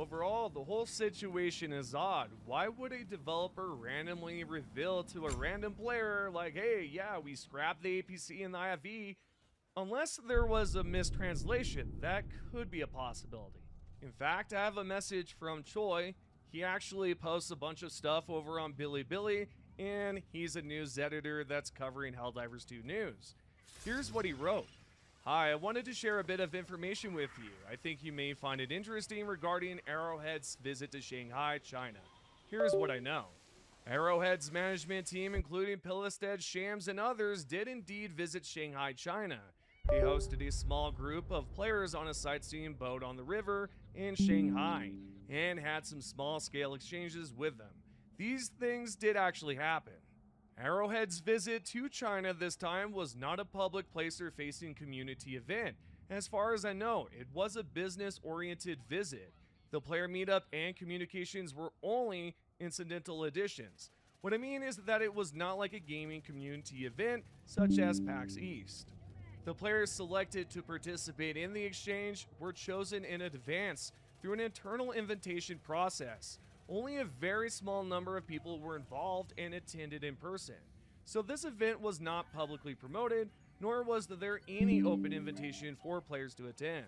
overall, the whole situation is odd. Why would a developer randomly reveal to a random player, like, hey, yeah, we scrapped the APC and the IFE? Unless there was a mistranslation, that could be a possibility. In fact, I have a message from Choi. He actually posts a bunch of stuff over on Bilibili, and he's a news editor that's covering Helldivers 2 news. Here's what he wrote. Hi, I wanted to share a bit of information with you. I think you may find it interesting regarding Arrowhead's visit to Shanghai, China. Here's what I know. Arrowhead's management team, including Pilestead, Shams, and others, did indeed visit Shanghai, China. They hosted a small group of players on a sightseeing boat on the river in Shanghai and had some small-scale exchanges with them. These things did actually happen. Arrowhead's visit to China this time was not a public placer-facing community event. As far as I know, it was a business-oriented visit. The player meetup and communications were only incidental additions. What I mean is that it was not like a gaming community event such as PAX East. The players selected to participate in the exchange were chosen in advance through an internal invitation process. Only a very small number of people were involved and attended in person. So this event was not publicly promoted, nor was there any open invitation for players to attend.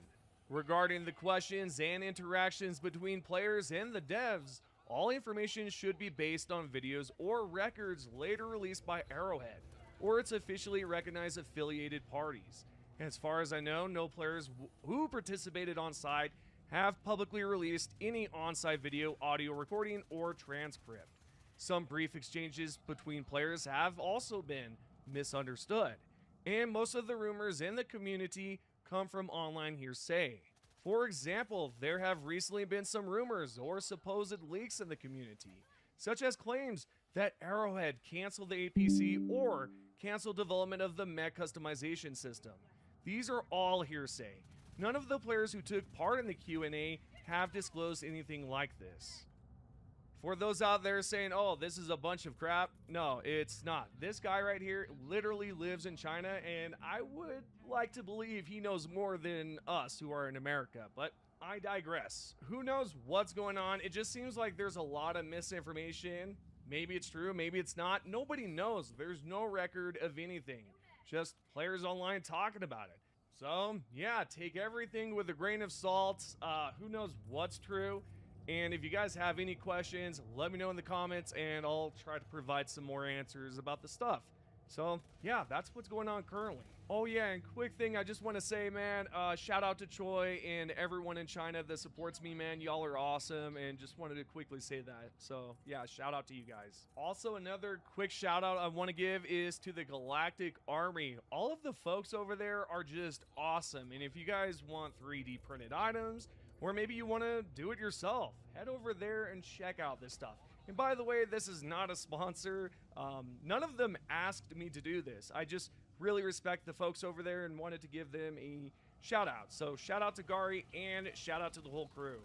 Regarding the questions and interactions between players and the devs, all information should be based on videos or records later released by Arrowhead, or its officially recognized affiliated parties. As far as I know, no players who participated on site have publicly released any on-site video, audio recording, or transcript. Some brief exchanges between players have also been misunderstood, and most of the rumors in the community come from online hearsay. For example, there have recently been some rumors or supposed leaks in the community, such as claims that Arrowhead canceled the APC or canceled development of the mech customization system. These are all hearsay. None of the players who took part in the Q&A have disclosed anything like this. For those out there saying, oh, this is a bunch of crap, no, it's not. This guy right here literally lives in China, and I would like to believe he knows more than us who are in America, but I digress. Who knows what's going on? It just seems like there's a lot of misinformation. Maybe it's true, maybe it's not. Nobody knows. There's no record of anything. Just players online talking about it. So, yeah, take everything with a grain of salt. Who knows what's true? And if you guys have any questions, let me know in the comments, and I'll try to provide some more answers about the stuff. So, yeah, that's what's going on currently. Oh, yeah, and quick thing I just want to say, man, shout out to Choi and everyone in China that supports me, man. Y'all are awesome, and just wanted to quickly say that. So, yeah, shout out to you guys. Also, another quick shout out I want to give is to the Galactic Army. All of the folks over there are just awesome, and if you guys want 3D printed items, or maybe you want to do it yourself, head over there and check out this stuff. And by the way, this is not a sponsor. None of them asked me to do this. I just really respect the folks over there and wanted to give them a shout out. So shout out to Gary and shout out to the whole crew.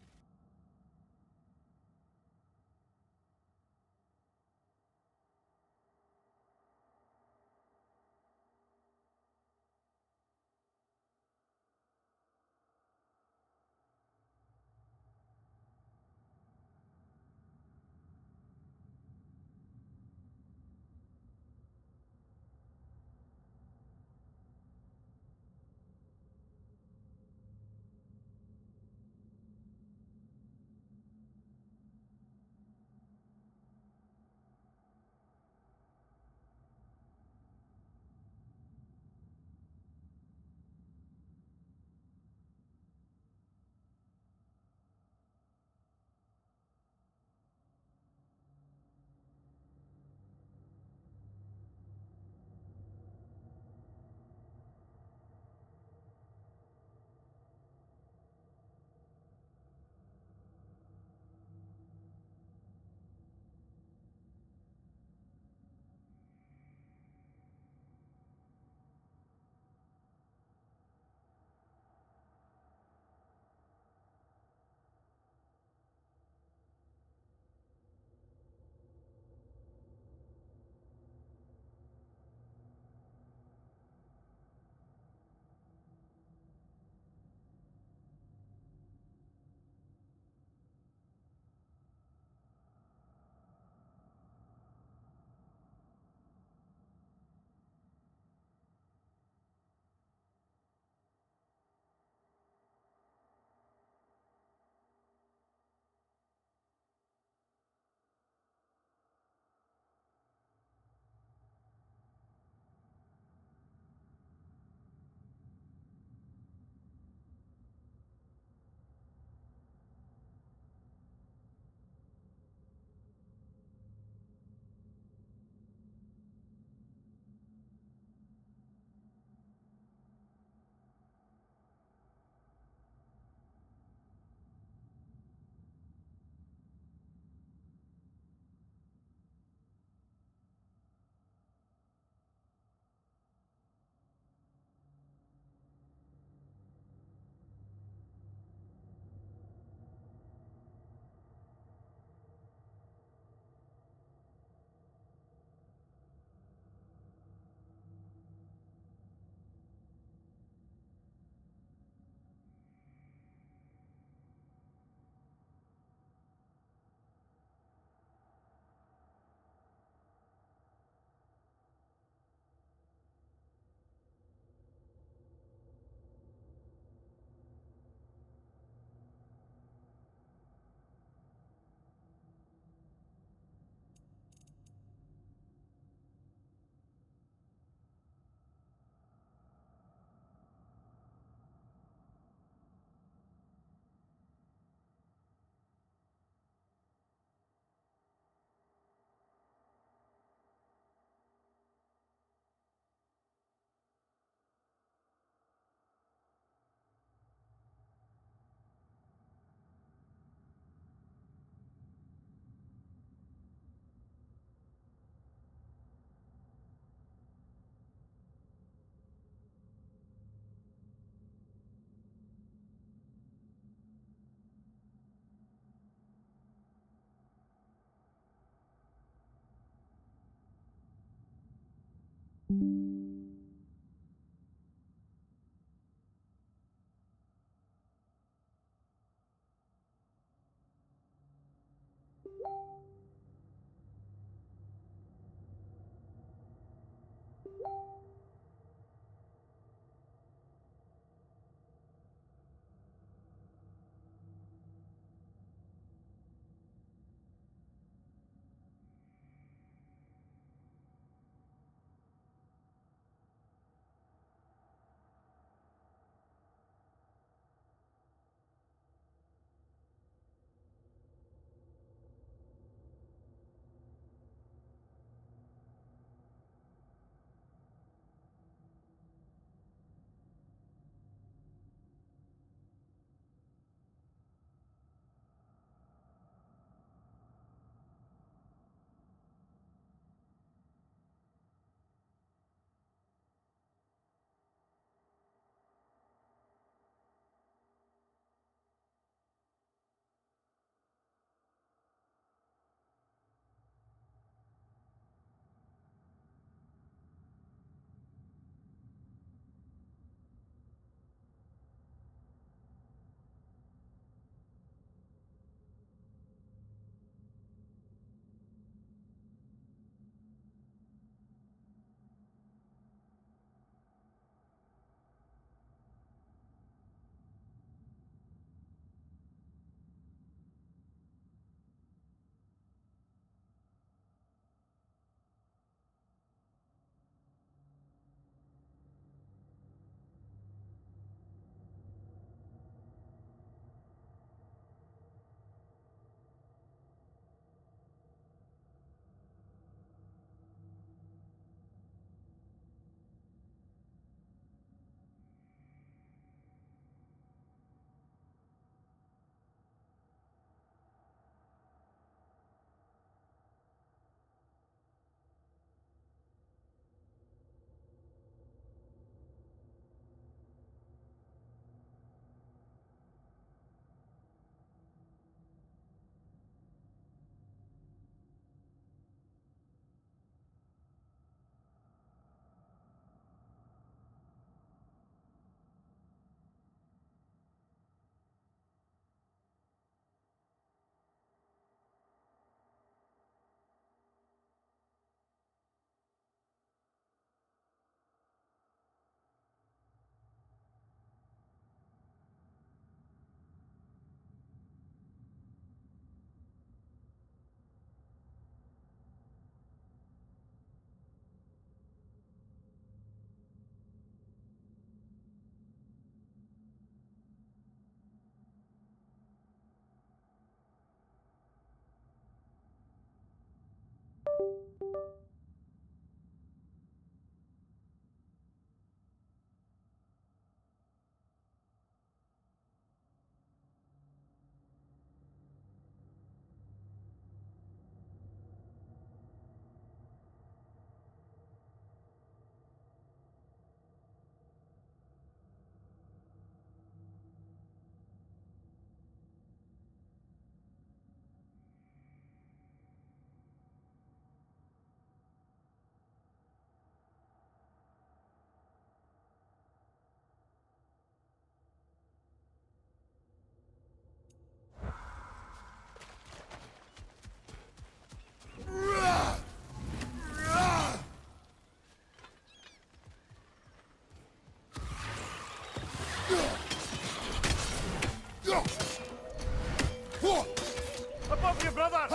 Above you, brother!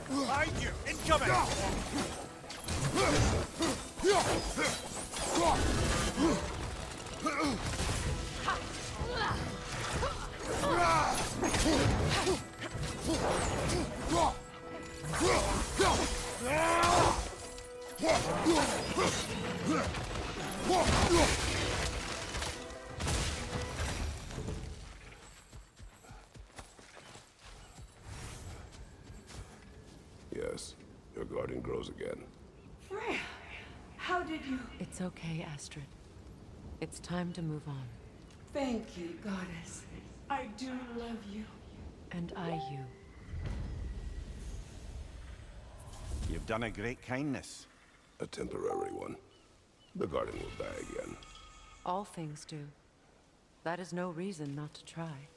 Behind you! Incoming! Yes, your guardian grows again. Freya, how did you... It's okay, Astrid. It's time to move on. Thank you, goddess. I do love you. And I you. You've done a great kindness. A temporary one. The guardian will die again. All things do. That is no reason not to try.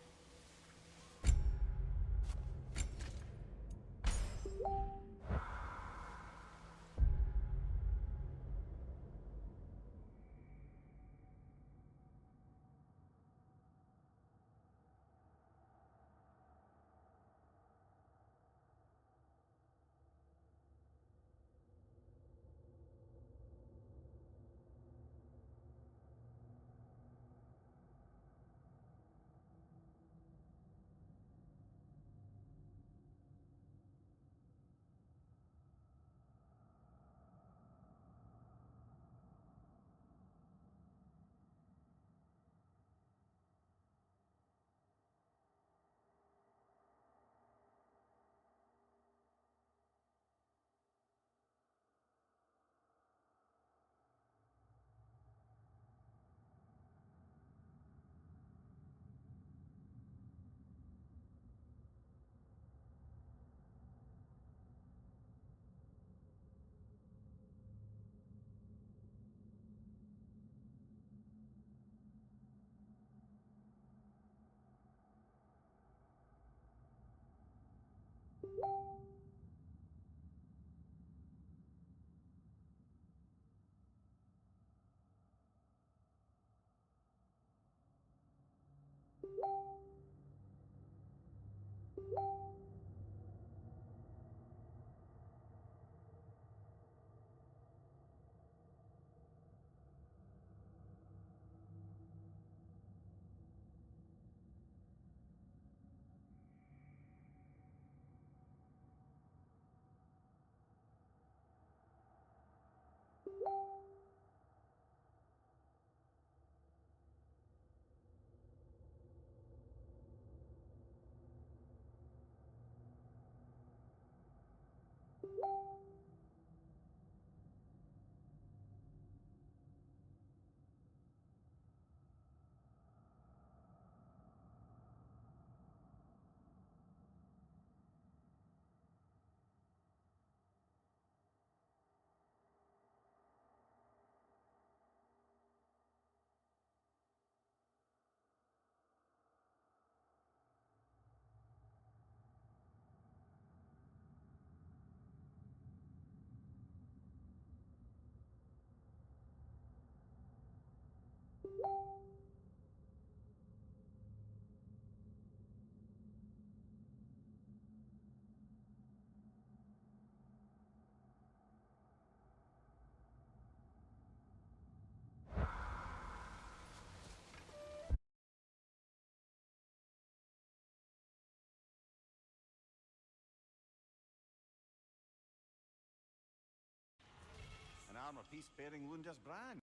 An armor piece bearing Lunda's brand.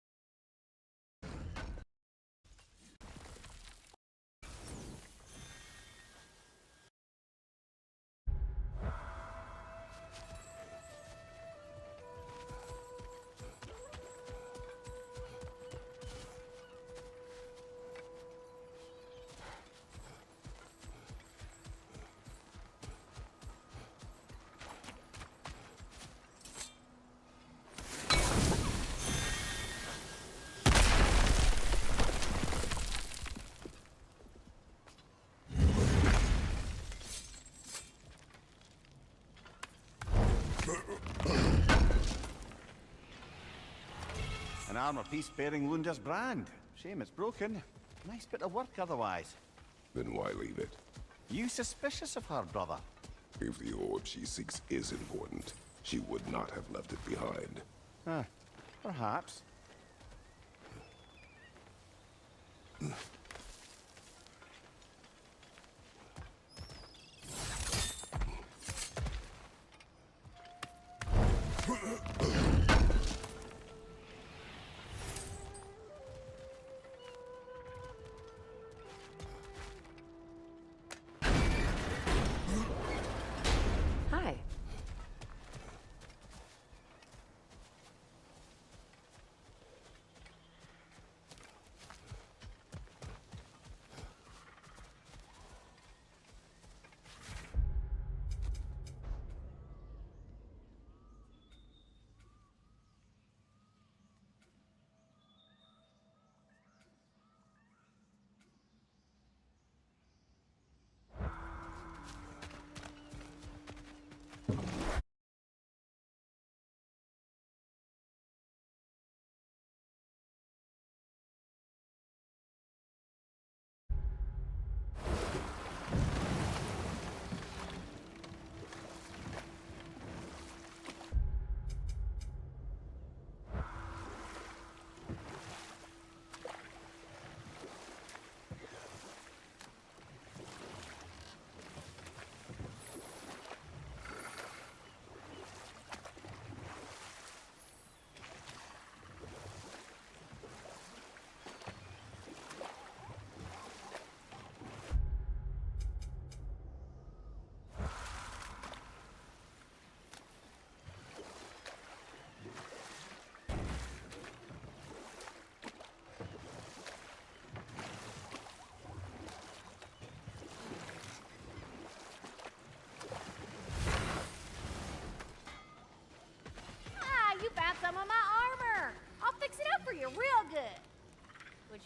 An armor piece bearing Lunda's brand. Shame it's broken. Nice bit of work otherwise. Then why leave it? You suspicious of her, brother? If the orb she seeks is important, she would not have left it behind. Huh. Perhaps.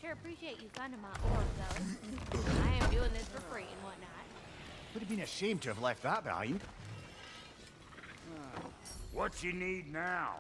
sure appreciate you finding my orb, though. I am doing this for free and whatnot. Would have been a shame to have left that behind. What you need now?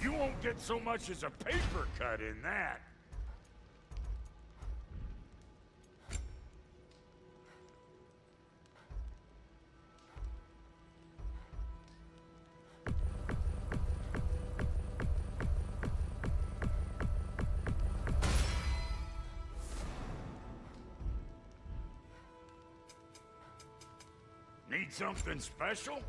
You won't get so much as a paper cut in that. Need something special?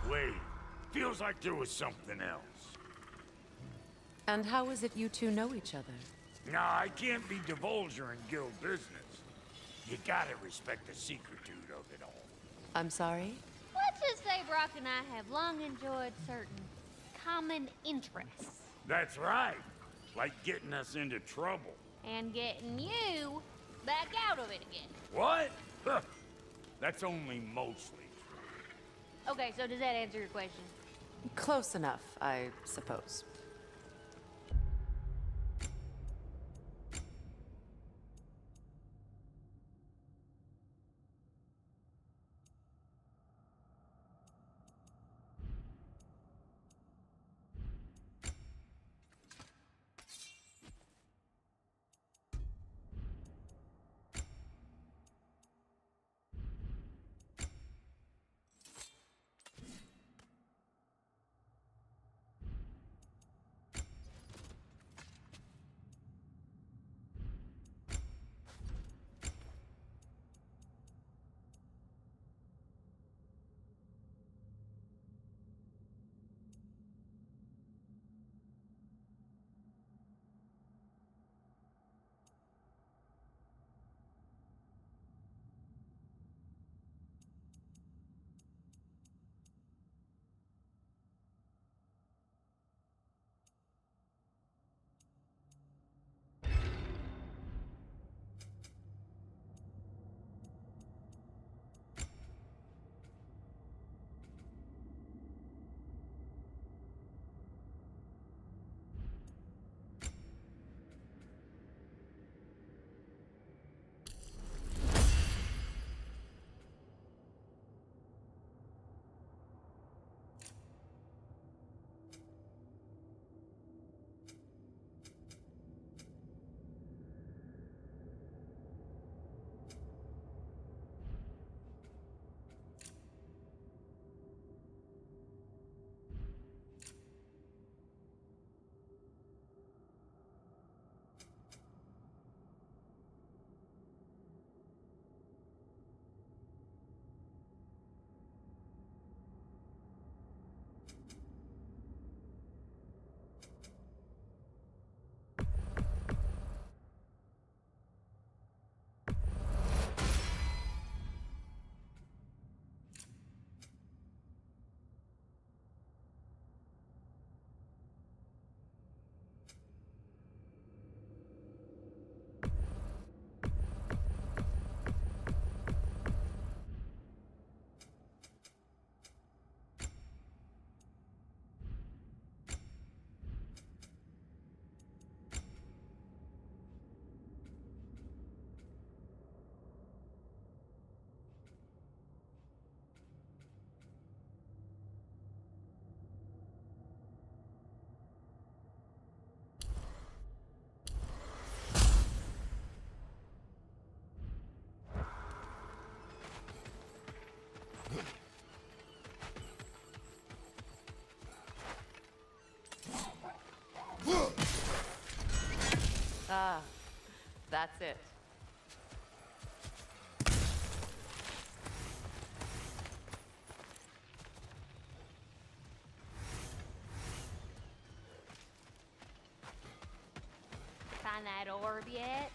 Wait, feels like there was something else. And how is it you two know each other? Nah, I can't be divulger in guild business. You gotta respect the secretude of it all. I'm sorry? Let's just say Brock and I have long enjoyed certain common interests. That's right. Like getting us into trouble. And getting you back out of it again. What? Huh. That's only mostly true. Okay, so does that answer your question? Close enough, I suppose. That's it. Find that orb yet?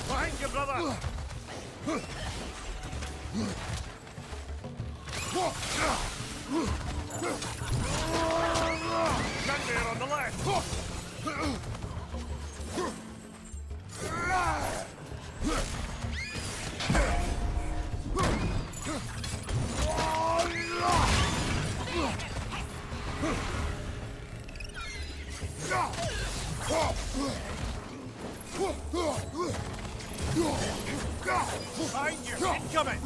Behind you, brother! Gunbear on the left! Behind you! Incoming!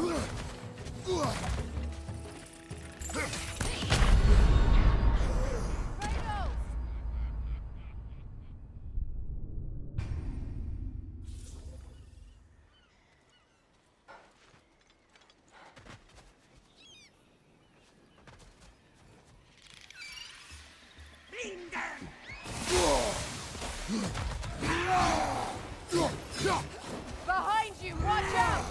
Behind you, watch out!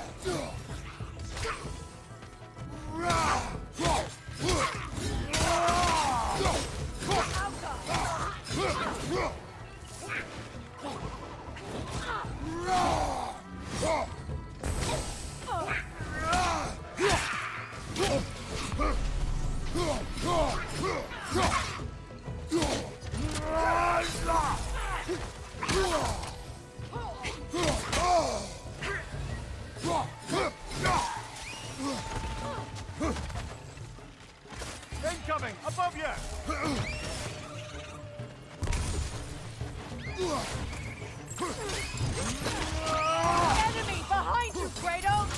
Incoming! Above you! Enemy behind you, Kratos!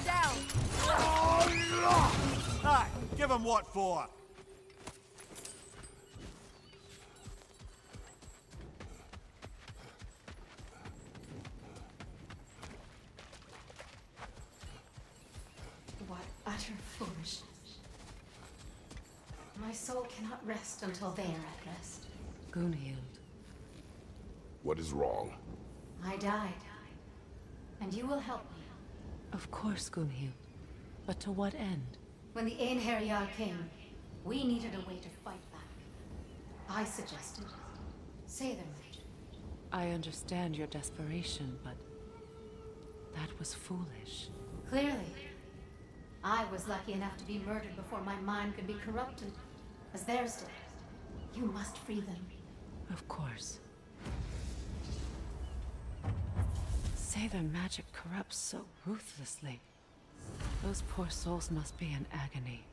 Down! Aye, give him what for! What utter foolishness. My soul cannot rest until they are at rest. Gunhild. What is wrong? I died. And you will help me. Of course, Gunhild. But to what end? When the Einherjar came, we needed a way to fight back. I suggested, say them right. I understand your desperation, but That was foolish. Clearly. I was lucky enough to be murdered before my mind could be corrupted, as theirs did. You must free them. Of course. Say their magic corrupts so ruthlessly. Those poor souls must be in agony.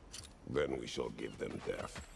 Then we shall give them death.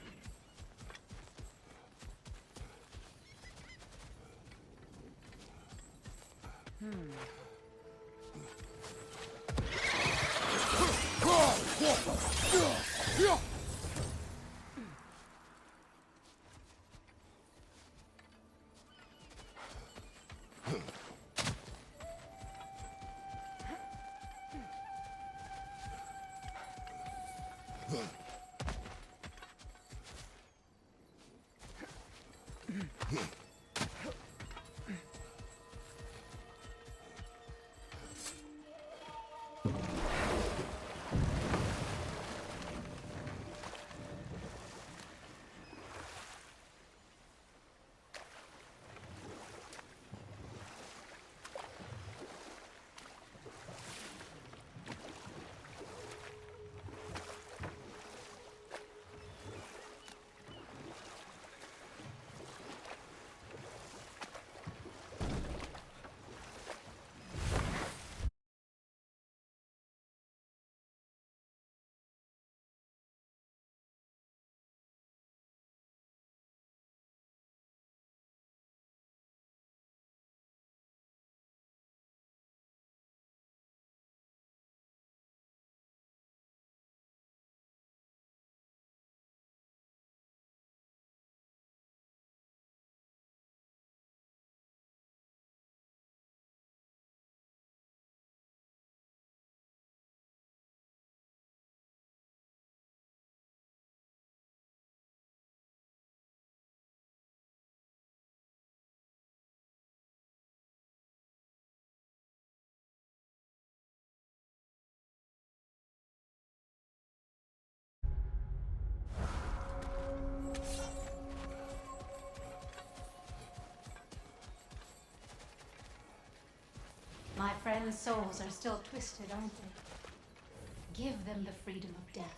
My friends' souls are still twisted, aren't they? Give them the freedom of death.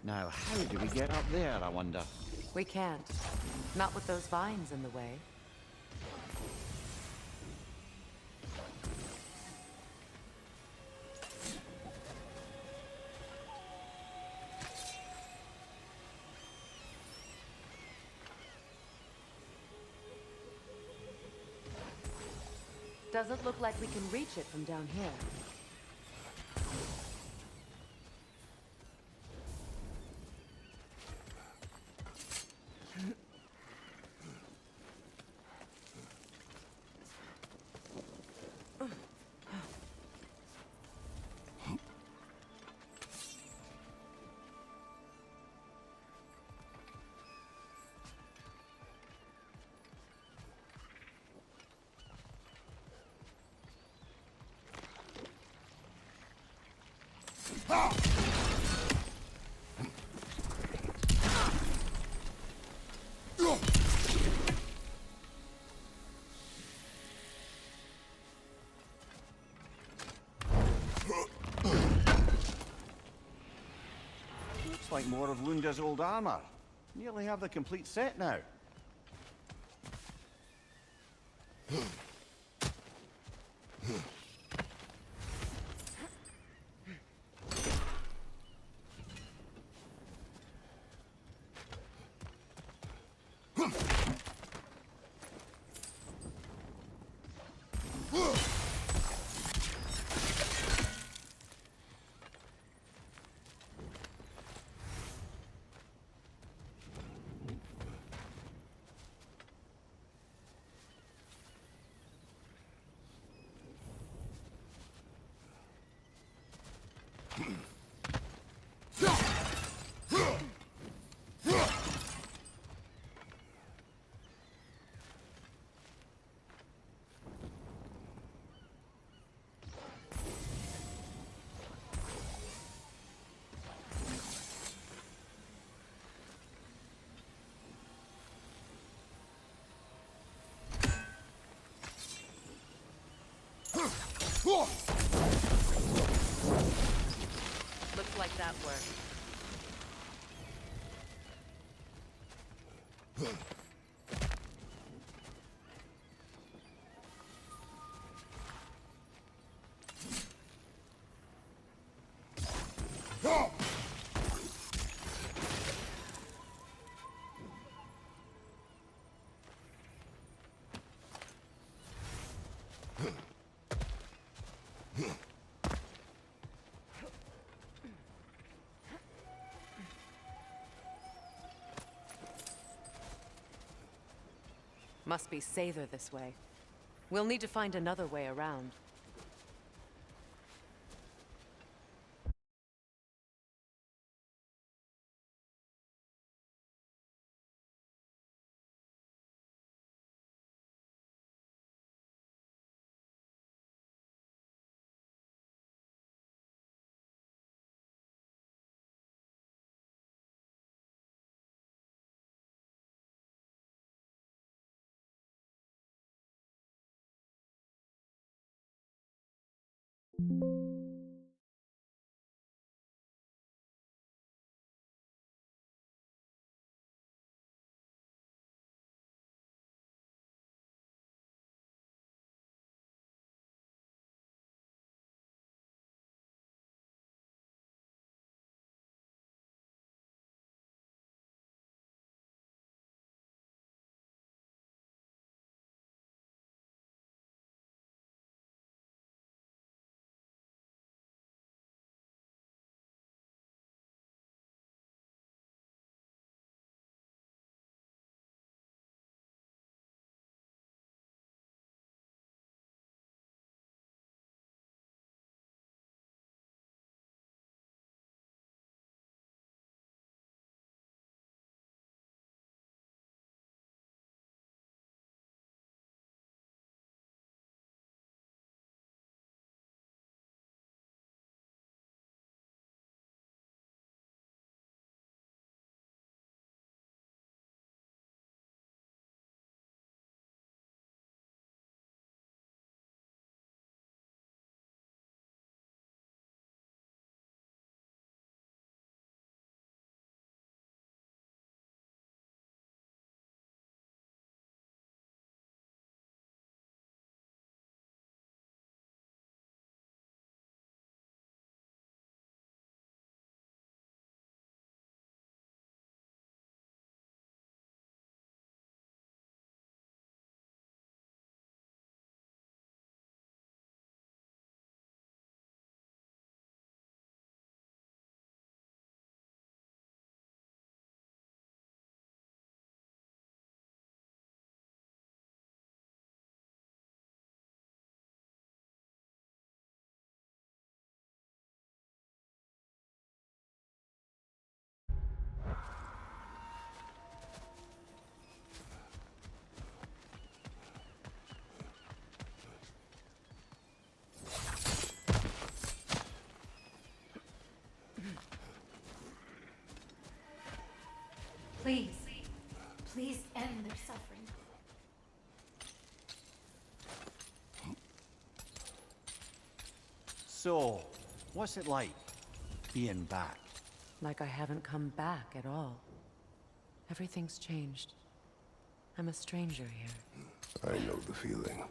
Now, how do we get up there, I wonder? We can't. Not with those vines in the way. Doesn't look like we can reach it from down here. Looks like more of Lunda's old armor. Nearly have the complete set now. Looks like that worked. Must be Sather this way. We'll need to find another way around. Please, please end their suffering. So, what's it like, being back? Like I haven't come back at all. Everything's changed. I'm a stranger here. I know the feeling.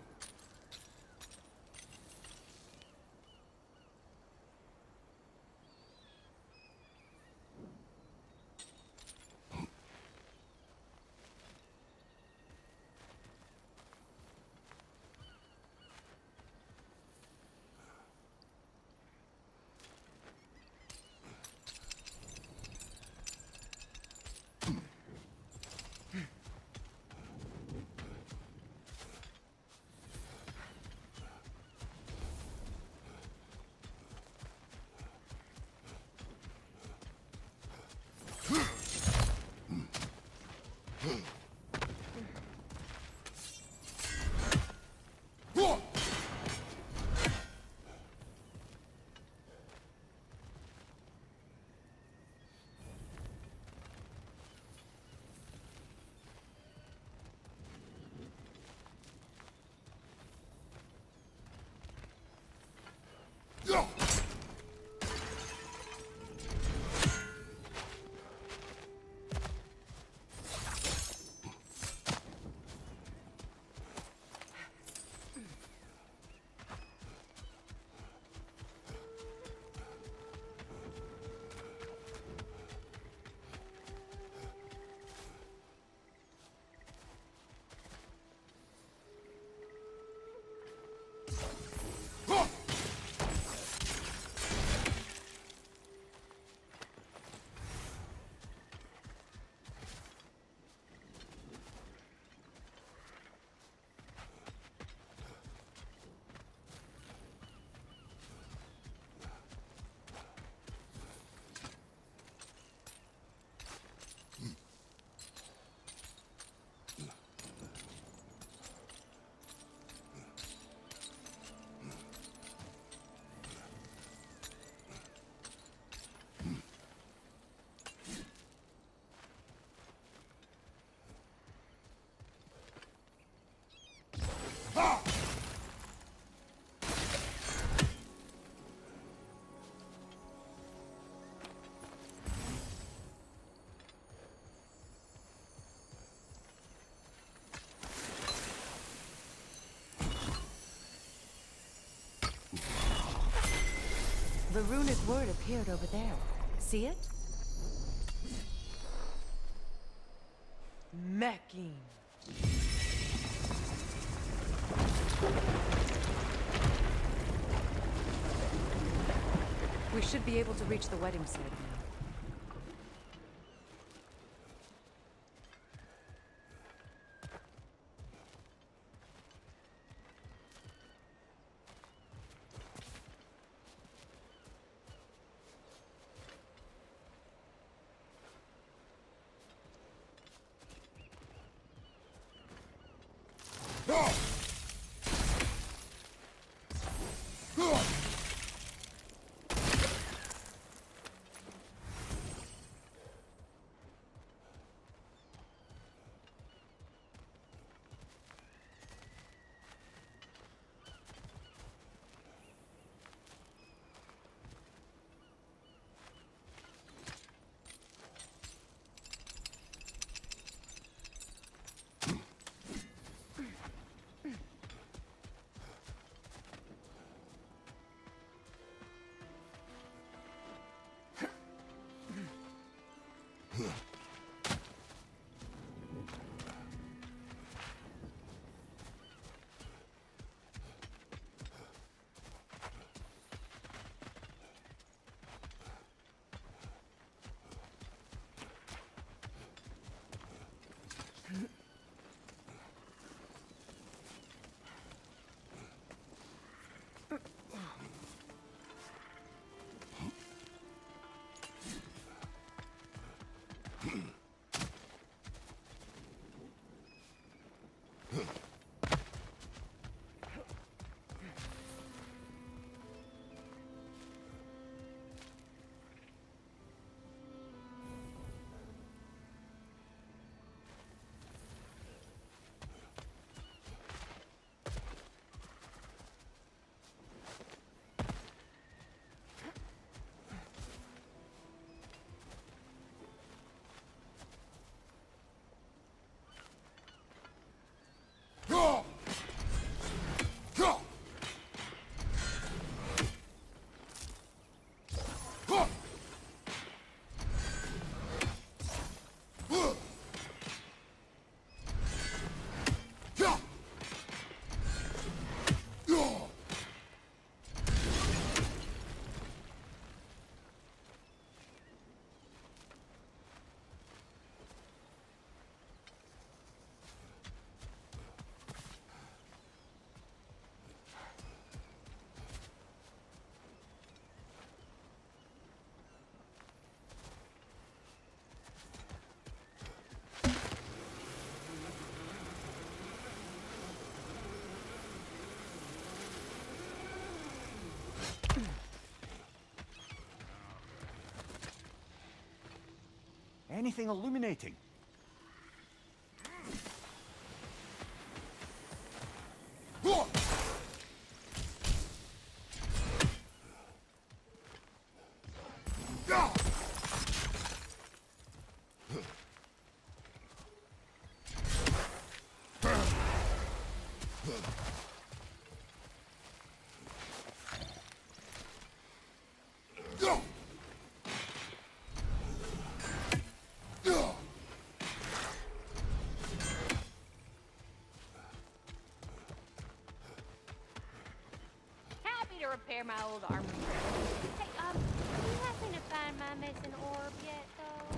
The runic word appeared over there. See it? Mecking. We should be able to reach the wedding site now. Anything illuminating? Happy to repair my old armor. Hey, you happen to find my missing orb yet, though?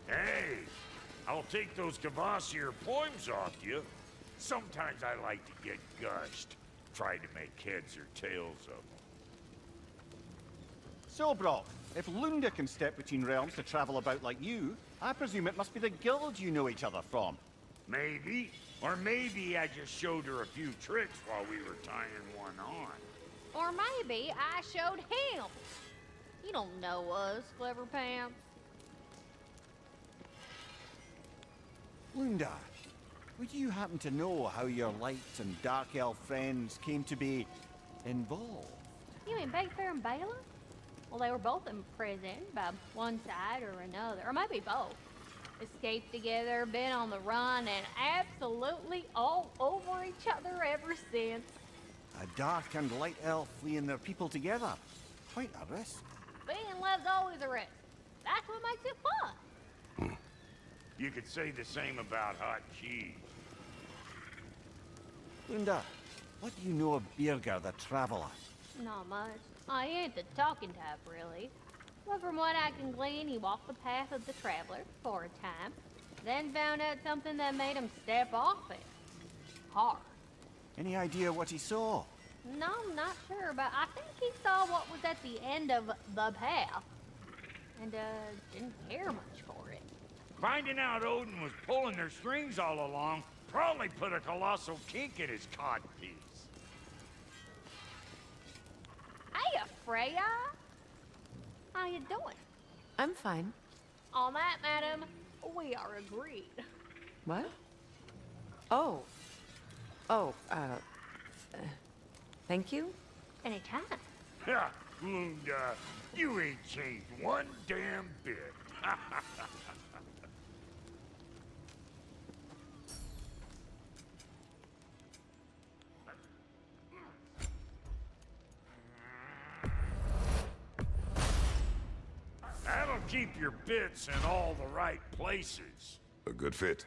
Hey, I'll take those Kvasir poems off you. Sometimes I like to get gushed. Try to make heads or tails of them. So, Brock, if Lunda can step between realms to travel about like you, I presume it must be the guild you know each other from. Maybe. Or maybe I just showed her a few tricks while we were tying one on. Or maybe I showed him. You don't know us, Clever Pants. Lunda, would you happen to know how your light and dark elf friends came to be involved? You mean Big Bear and Bela? Well, they were both in prison by one side or another, or maybe both. Escaped together, been on the run, and absolutely all over each other ever since. A dark and light elf fleeing their people together. Quite a risk. Being love's always a risk. That's what makes it fun. You could say the same about hot cheese. Lunda, what do you know of Birger the Traveler? Not much. I ain't the talking type, really. But from what I can glean, he walked the path of the traveler for a time, then found out something that made him step off it. Hard. Any idea what he saw? No, I'm not sure, but I think he saw what was at the end of the path. And, didn't care much for it. Finding out Odin was pulling their strings all along probably put a colossal kink in his codpiece. Hey, Freya! How you doing? I'm fine. On that, madam, we are agreed. What? Oh. Oh, thank you? Anytime. Ha! Lunda, you ain't changed one damn bit. That'll keep your bits in all the right places. A good fit.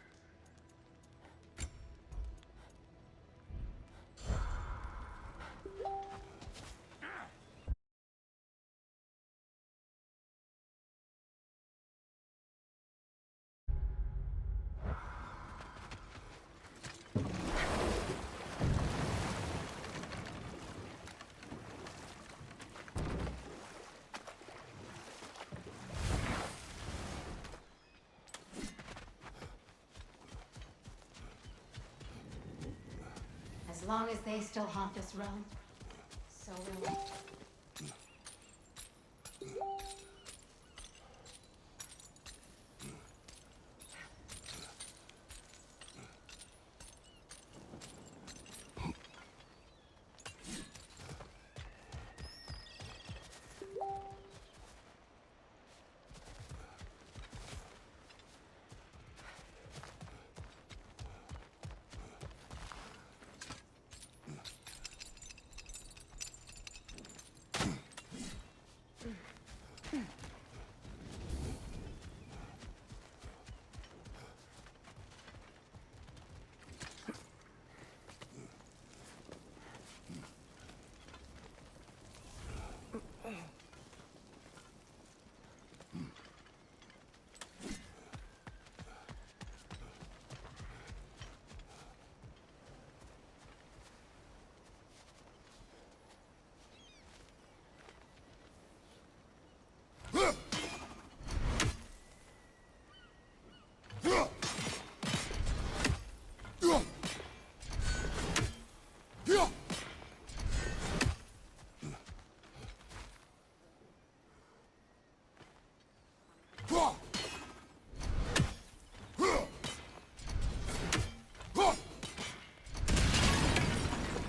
As long as they still haunt this realm, so will I.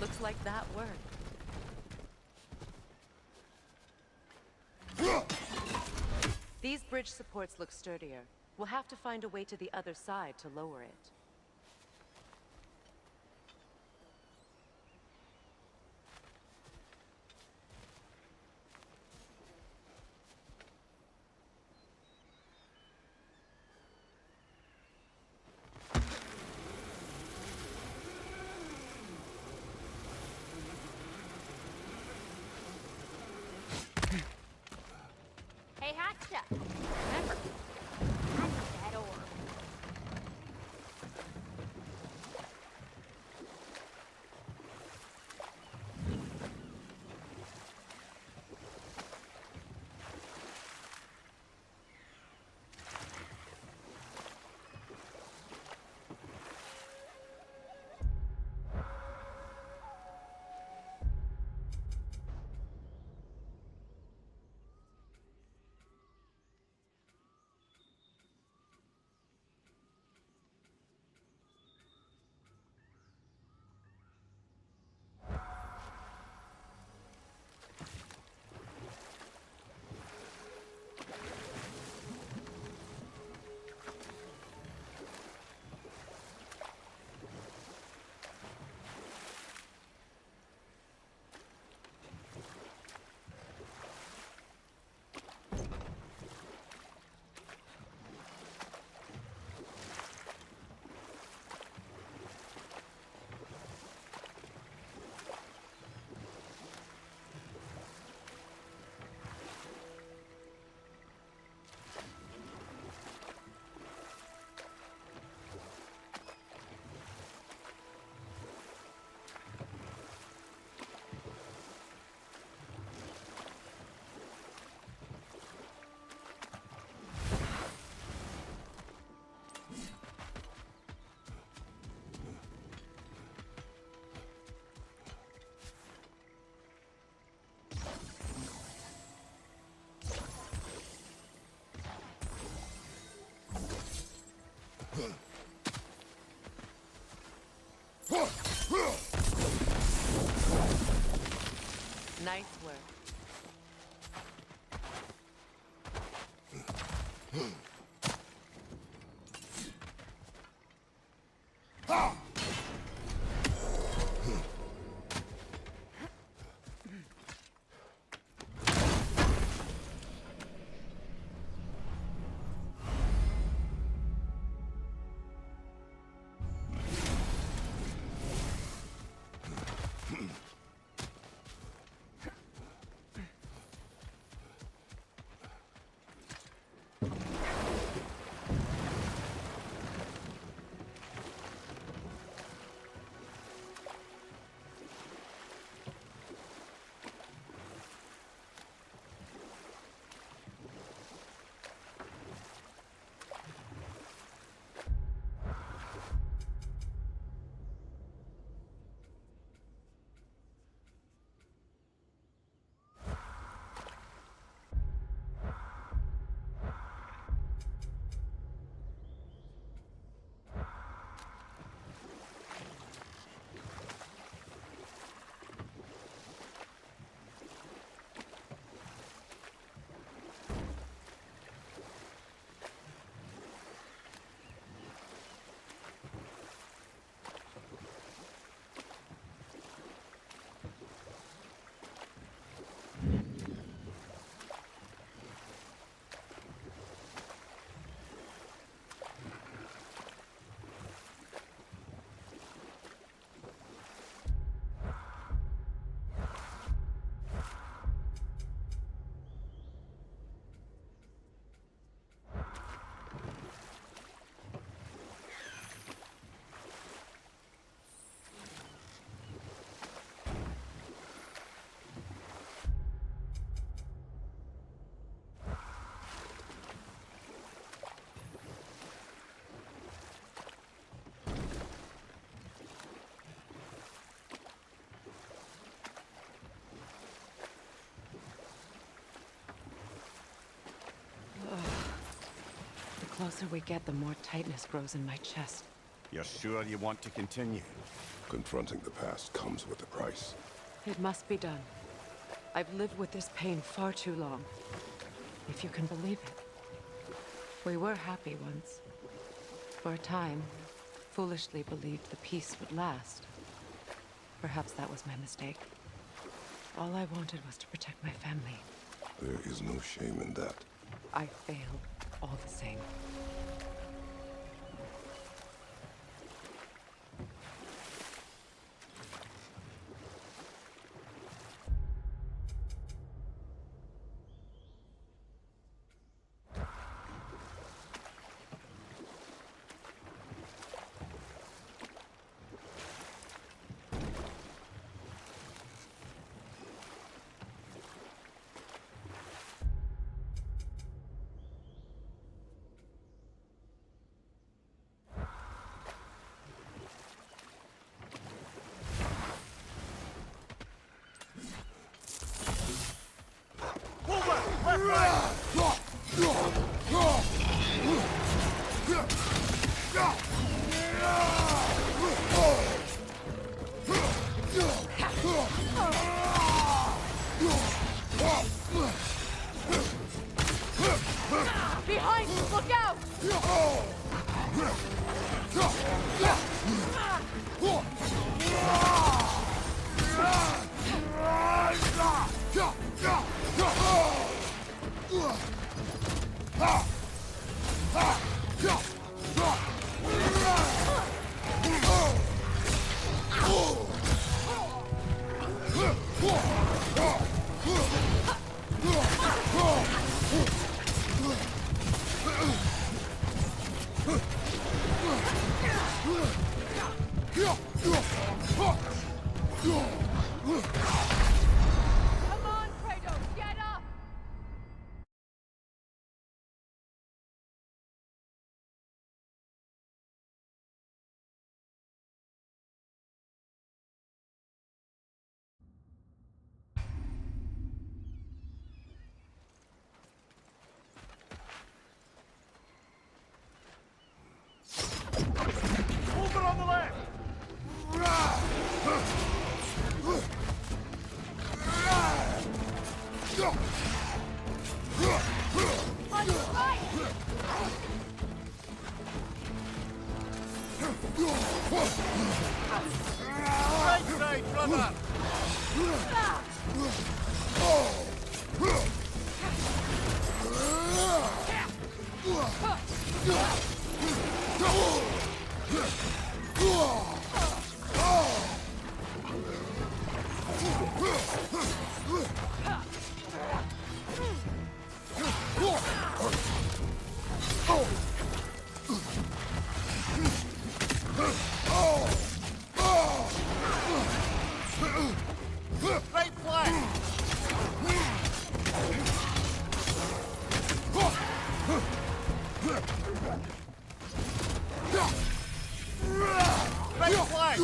Looks like that worked. These bridge supports look sturdier. We'll have to find a way to the other side to lower it. Hey, Hotshot. Remember, I need that orb. The closer we get, the more tightness grows in my chest. You're sure you want to continue? Confronting the past comes with a price. It must be done. I've lived with this pain far too long. If you can believe it. We were happy once. For a time, foolishly believed the peace would last. Perhaps that was my mistake. All I wanted was to protect my family. There is no shame in that. I failed, all the same. Behind you! Look out! Right side, brother! Right flank! Right flank!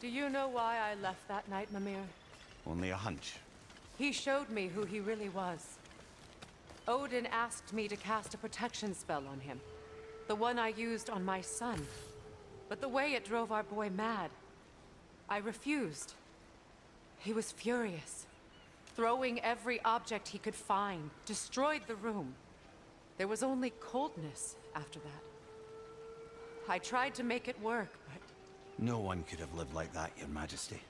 Do you know why I left that night, Mimir? Only a hunch. He showed me who he really was. Odin asked me to cast a protection spell on him. The one I used on my son. But the way it drove our boy mad, I refused. He was furious, throwing every object he could find, destroyed the room. There was only coldness after that. I tried to make it work, but No one could have lived like that, Your Majesty.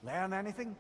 Learn anything?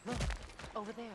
look, over there.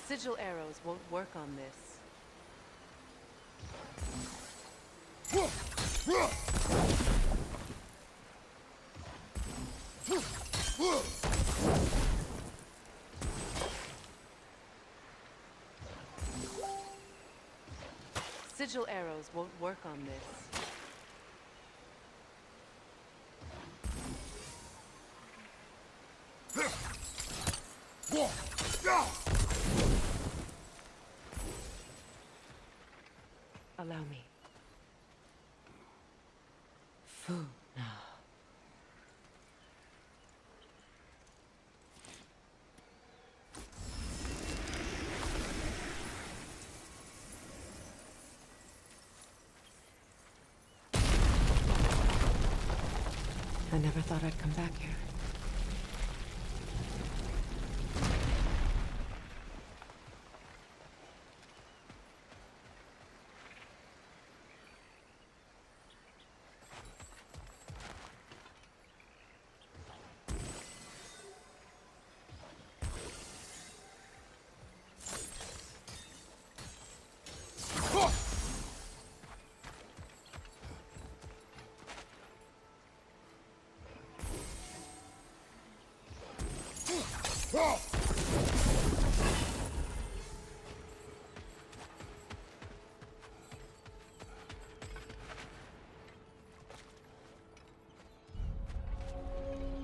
Sigil arrows won't work on this. Sigil arrows won't work on this. Allow me. Fu now. I never thought I'd come back here.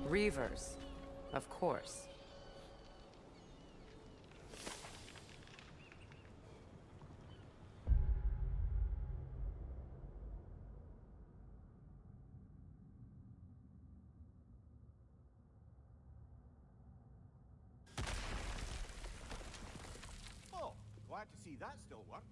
Reavers, of course. Oh, glad to see that still works.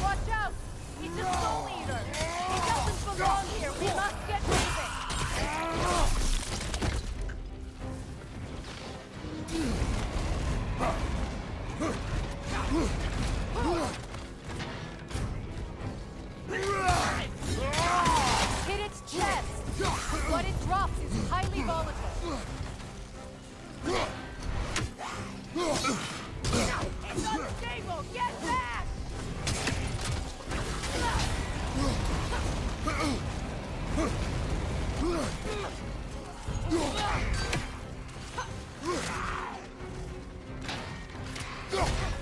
Watch out! It's a soul eater! It doesn't belong here! We must get rid of it! Hit its chest! What it drops is highly volatile. It's unstable! Get back!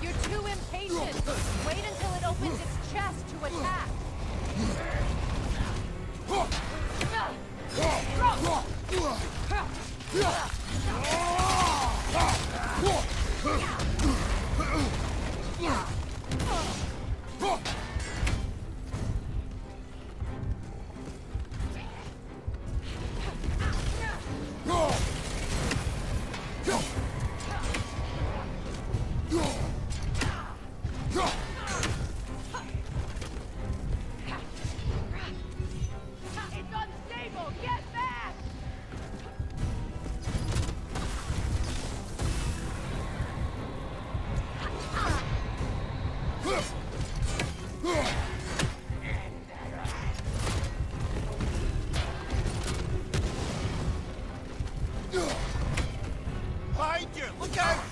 You're too impatient! Wait until it opens its chest to attack! It's unstable! Get back! Behind you! Look out!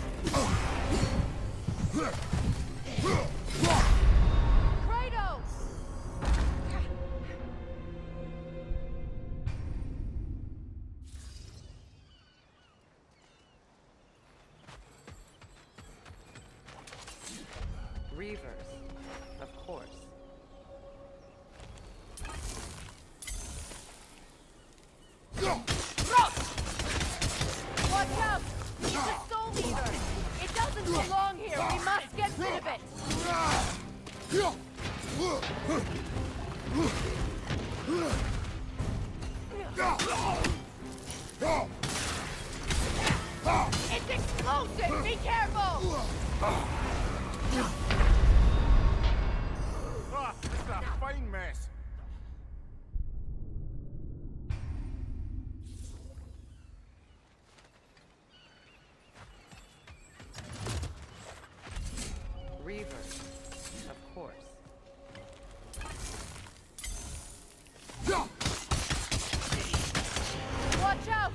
Kratos! Reavers, of course. Watch out! It's a soul eater! It doesn't belong here! We must get rid of it! It's explosive! Be careful! Ah, this is a fine mess. Reavers, of course. Watch out!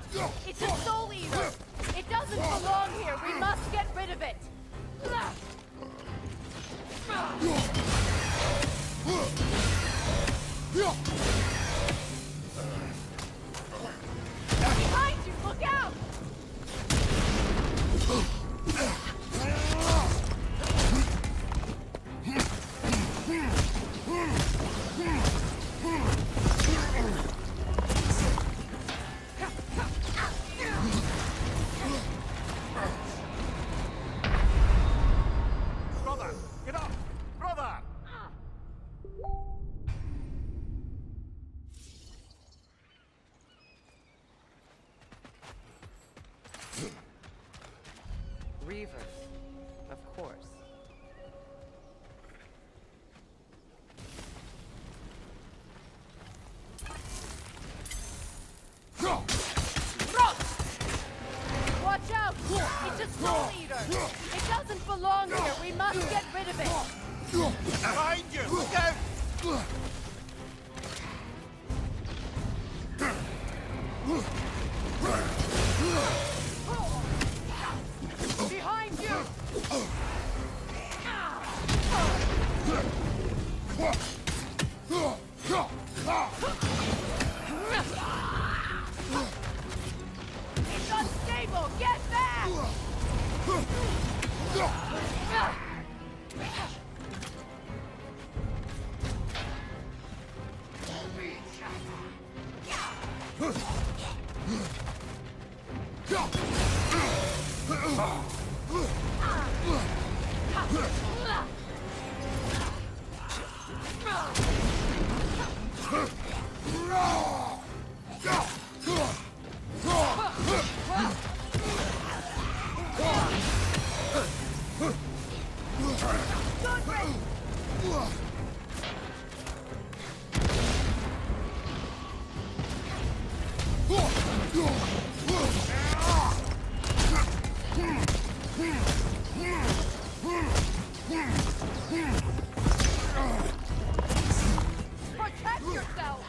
It's a soul eater! It doesn't belong here! We must get rid of it! Behind you! Look out! Brother, get up! Brother! Reavers, of course. Watch out! It's a soul eater! It doesn't belong here! We must get rid of it! Behind you! Look out! Behind you! It's unstable! Get back! Protect yourself!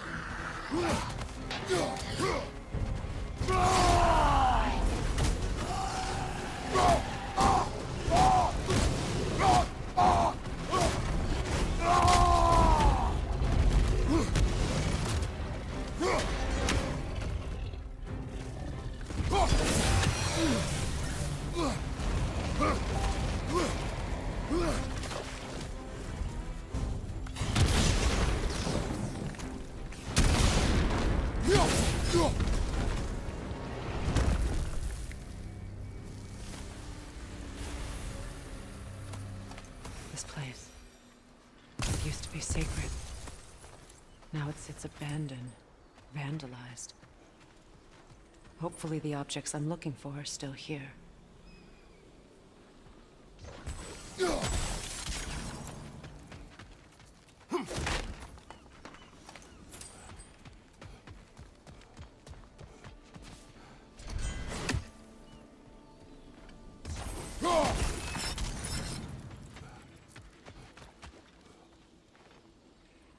This place. It used to be sacred. Now it sits abandoned, vandalized. Hopefully the objects I'm looking for are still here.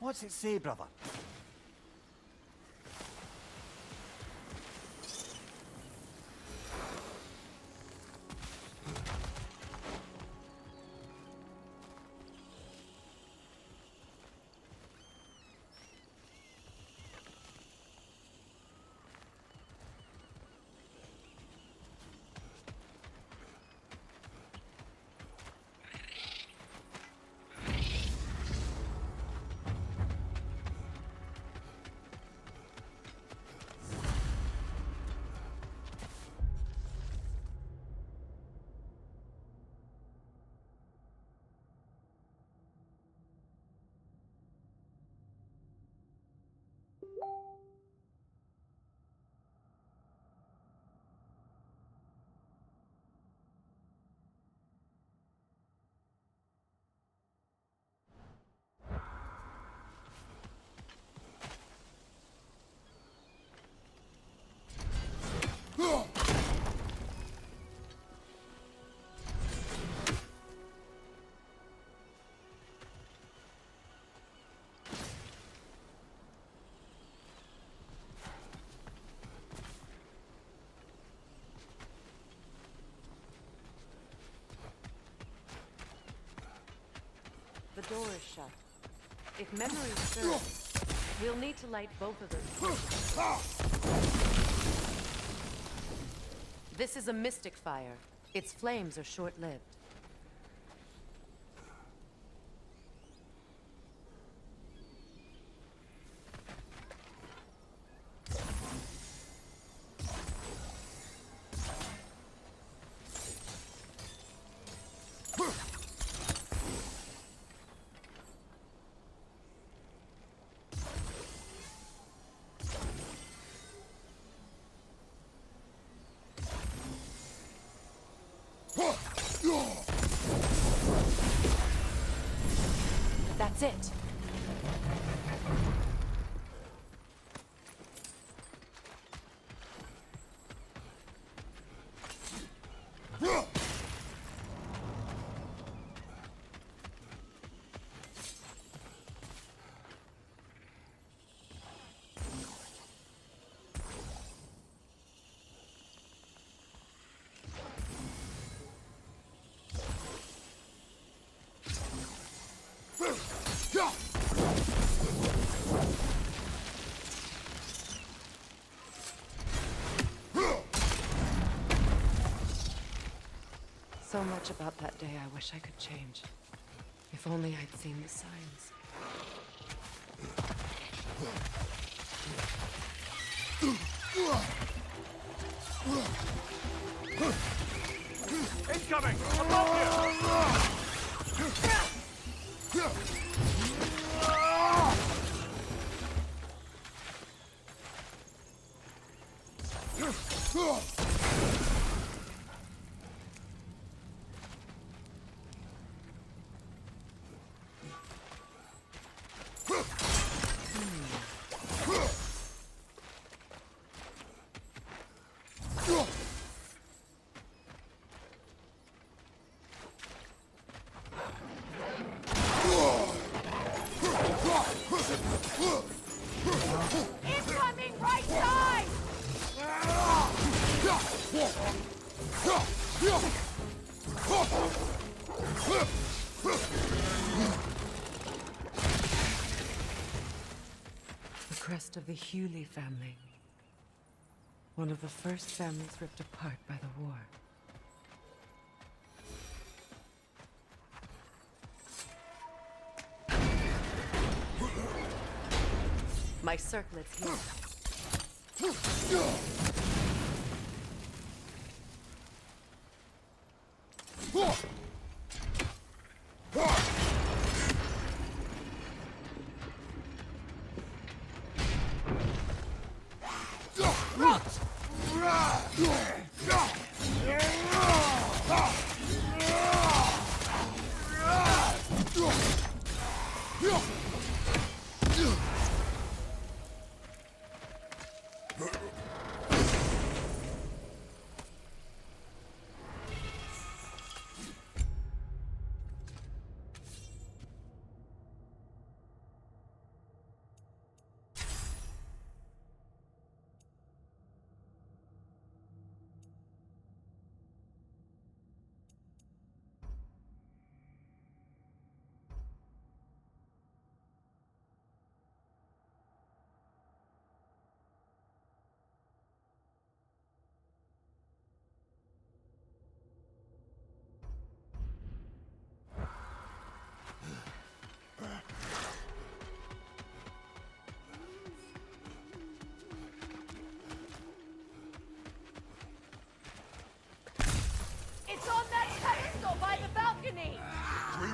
What's it say, brother? The door is shut. If memory serves, we'll need to light both of them. This is a mystic fire. Its flames are short-lived. That's it. So much about that day I wish I could change. If only I'd seen the signs. Incoming! Above you! Incoming right side! The crest of the Hewley family. One of the first families ripped apart by the war. My circlet's here.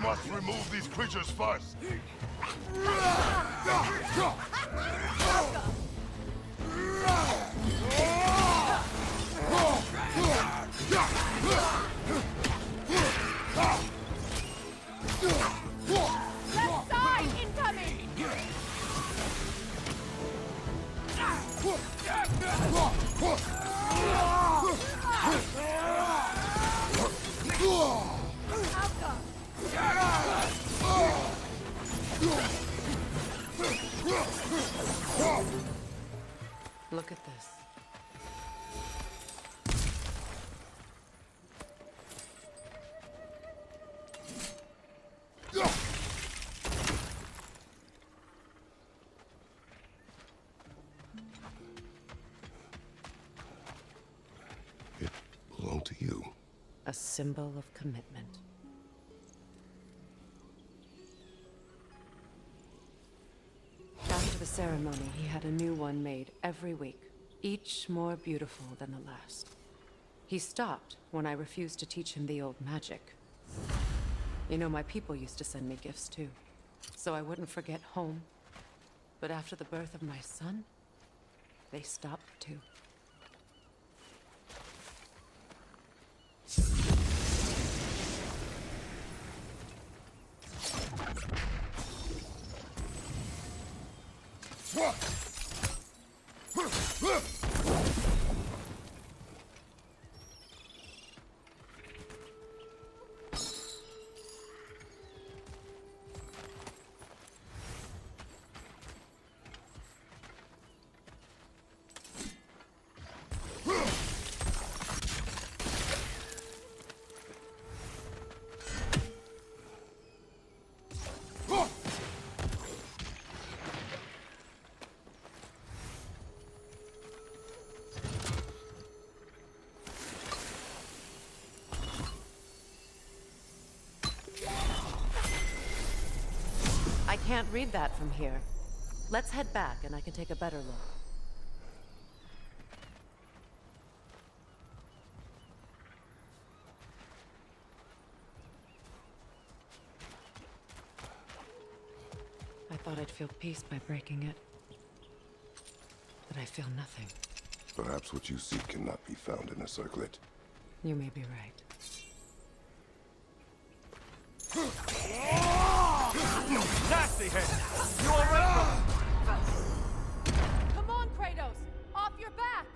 must remove these creatures first. Left side incoming! Look at this. It belonged to you. A symbol of commitment. After the ceremony, he had a new one made every week, each more beautiful than the last. He stopped when I refused to teach him the old magic. You know, my people used to send me gifts too, so I wouldn't forget home. But after the birth of my son, they stopped too. I can't read that from here. Let's head back and I can take a better look. I thought I'd feel peace by breaking it. But I feel nothing. Perhaps what you seek cannot be found in a circlet. You may be right. Nasty head! You alright, brother? Come on, Kratos! Off your back!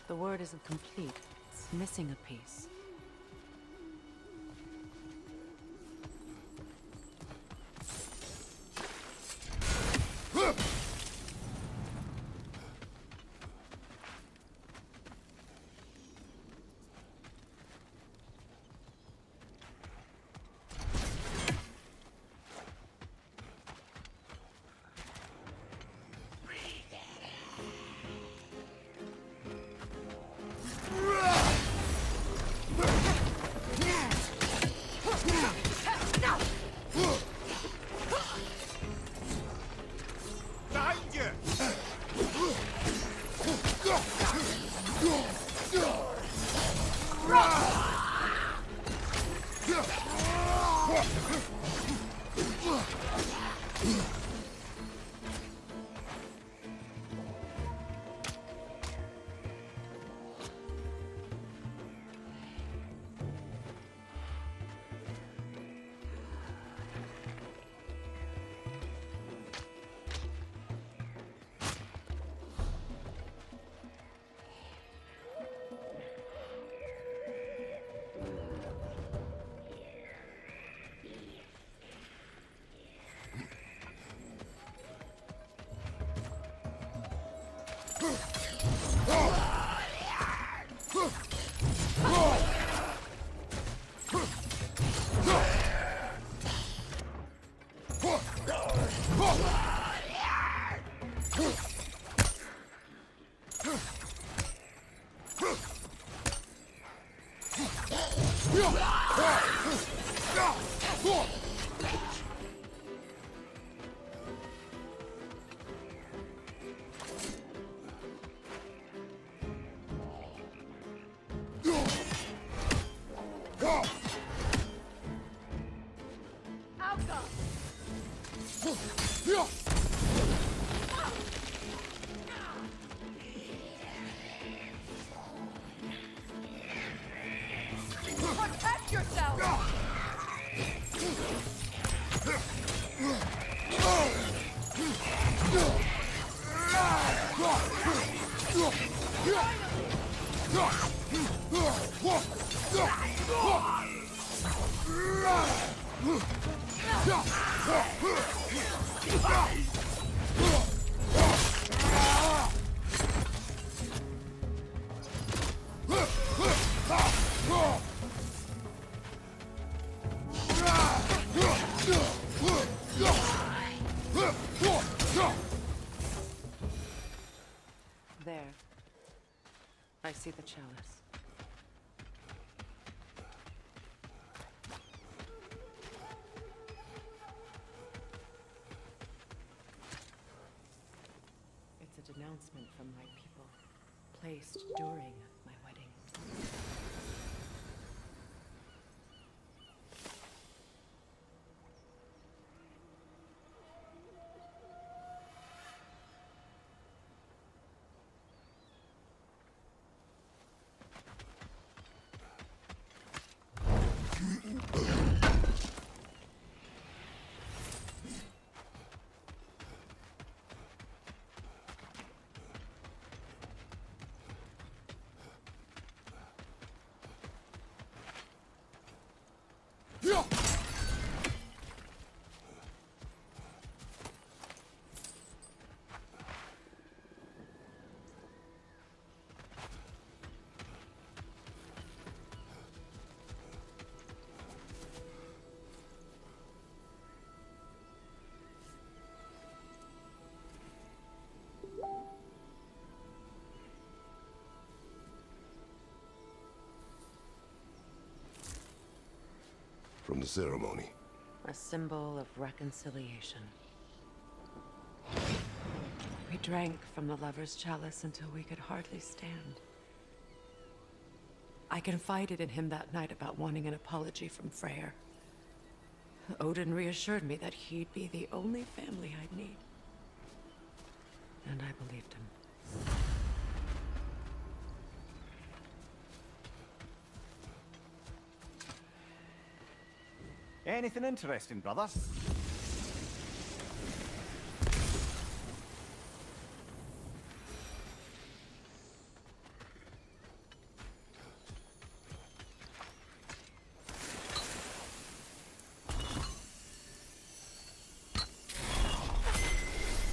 The word isn't complete. It's missing a piece. Protect yourself! There. I see the chalice. It's a denouncement from my people, placed during my wedding. From the ceremony. A symbol of reconciliation. We drank from the lover's chalice until we could hardly stand. I confided in him that night about wanting an apology from Freyr. Odin reassured me that he'd be the only family I'd need. And I believed him. Anything interesting, brother?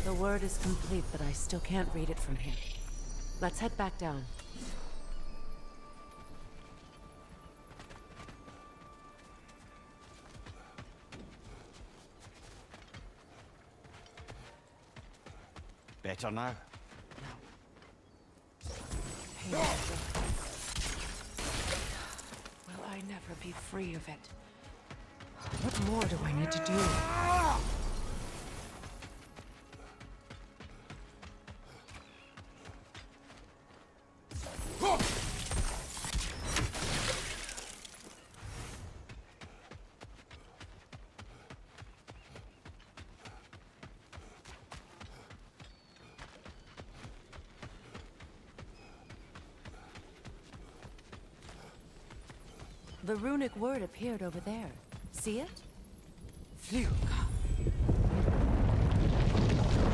The word is complete, but I still can't read it from here. Let's head back down. Better now? Pain. Will I never be free of it? What more do I need to do? The runic word appeared over there. See it? Phew.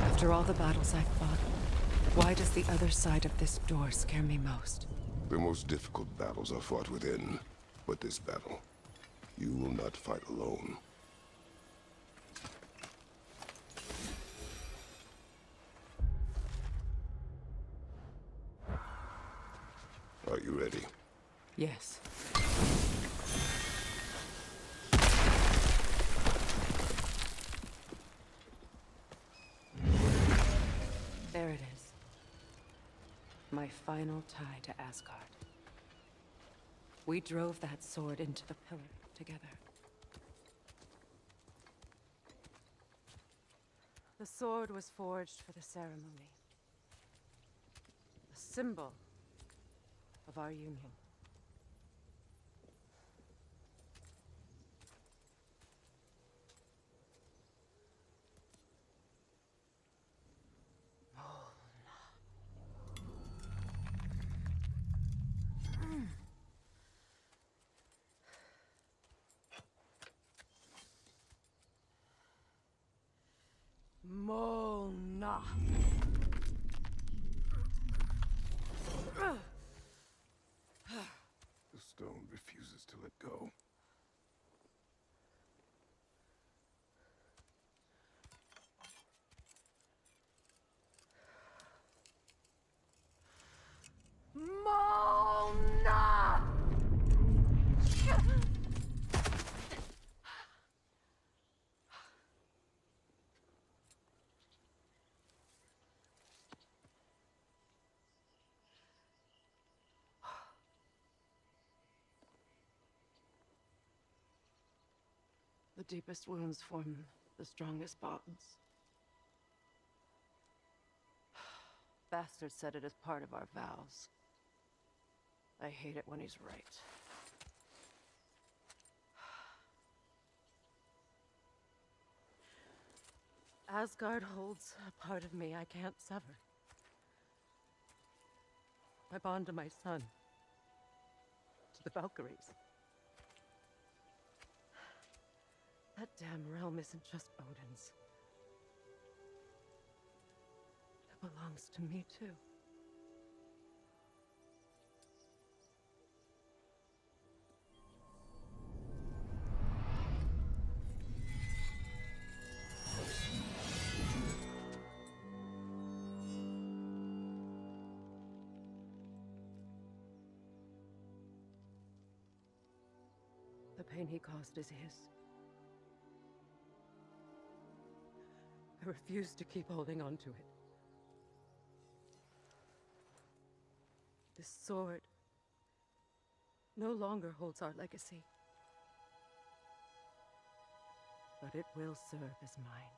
After all the battles I've fought, why does the other side of this door scare me most? The most difficult battles are fought within, but this battle, you will not fight alone. Are you ready? Yes. There it is. My final tie to Asgard. We drove that sword into the pillar together. The sword was forged for the ceremony. A symbol of our union. Mona. The stone refuses to let go. Mona! The deepest wounds form the strongest bonds. Bastard said it as part of our vows. I hate it when he's right. Asgard holds a part of me I can't sever. My bond to my son. To the Valkyries. That damn realm isn't just Odin's. It belongs to me, too. The pain he caused is his. I refuse to keep holding on to it. This sword no longer holds our legacy. But it will serve as mine.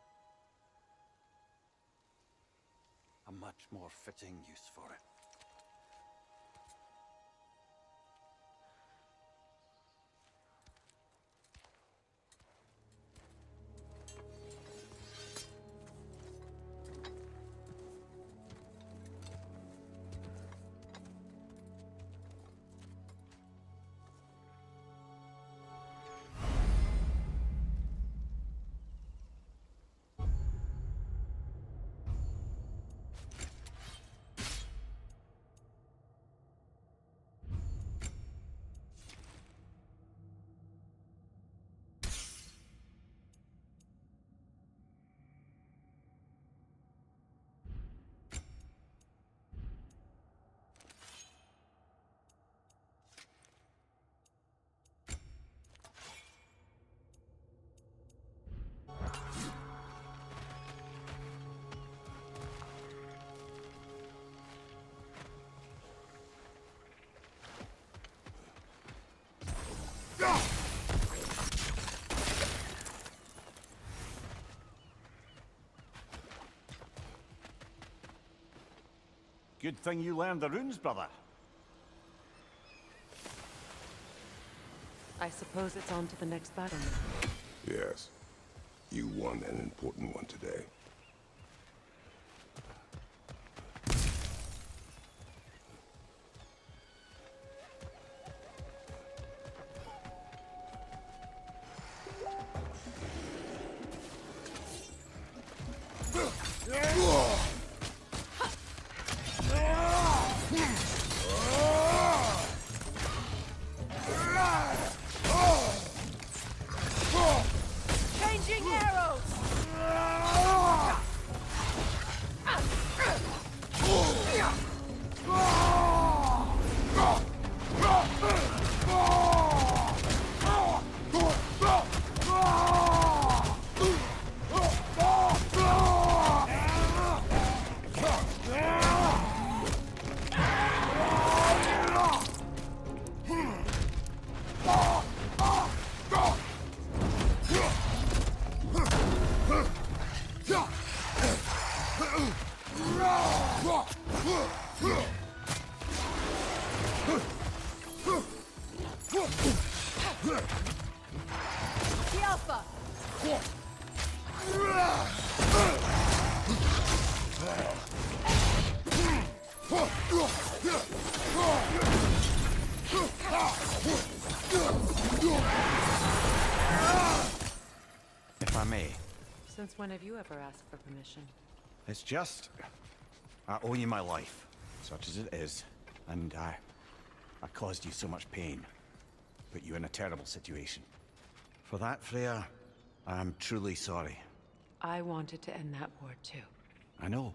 A much more fitting use for it. Good thing you learned the runes, brother. I suppose it's on to the next battle. Yes. You won an important one today. may. Since when have you ever asked for permission? It's just... I owe you my life, such as it is. And I caused you so much pain. Put you in a terrible situation. For that, Freya, I am truly sorry. I wanted to end that war too. I know.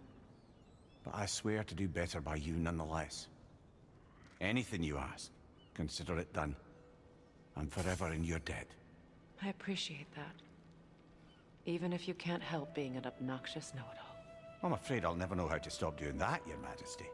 But I swear to do better by you nonetheless. Anything you ask, consider it done. I'm forever in your debt. I appreciate that. Even if you can't help being an obnoxious know-it-all. I'm afraid I'll never know how to stop doing that, Your Majesty.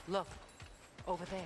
Look, over there.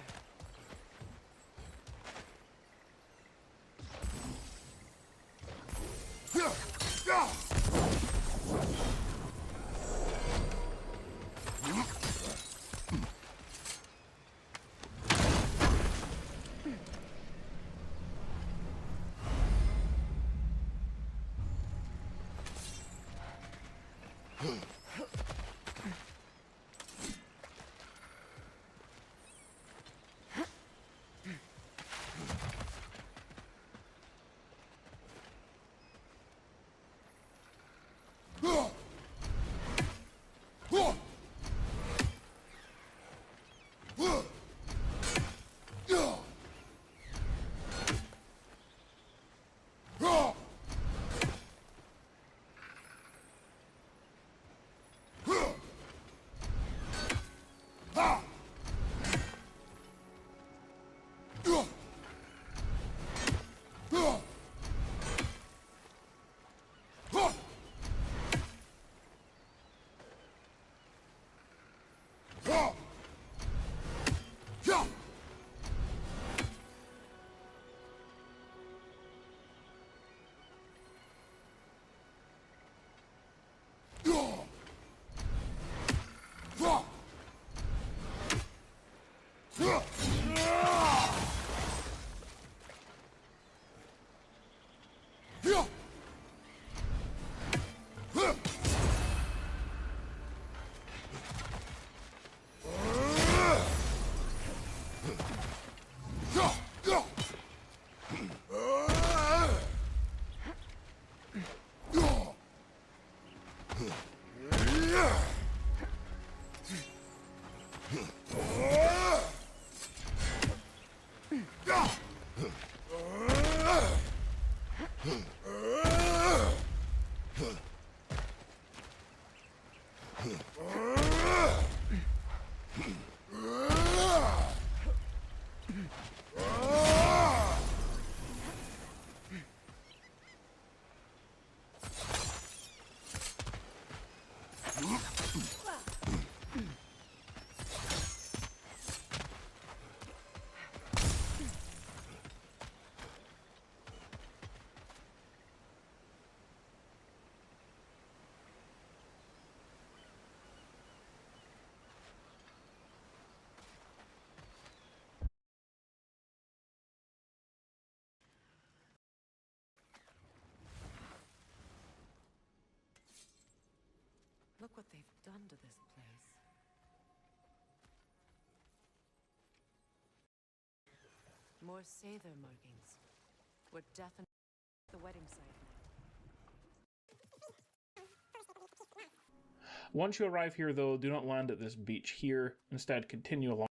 Look what they've done to this place. More Sather markings. We're definitely at the wedding site. Once you arrive here, though, do not land at this beach here. Instead, continue along.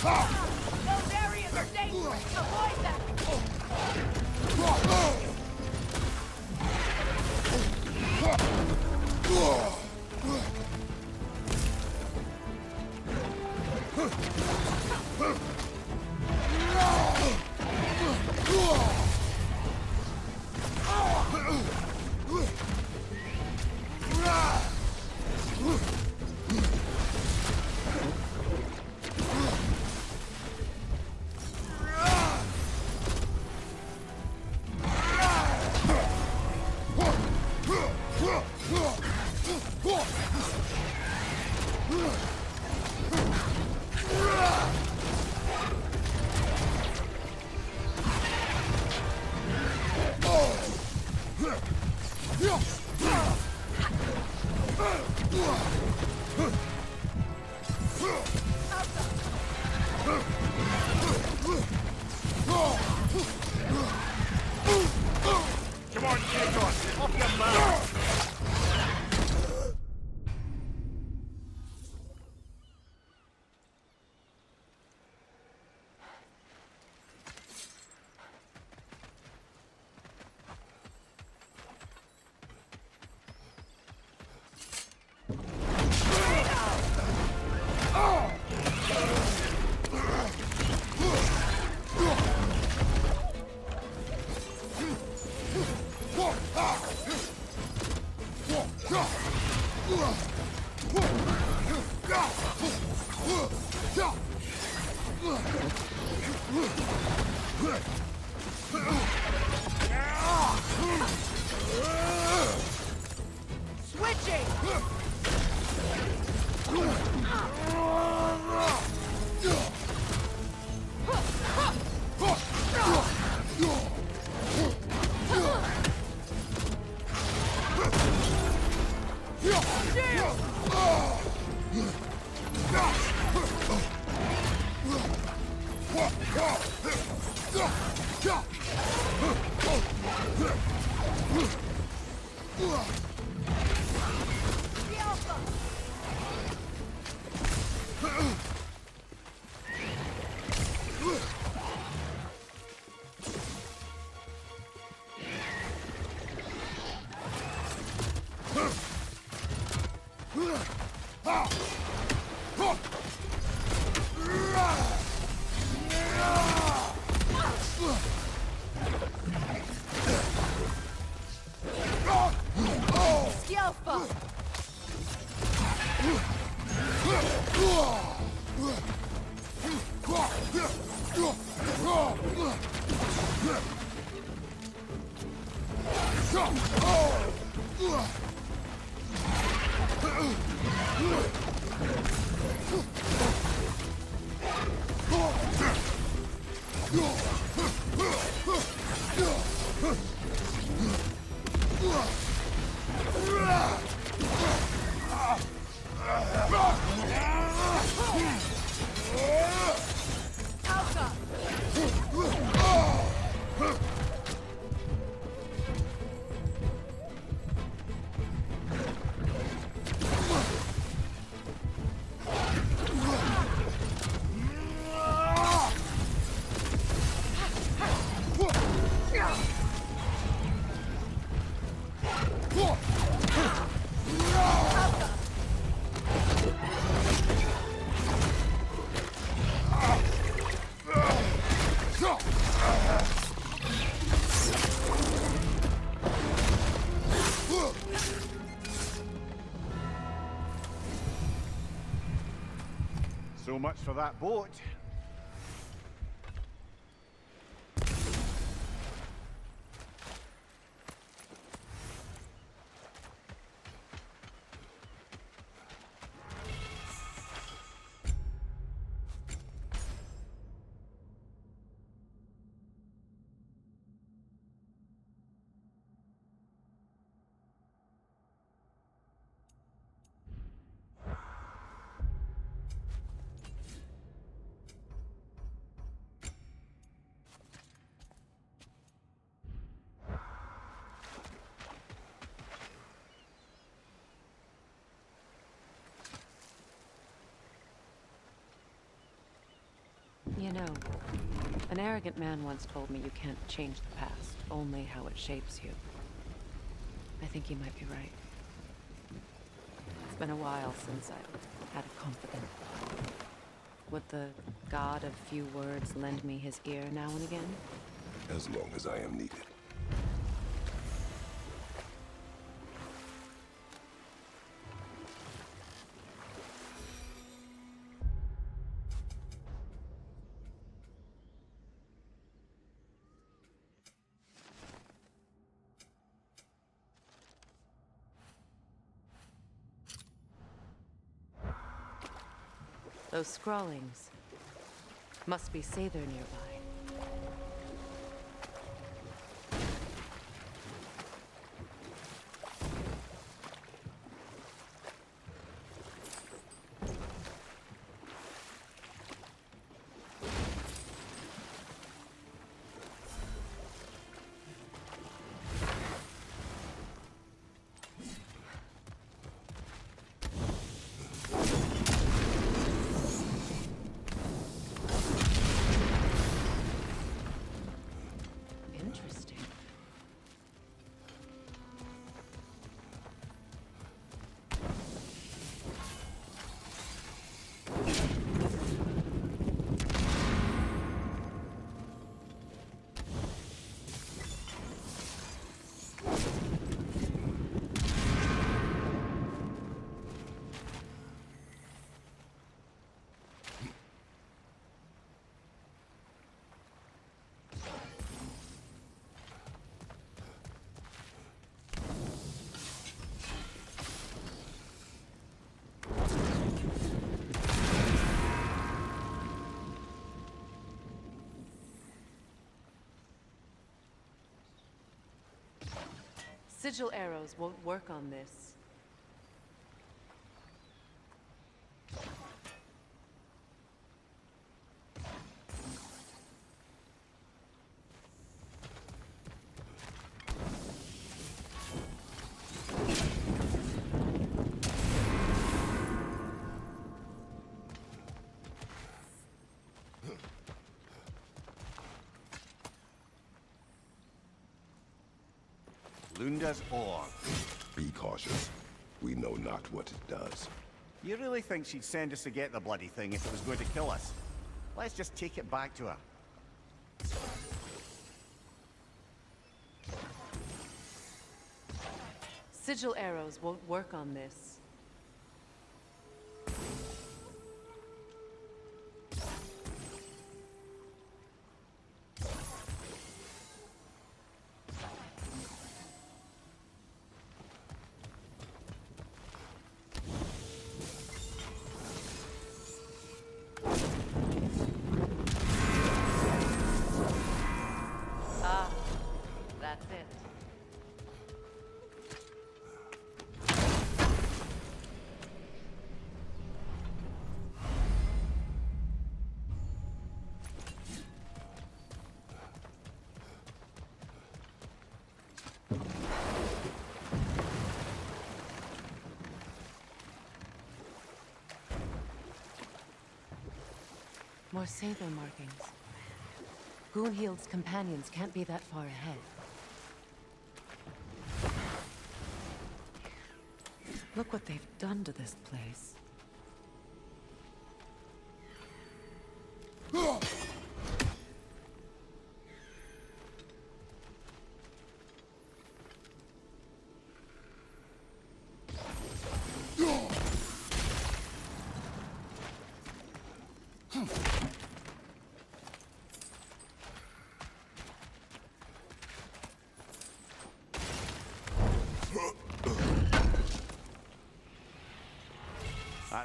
Those areas are dangerous! Avoid them! Come on, get it on. Off your mouth. Switching! So much for that boat. You know, an arrogant man once told me you can't change the past, only how it shapes you. I think he might be right. It's been a while since I've had a confidant. Would the god of few words lend me his ear now and again? As long as I am needed. Those scrawlings must be Sather nearby. Interesting. Sigil arrows won't work on this. Lunda's ore. Be cautious. We know not what it does. You really think she'd send us to get the bloody thing if it was going to kill us? Let's just take it back to her. Sigil arrows won't work on this. More Sather markings. Gunhild's companions can't be that far ahead. Look what they've done to this place.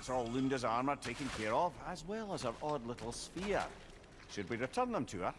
That's all Lunda's armor taken care of, as well as her odd little sphere. Should we return them to her?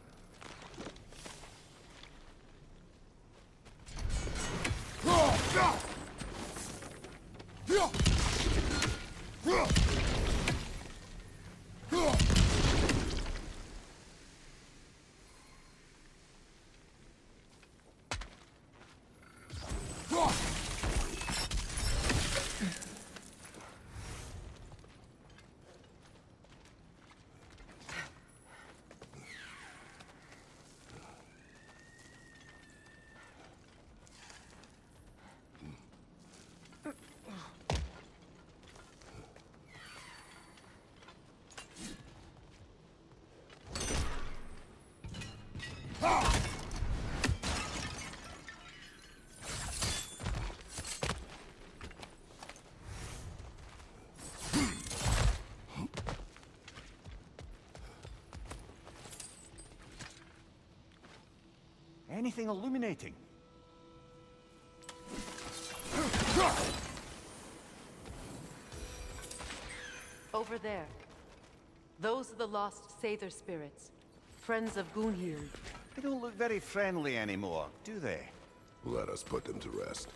Anything illuminating? Over there. Those are the lost Sather spirits. Friends of Gunhild. They don't look very friendly anymore, do they? Let us put them to rest.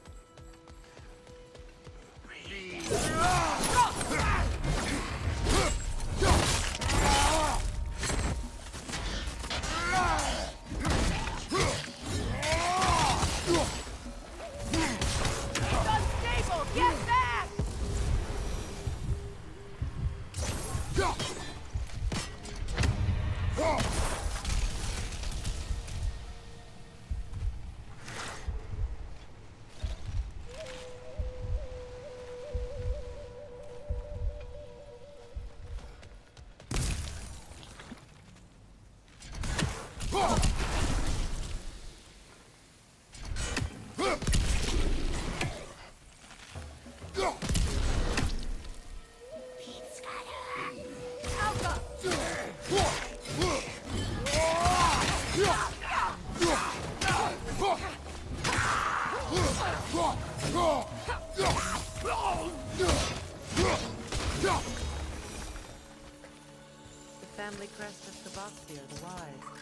Family crest of Kvasir the Wise.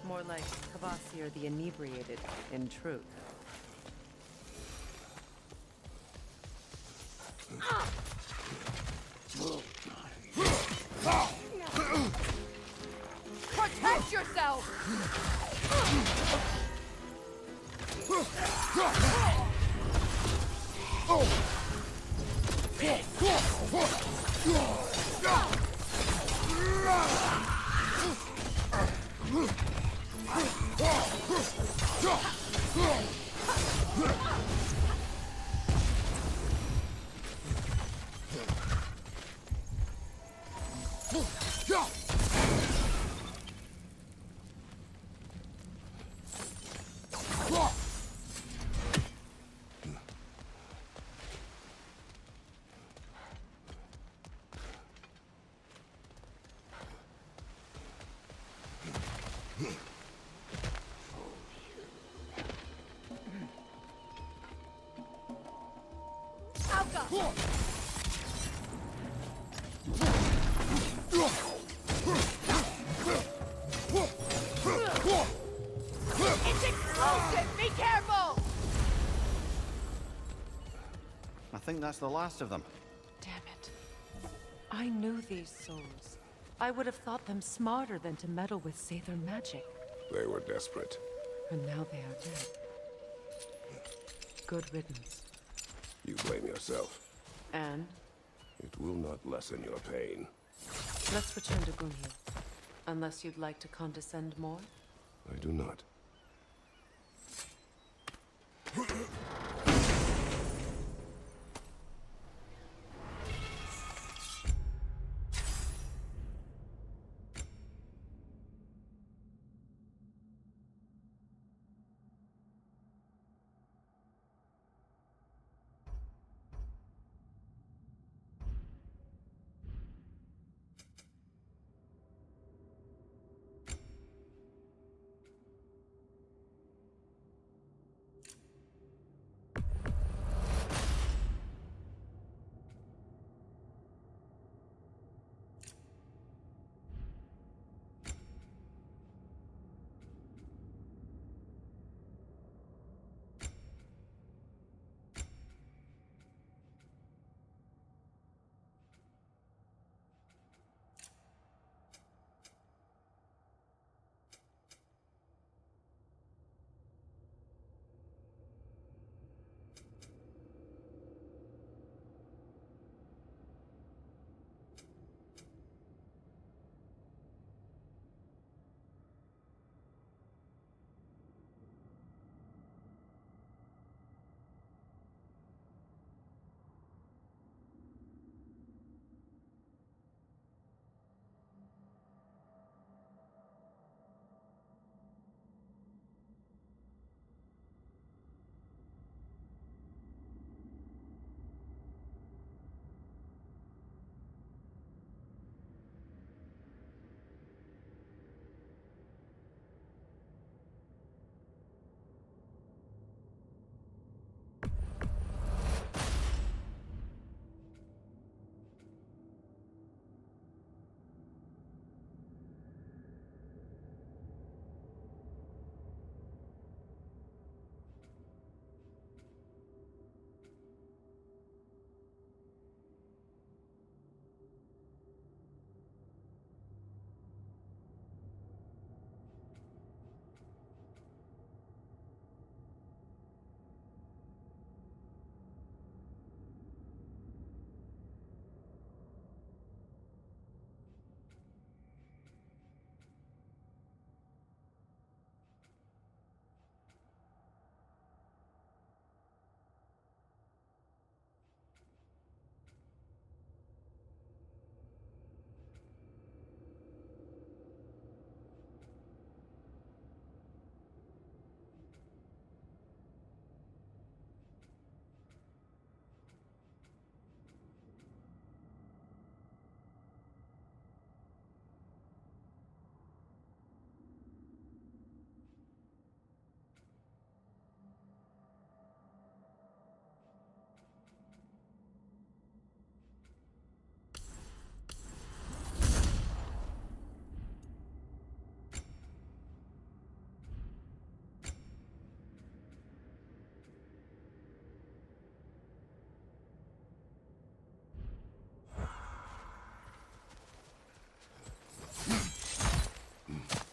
More like Kvasir the Inebriated, in truth. Protect yourself! It's explosive! Be careful! I think that's the last of them. Damn it. I knew these souls. I would have thought them smarter than to meddle with Sather magic. They were desperate. And now they are dead. Good riddance. You blame yourself. And It will not lessen your pain. let's return to Gunhild. Unless you'd like to condescend more? I do not.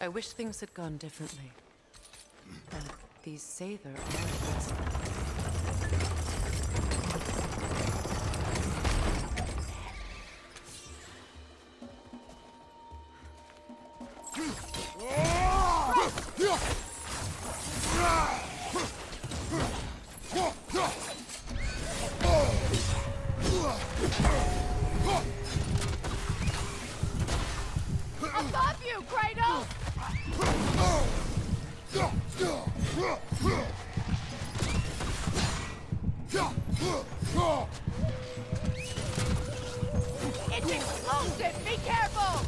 I wish things had gone differently. But these Sather are excellent. Above you, Kratos! It's explosive! Be careful!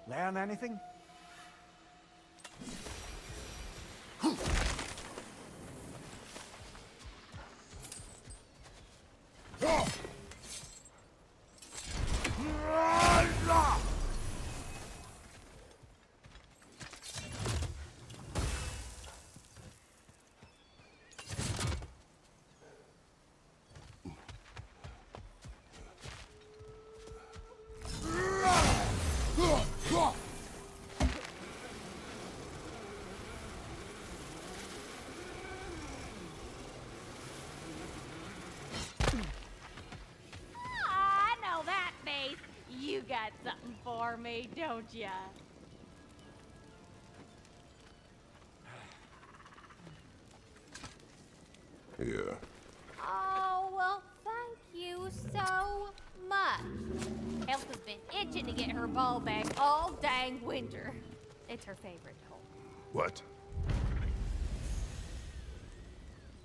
Learn anything? for me, don't ya? Here. Oh, well, thank you so much. Elsa's been itching to get her ball back all dang winter. It's her favorite toy. What?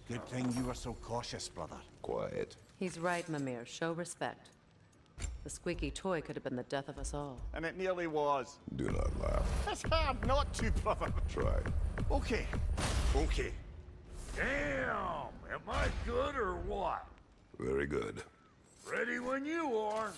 Good thing you were so cautious, brother. Quiet. He's right, Mimir. Show respect. The squeaky toy could have been the death of us all. And it nearly was. Do not laugh. It's hard not to, brother. Try. Okay. Okay. Damn! Am I good or what? Very good. Ready when you are.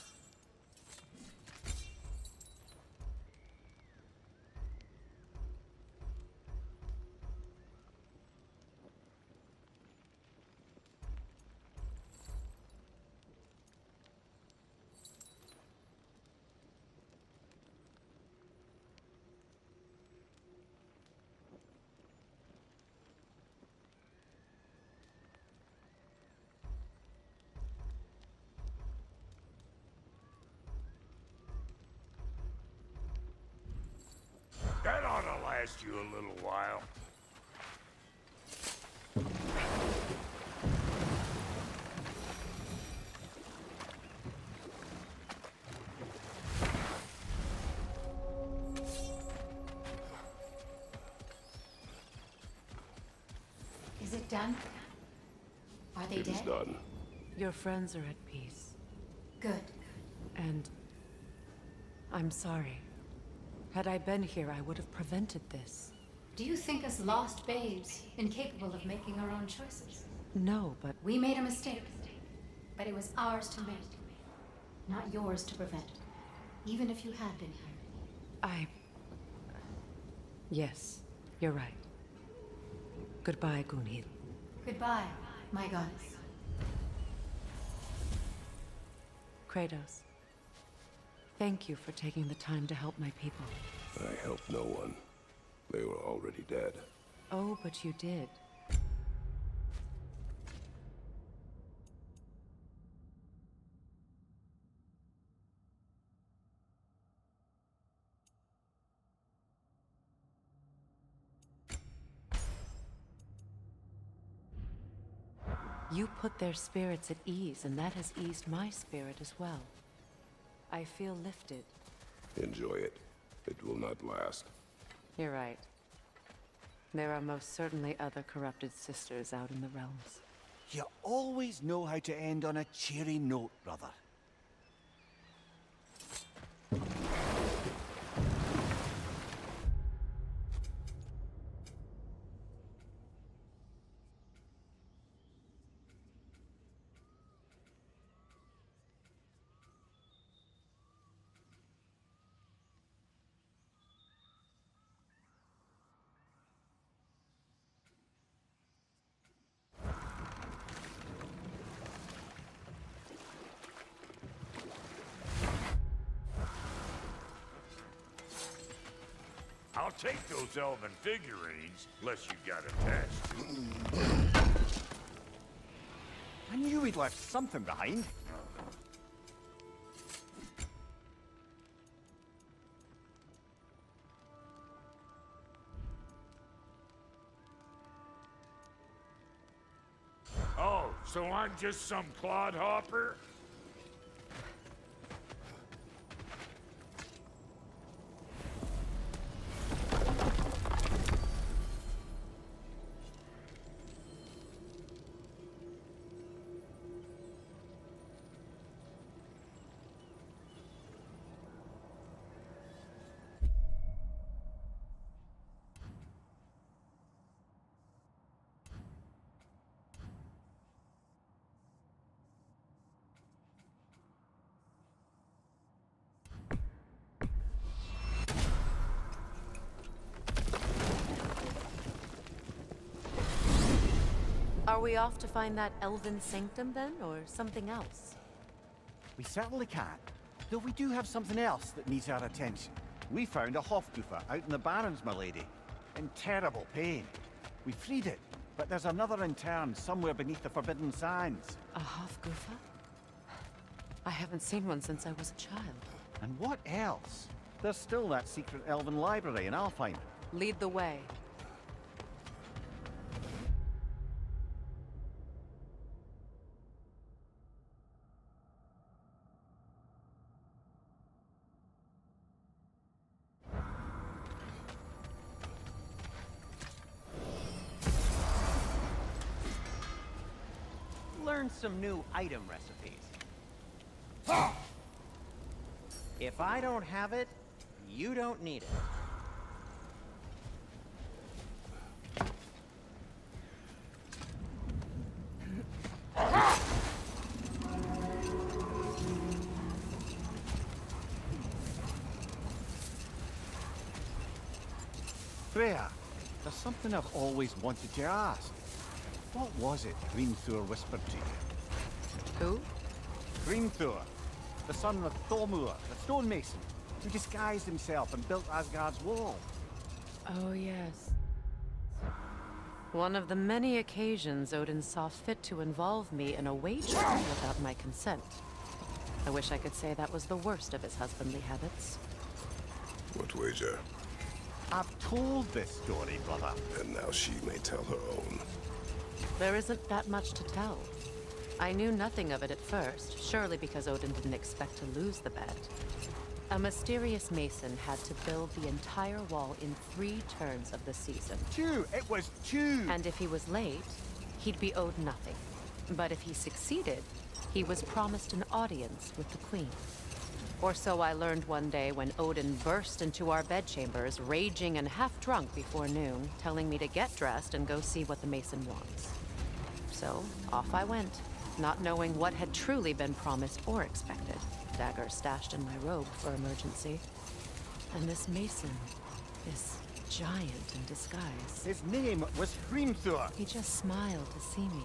That ought to last you a little while. Is it done? Are they It is dead? done. Your friends are at peace. Good. And I'm sorry. Had I been here, I would have prevented this. Do you think us lost babes, incapable of making our own choices? No, but We made a mistake, but it was ours to make, not yours to prevent. Even if you had been here. Yes, you're right. Goodbye, Gunhild. Goodbye, my goddess. Kratos. Thank you for taking the time to help my people. I helped no one. They were already dead. Oh, but you did. You put their spirits at ease, and that has eased my spirit as well. I feel lifted. Enjoy it. It will not last. You're right. There are most certainly other corrupted sisters out in the realms. You always know how to end on a cheery note, brother. I'll take those elven figurines, unless you got attached. I knew we'd left something behind. Oh, so I'm just some clodhopper? Are we off to find that elven sanctum then, or something else? We certainly can. Though we do have something else that needs our attention. We found a Hofgufa out in the Barrens, my lady. In terrible pain. We freed it, but there's another intern somewhere beneath the Forbidden Sands. A Hofgufa? I haven't seen one since I was a child. And what else? There's still that secret elven library in Alfheim. Lead the way. Learn some new item recipes. If I don't have it, you don't need it. Freya, there's something I've always wanted to ask. What was it Hrimthur whispered to you? Who? Hrimthur, the son of Thormur, the stonemason, who disguised himself and built Asgard's wall. Oh, yes. One of the many occasions Odin saw fit to involve me in a wager without my consent. I wish I could say that was the worst of his husbandly habits. What wager? I've told this story, brother. And now she may tell her own. There isn't that much to tell. I knew nothing of it at first, surely because Odin didn't expect to lose the bet. A mysterious mason had to build the entire wall in 3 turns of the season. 2! It was 2! And if he was late, he'd be owed nothing. But if he succeeded, he was promised an audience with the queen. Or so I learned one day when Odin burst into our bedchambers, raging and half drunk before noon, telling me to get dressed and go see what the mason wants. So, off I went, not knowing what had truly been promised or expected. Dagger stashed in my robe for emergency. And this mason, this giant in disguise. His name was Hrimthur. He just smiled to see me.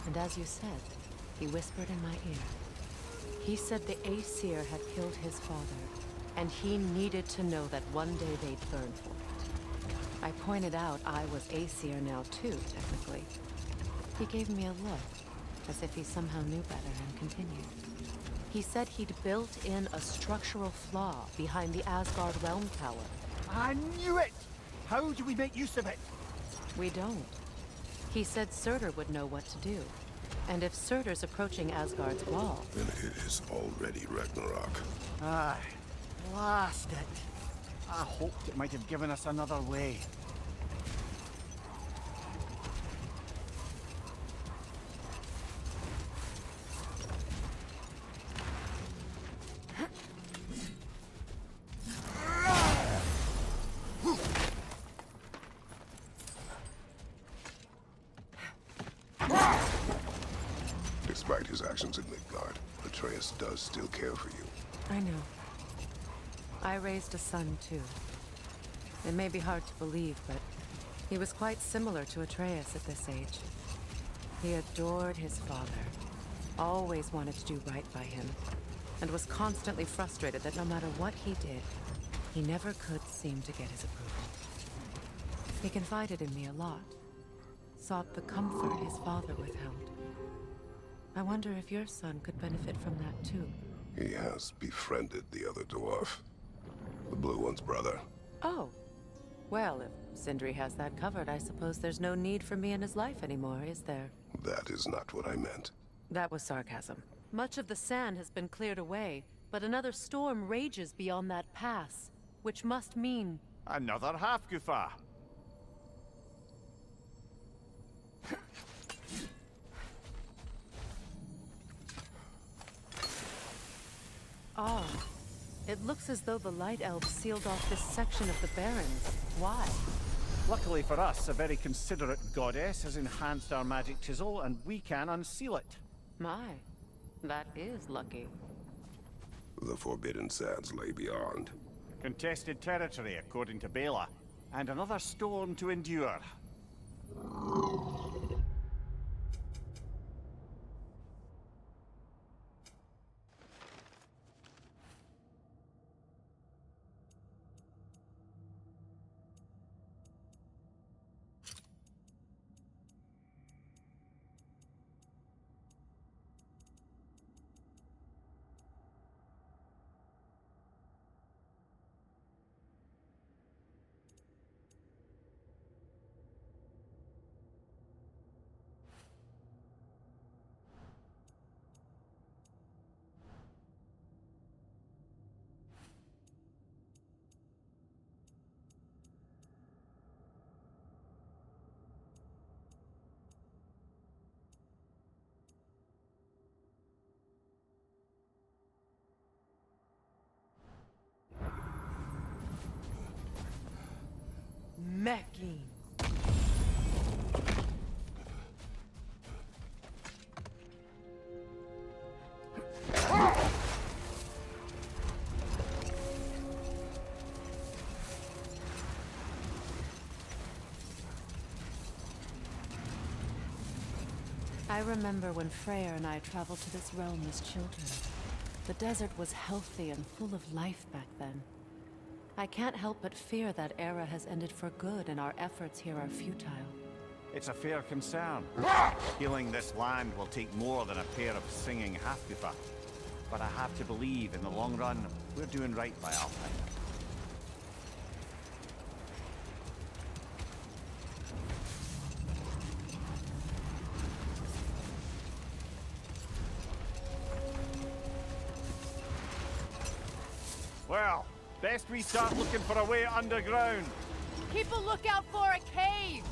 And as you said, he whispered in my ear. He said the Aesir had killed his father, and he needed to know that one day they'd burn for it. I pointed out I was Aesir now too, technically. He gave me a look, as if he somehow knew better, and continued. He said he'd built in a structural flaw behind the Asgard Realm Tower. I knew it! How do we make use of it? We don't. He said Surtur would know what to do. And if Surtur's approaching Asgard's wall... Then it is already Ragnarok. Aye. Blast it. I hoped it might have given us another way. Despite his actions in Midgard, Atreus does still care for you. I know. I raised a son, too. It may be hard to believe, but he was quite similar to Atreus at this age. He adored his father, always wanted to do right by him, and was constantly frustrated that no matter what he did, he never could seem to get his approval. He confided in me a lot, sought the comfort his father withheld. I wonder if your son could benefit from that too. He has befriended the other dwarf. The blue one's brother. Oh. Well, if Sindri has that covered, I suppose there's no need for me in his life anymore, is there? That is not what I meant. That was sarcasm. Much of the sand has been cleared away, but another storm rages beyond that pass, which must mean... Another Hafgufa. Oh. It looks as though the Light Elves sealed off this section of the Barrens. Why? Luckily for us, a very considerate goddess has enhanced our magic chisel, and we can unseal it. My. That is lucky. The Forbidden Sands lay beyond. Contested territory, according to Bela. And another storm to endure. I remember when Freyr and I traveled to this realm as children. The desert was healthy and full of life back then. I can't help but fear that era has ended for good and our efforts here are futile. It's a fair concern. Healing this land will take more than a pair of singing Hafgufa. But I have to believe, in the long run, we're doing right by Alfheim. Well, best we start looking for a way underground. Keep a lookout for a cave!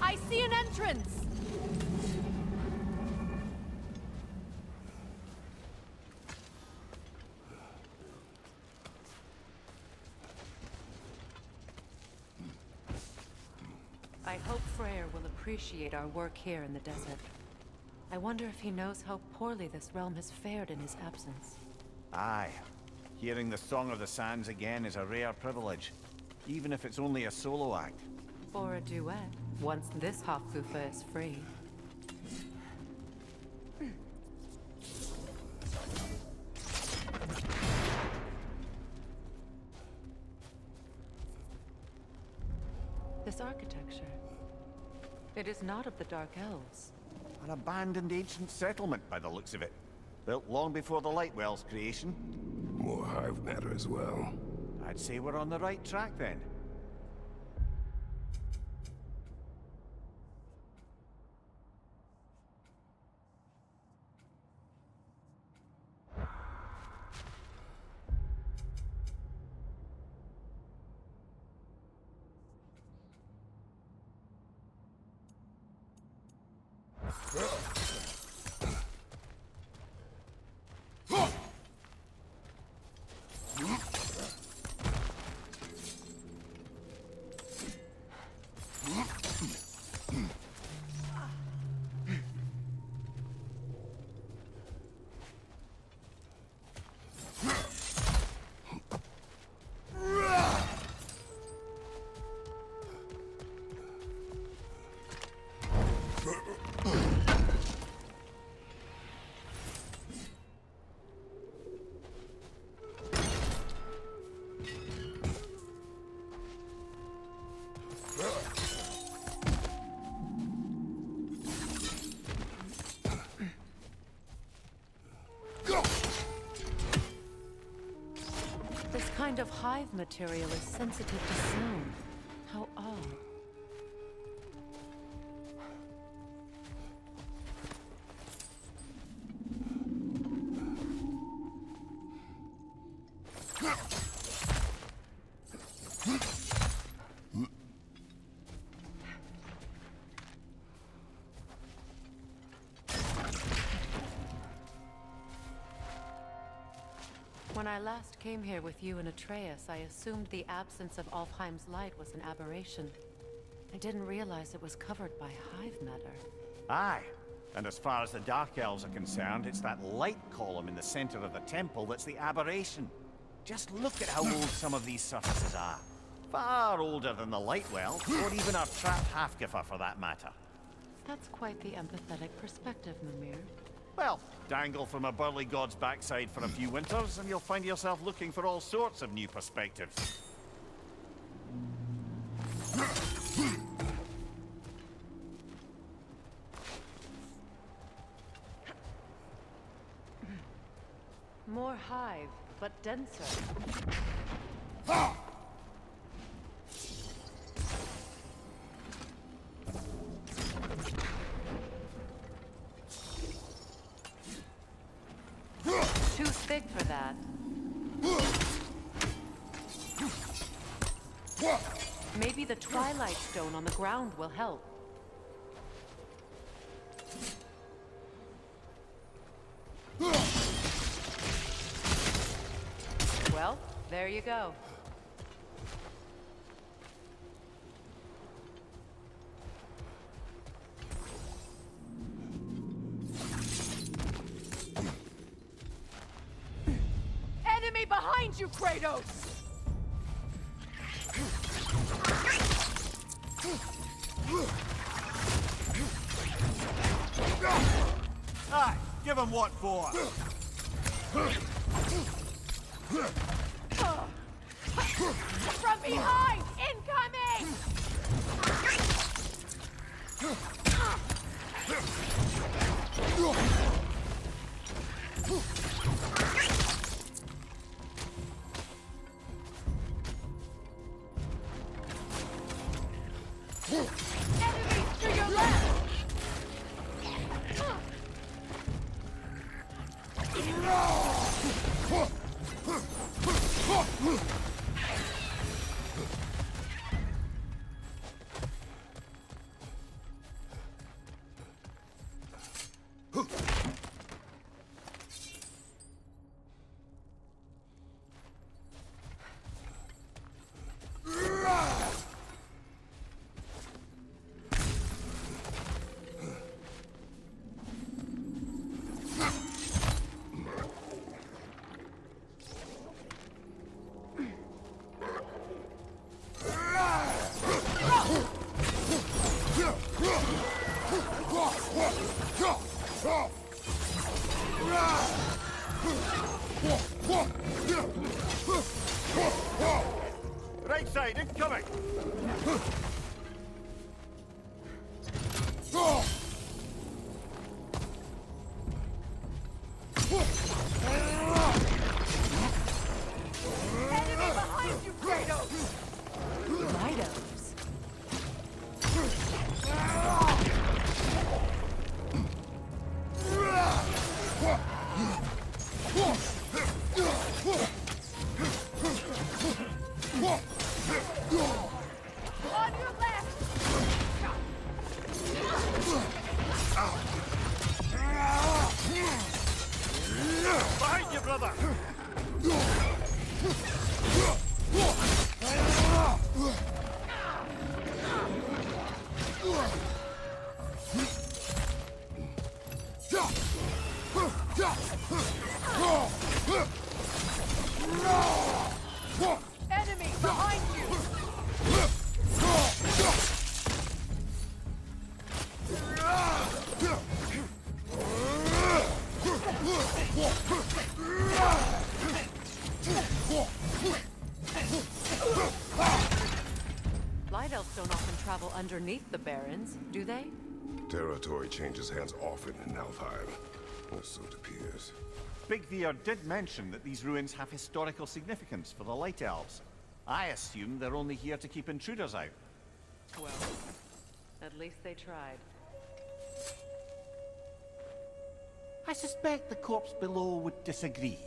I see an entrance! I hope Freyr will appreciate our work here in the desert. I wonder if he knows how poorly this realm has fared in his absence. Aye. Hearing the Song of the Sands again is a rare privilege, even if it's only a solo act. Or a duet, once this Hafgufa is free. This architecture. It is not of the Dark Elves. An abandoned ancient settlement by the looks of it. Built long before the Lightwell's creation. More hive matter as well. I'd say we're on the right track then. This kind of hive material is sensitive to sound. How odd. When I last came here with you and Atreus, I assumed the absence of Alfheim's light was an aberration. I didn't realize it was covered by hive matter. Aye. And as far as the Dark Elves are concerned, it's that light column in the center of the temple that's the aberration. Just look at how old some of these surfaces are. Far older than the Lightwell, or even our trapped Hafgufa for that matter. That's quite the empathetic perspective, Mimir. Well, dangle from a burly god's backside for a few winters, and you'll find yourself looking for all sorts of new perspectives. More hive, but denser. Too thick for that. Maybe the Twilight Stone on the ground will help. Well, there you go. Enemy behind you, Kratos! Aye, give him what for. From behind! Incoming! Enemies to your left! Right side, incoming! Enemy behind you, Kratos! Night elves. On your left! Behind you, brother! Enemy behind you! Light elves don't often travel underneath the barrens, do they? Territory changes hands often in Alfheim. Or so it appears. Big Veer did mention that these ruins have historical significance for the Light Elves. I assume they're only here to keep intruders out. Well, at least they tried. I suspect the corpse below would disagree.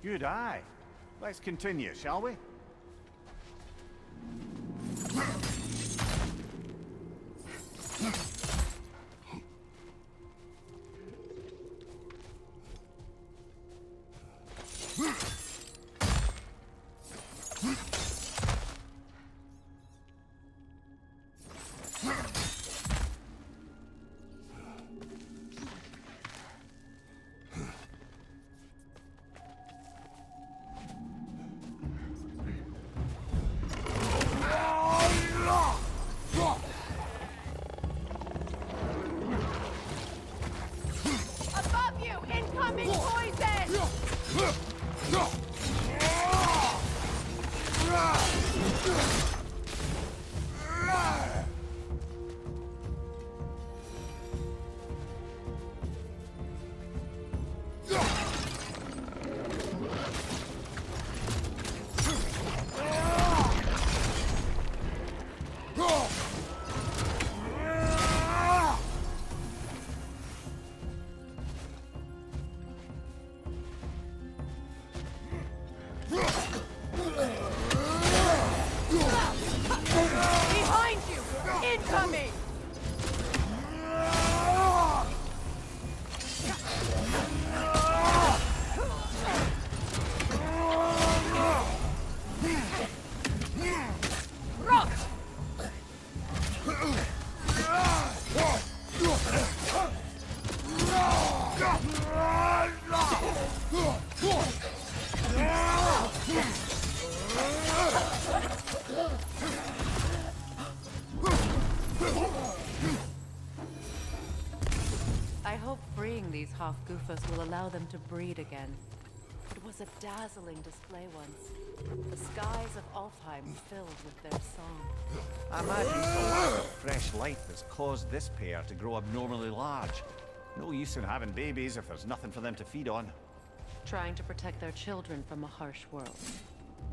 Good eye. Let's continue, shall we? Above you! Incoming poison! Behind you! Incoming! Rock! I hope freeing these half-goofers will allow them to breed again. It was a dazzling display once. The skies of Alfheim filled with their song. I imagine it's the lack of fresh life that's caused this pair to grow abnormally large. No use in having babies if there's nothing for them to feed on. Trying to protect their children from a harsh world.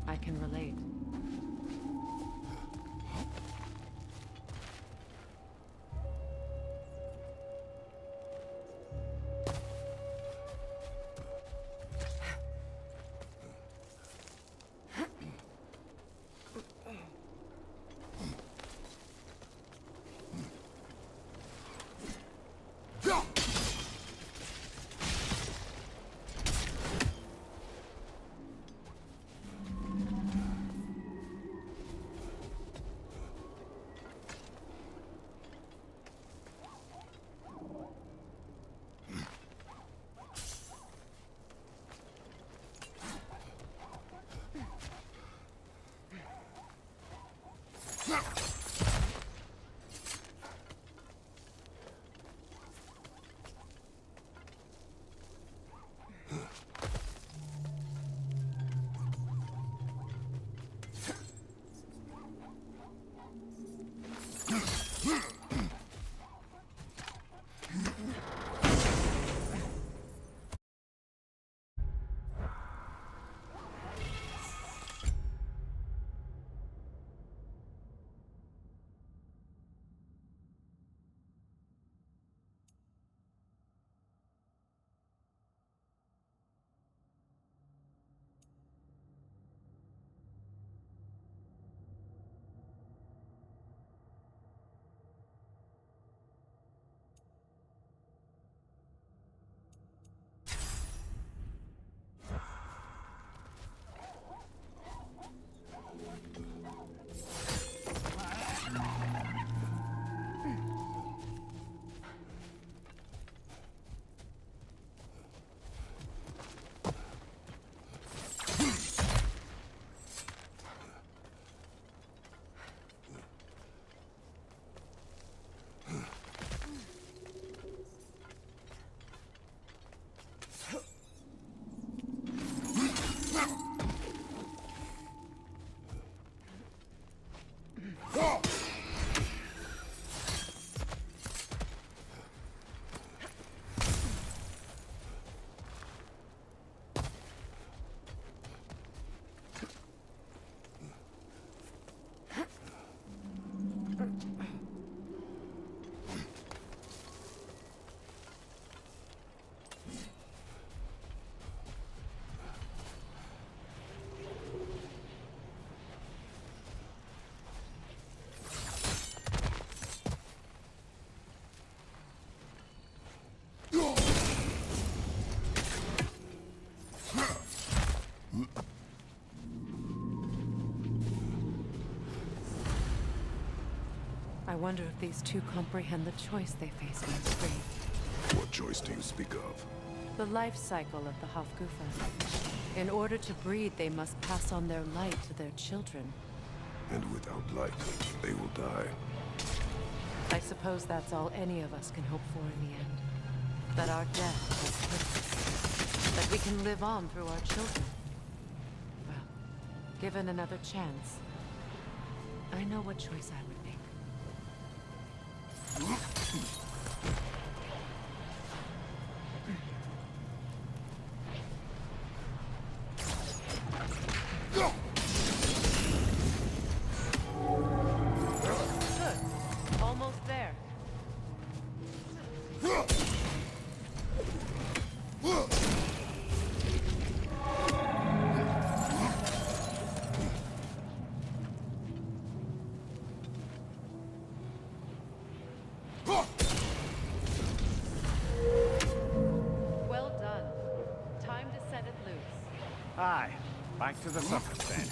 I can relate. wonder if these two comprehend the choice they face when free. What choice do you speak of? The life cycle of the Hofgufa. In order to breed, they must pass on their light to their children. And without light, they will die. I suppose that's all any of us can hope for in the end. That our death has purpose. That we can live on through our children. Well, given another chance, I know what choice I would make. Good. Almost there. Well done. Time to set it loose. Aye, back to the surface then.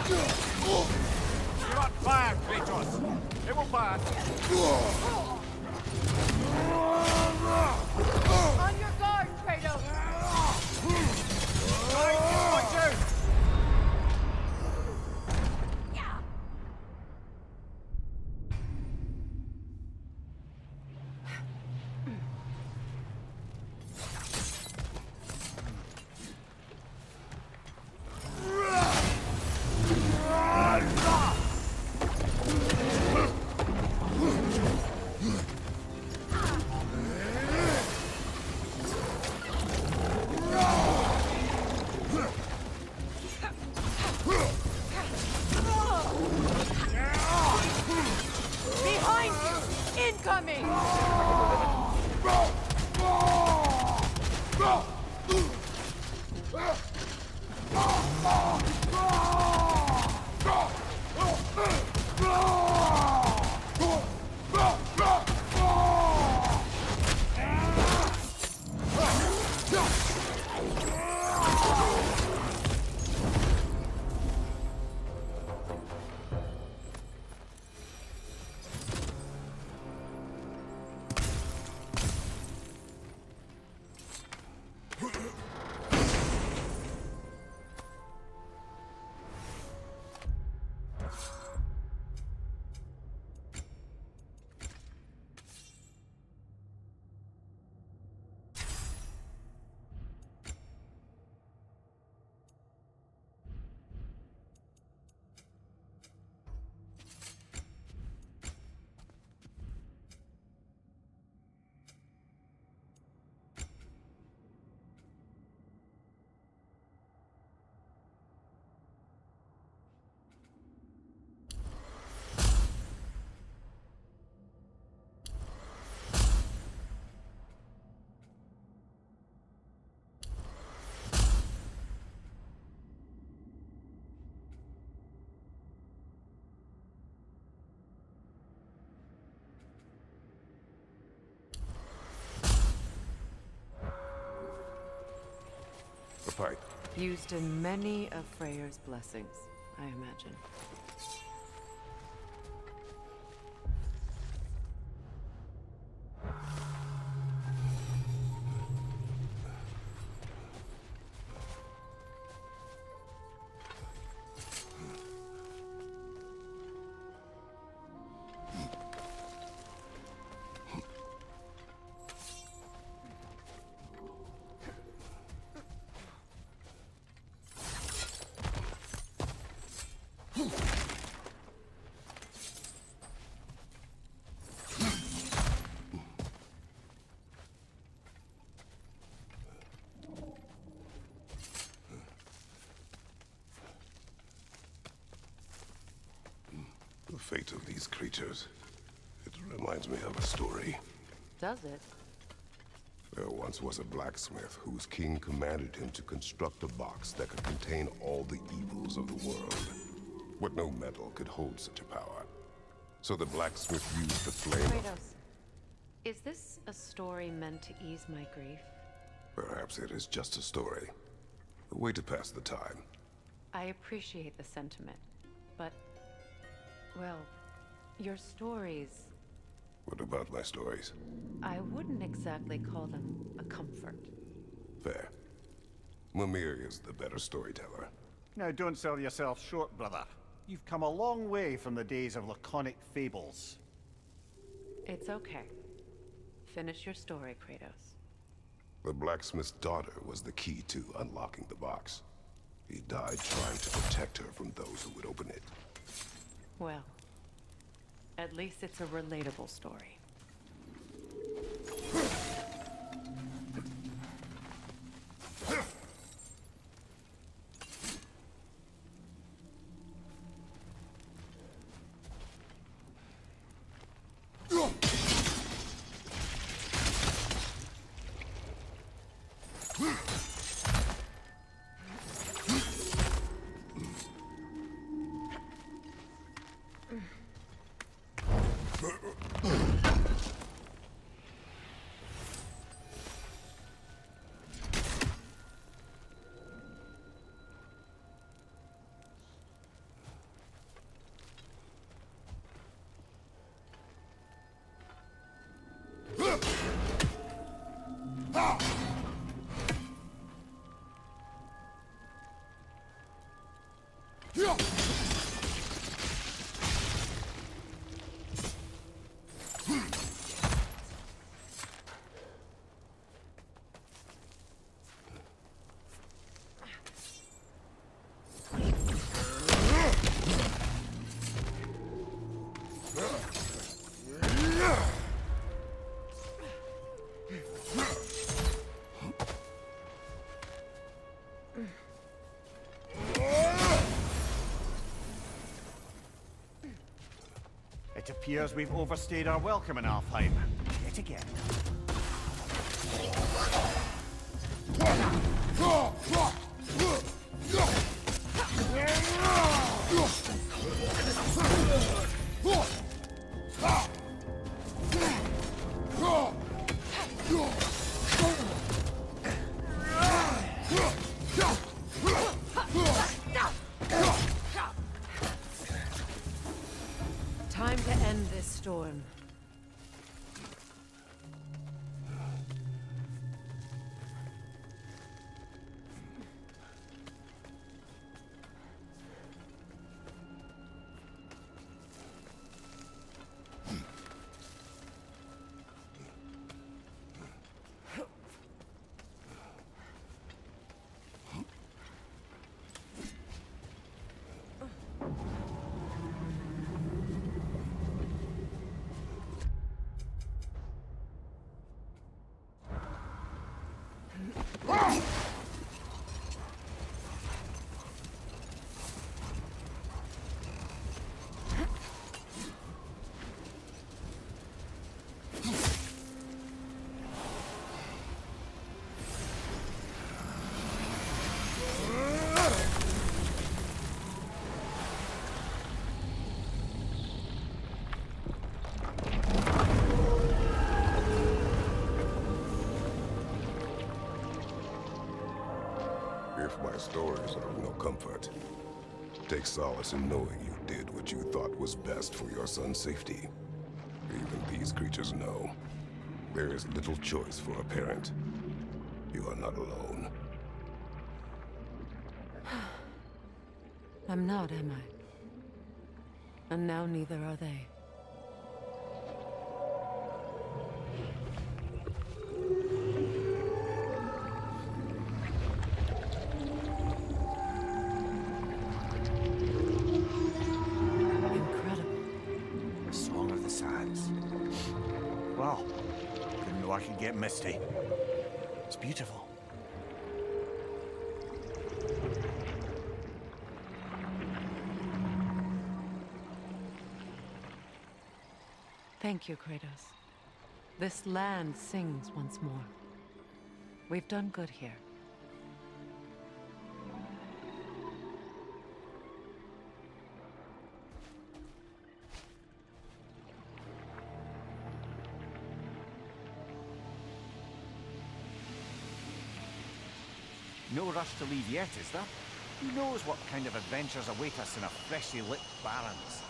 You're on fire, Kratos! It will pass! On your guard, Kratos! Watch out! Behind you! Incoming! The pipe. Used in many of Freyr's blessings, I imagine. The fate of these creatures. It reminds me of a story. does it. There once was a blacksmith whose king commanded him to construct a box that could contain all the evils of the world. What no metal could hold such a power. So the blacksmith used the flame of... Kratos, is this a story meant to ease my grief? Perhaps it is just a story. A way to pass the time. I appreciate the sentiment, but, well, your stories, What about my stories? I wouldn't exactly call them a comfort. Fair. Mimir is the better storyteller. Now, don't sell yourself short, brother. You've come a long way from the days of laconic fables. It's okay. Finish your story, Kratos. The blacksmith's daughter was the key to unlocking the box. He died trying to protect her from those who would open it. Well, at least it's a relatable story. It appears we've overstayed our welcome in Alfheim. Yet again. Time to end this storm. If my stories are of no comfort, take solace in knowing you did what you thought was best for your son's safety. Even these creatures know. There is little choice for a parent. You are not alone. I'm not, am I? And now neither are they. Wow. Didn't know I could get misty. It's beautiful. Thank you, Kratos. This land sings once more. We've done good here. No rush to leave yet, is there? Who knows what kind of adventures await us in a freshly lit barrens?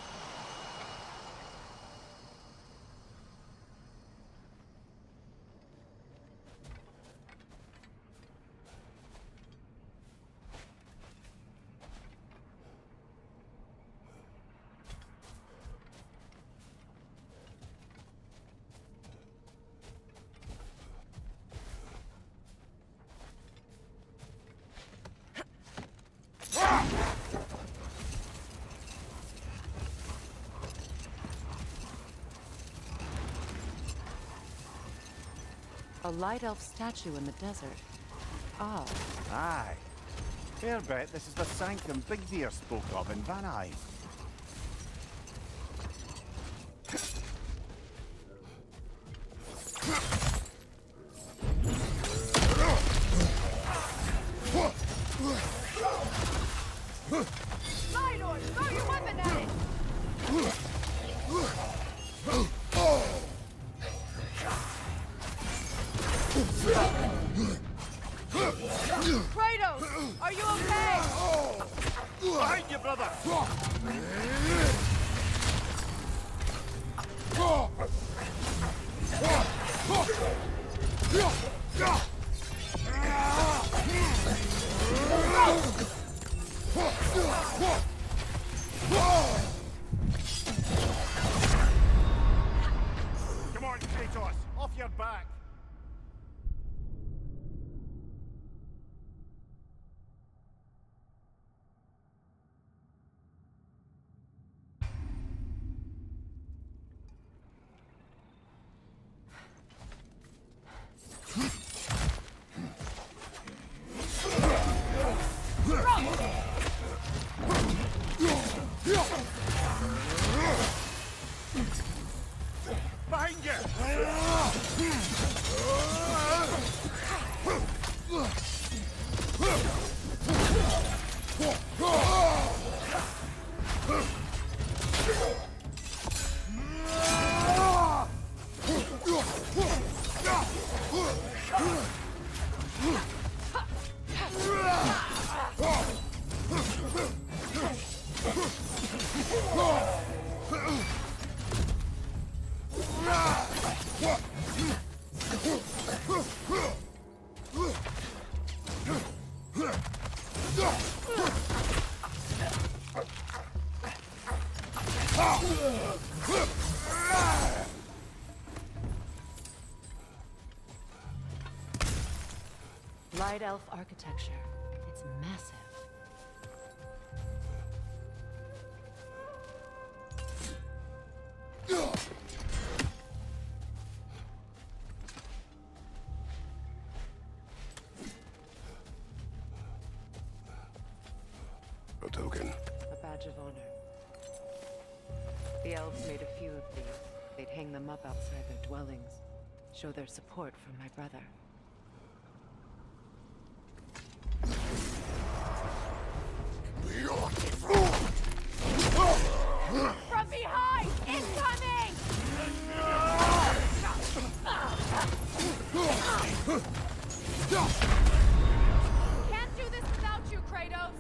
A light elf statue in the desert. Oh. Aye. Fair bet this is the sanctum Big Deer spoke of in Van Eye. Lidor, throw your weapon at it! Kratos, are you okay? Behind you, brother! Come on, Kratos! Off your back! Behind you! Light elf architecture. It's massive. A token. A badge of honor. The elves made a few of these. They'd hang them up outside their dwellings. Show their support for my brother. From behind! Incoming! Can't do this without you, Kratos!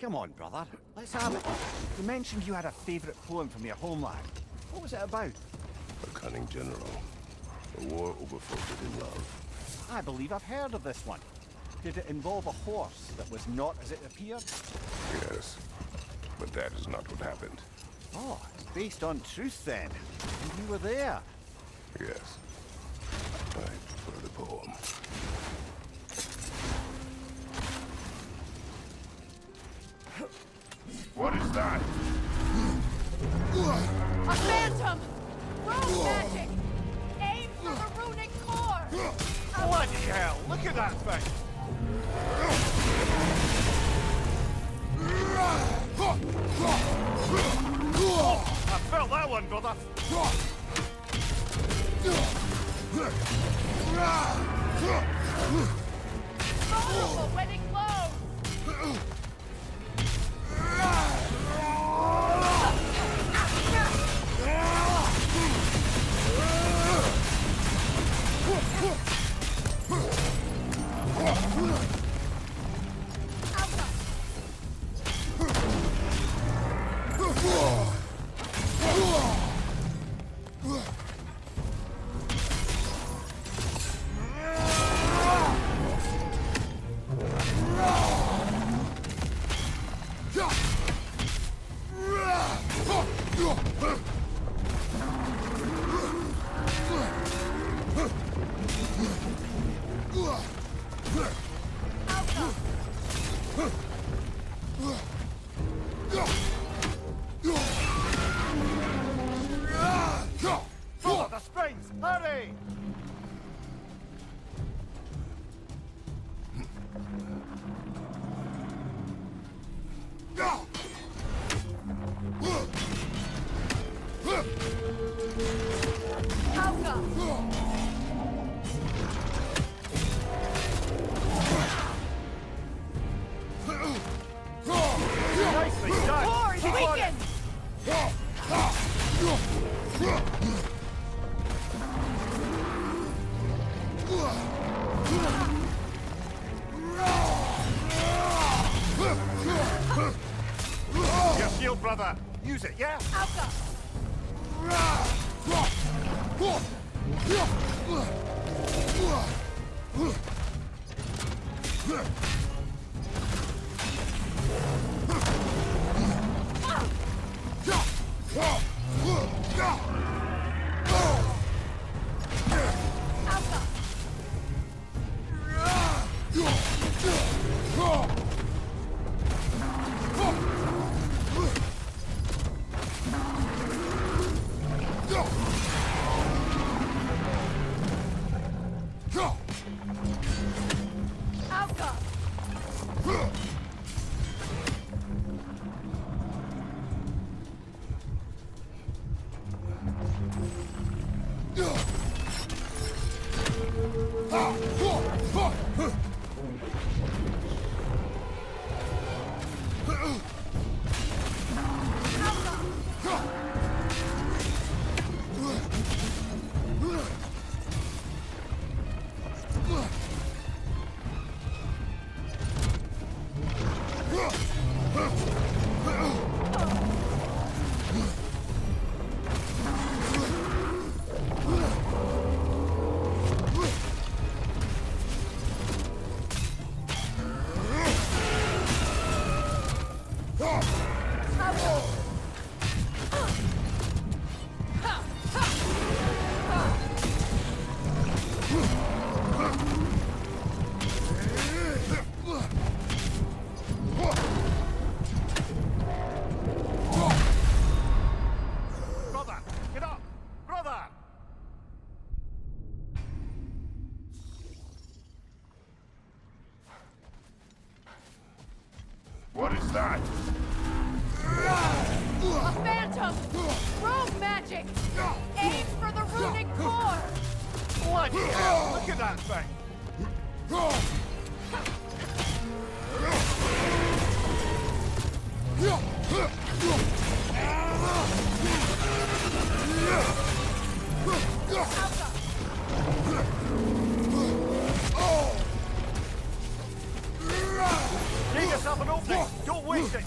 Come on, brother. Let's have it. You mentioned you had a favorite poem from your homeland. What was it about? A cunning general. A war overfolded in love. I believe I've heard of this one. Did it involve a horse that was not as it appeared? Yes. But that is not what happened. Oh, it's based on truth then. And you were there. Yes. I prefer the poem. What is that? A phantom! Rogue magic! Aim for the runic core! Bloody hell! Look at that thing! I felt that one, brother! Vulnerable when it glows! Brother, the springs! Hurry! Nicely done! Core is weakened! Your shield, brother! Use it, yeah? Alka! Alka! Brother! Get up! Brother! What is that? A phantom! Rogue magic! Aim for the runic core! Bloody hell! Look at that thing! Give yourself an opening! Don't waste it!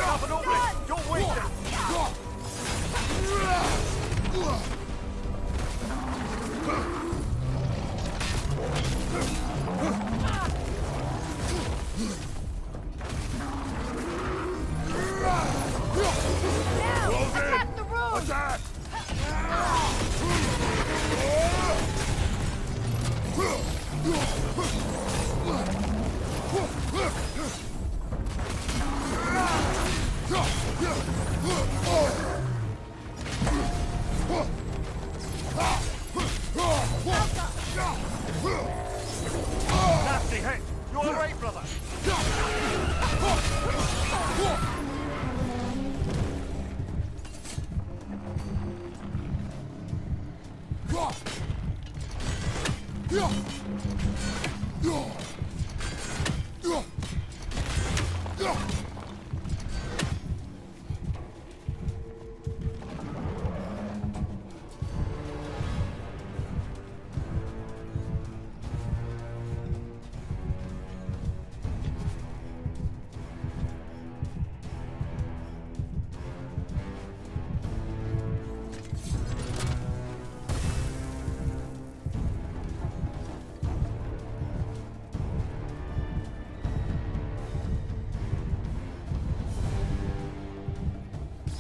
Have an opening! Don't waste it! Now! Attack the room! Attack! Nasty hit! You alright, brother?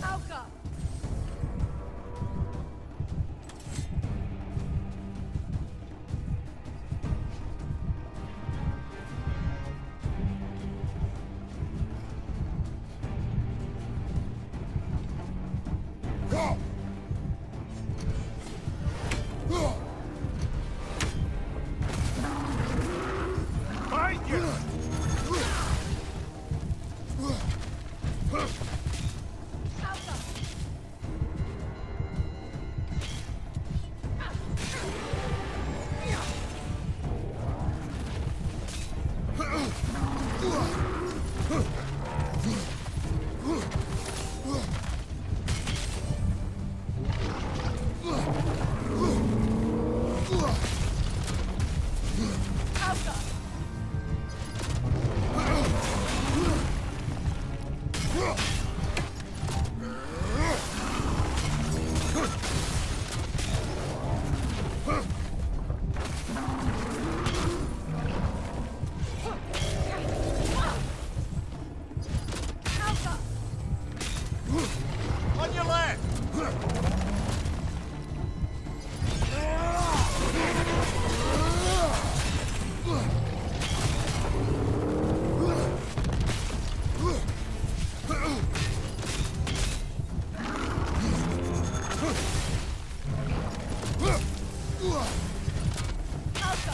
Alka! Behind you! Alka! Alka! Alka! On your left! Alka!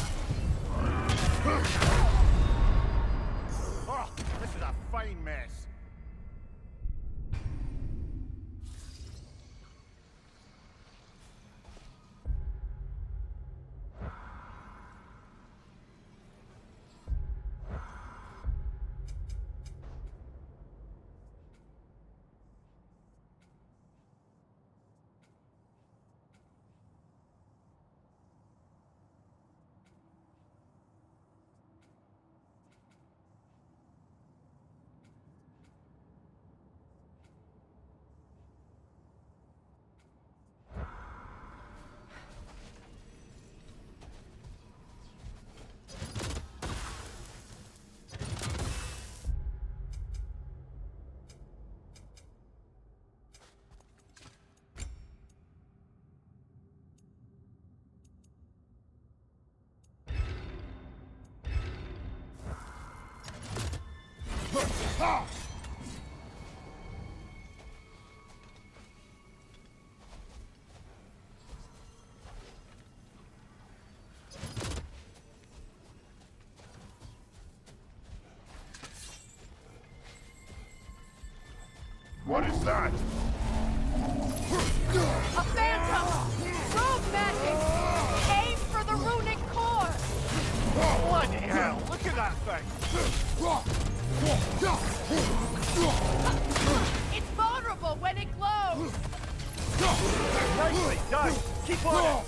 Oh, this is a fine mess. What is that? A phantom! Rogue magic! Aim for the runic core! Bloody hell! Look at that thing! It's vulnerable when it glows! Nicely done! Keep on it!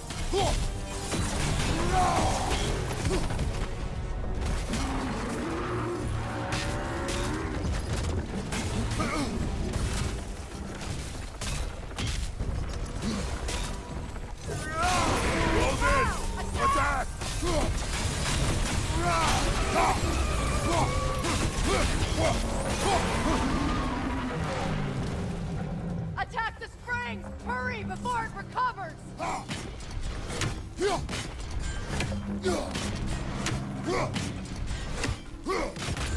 things! Hurry before it recovers!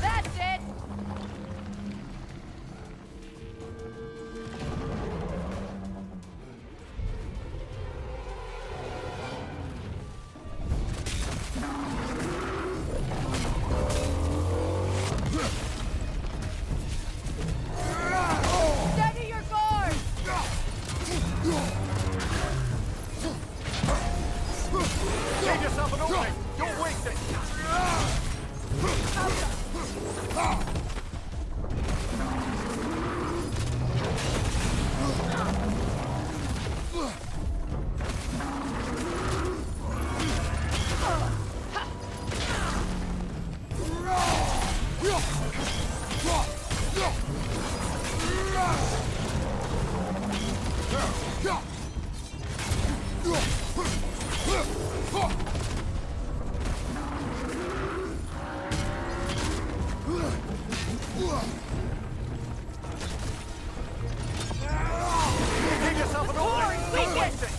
That's it! Steady your guard! Give yourself an opening! Don't waste it! Give yourself an opening! Don't waste it!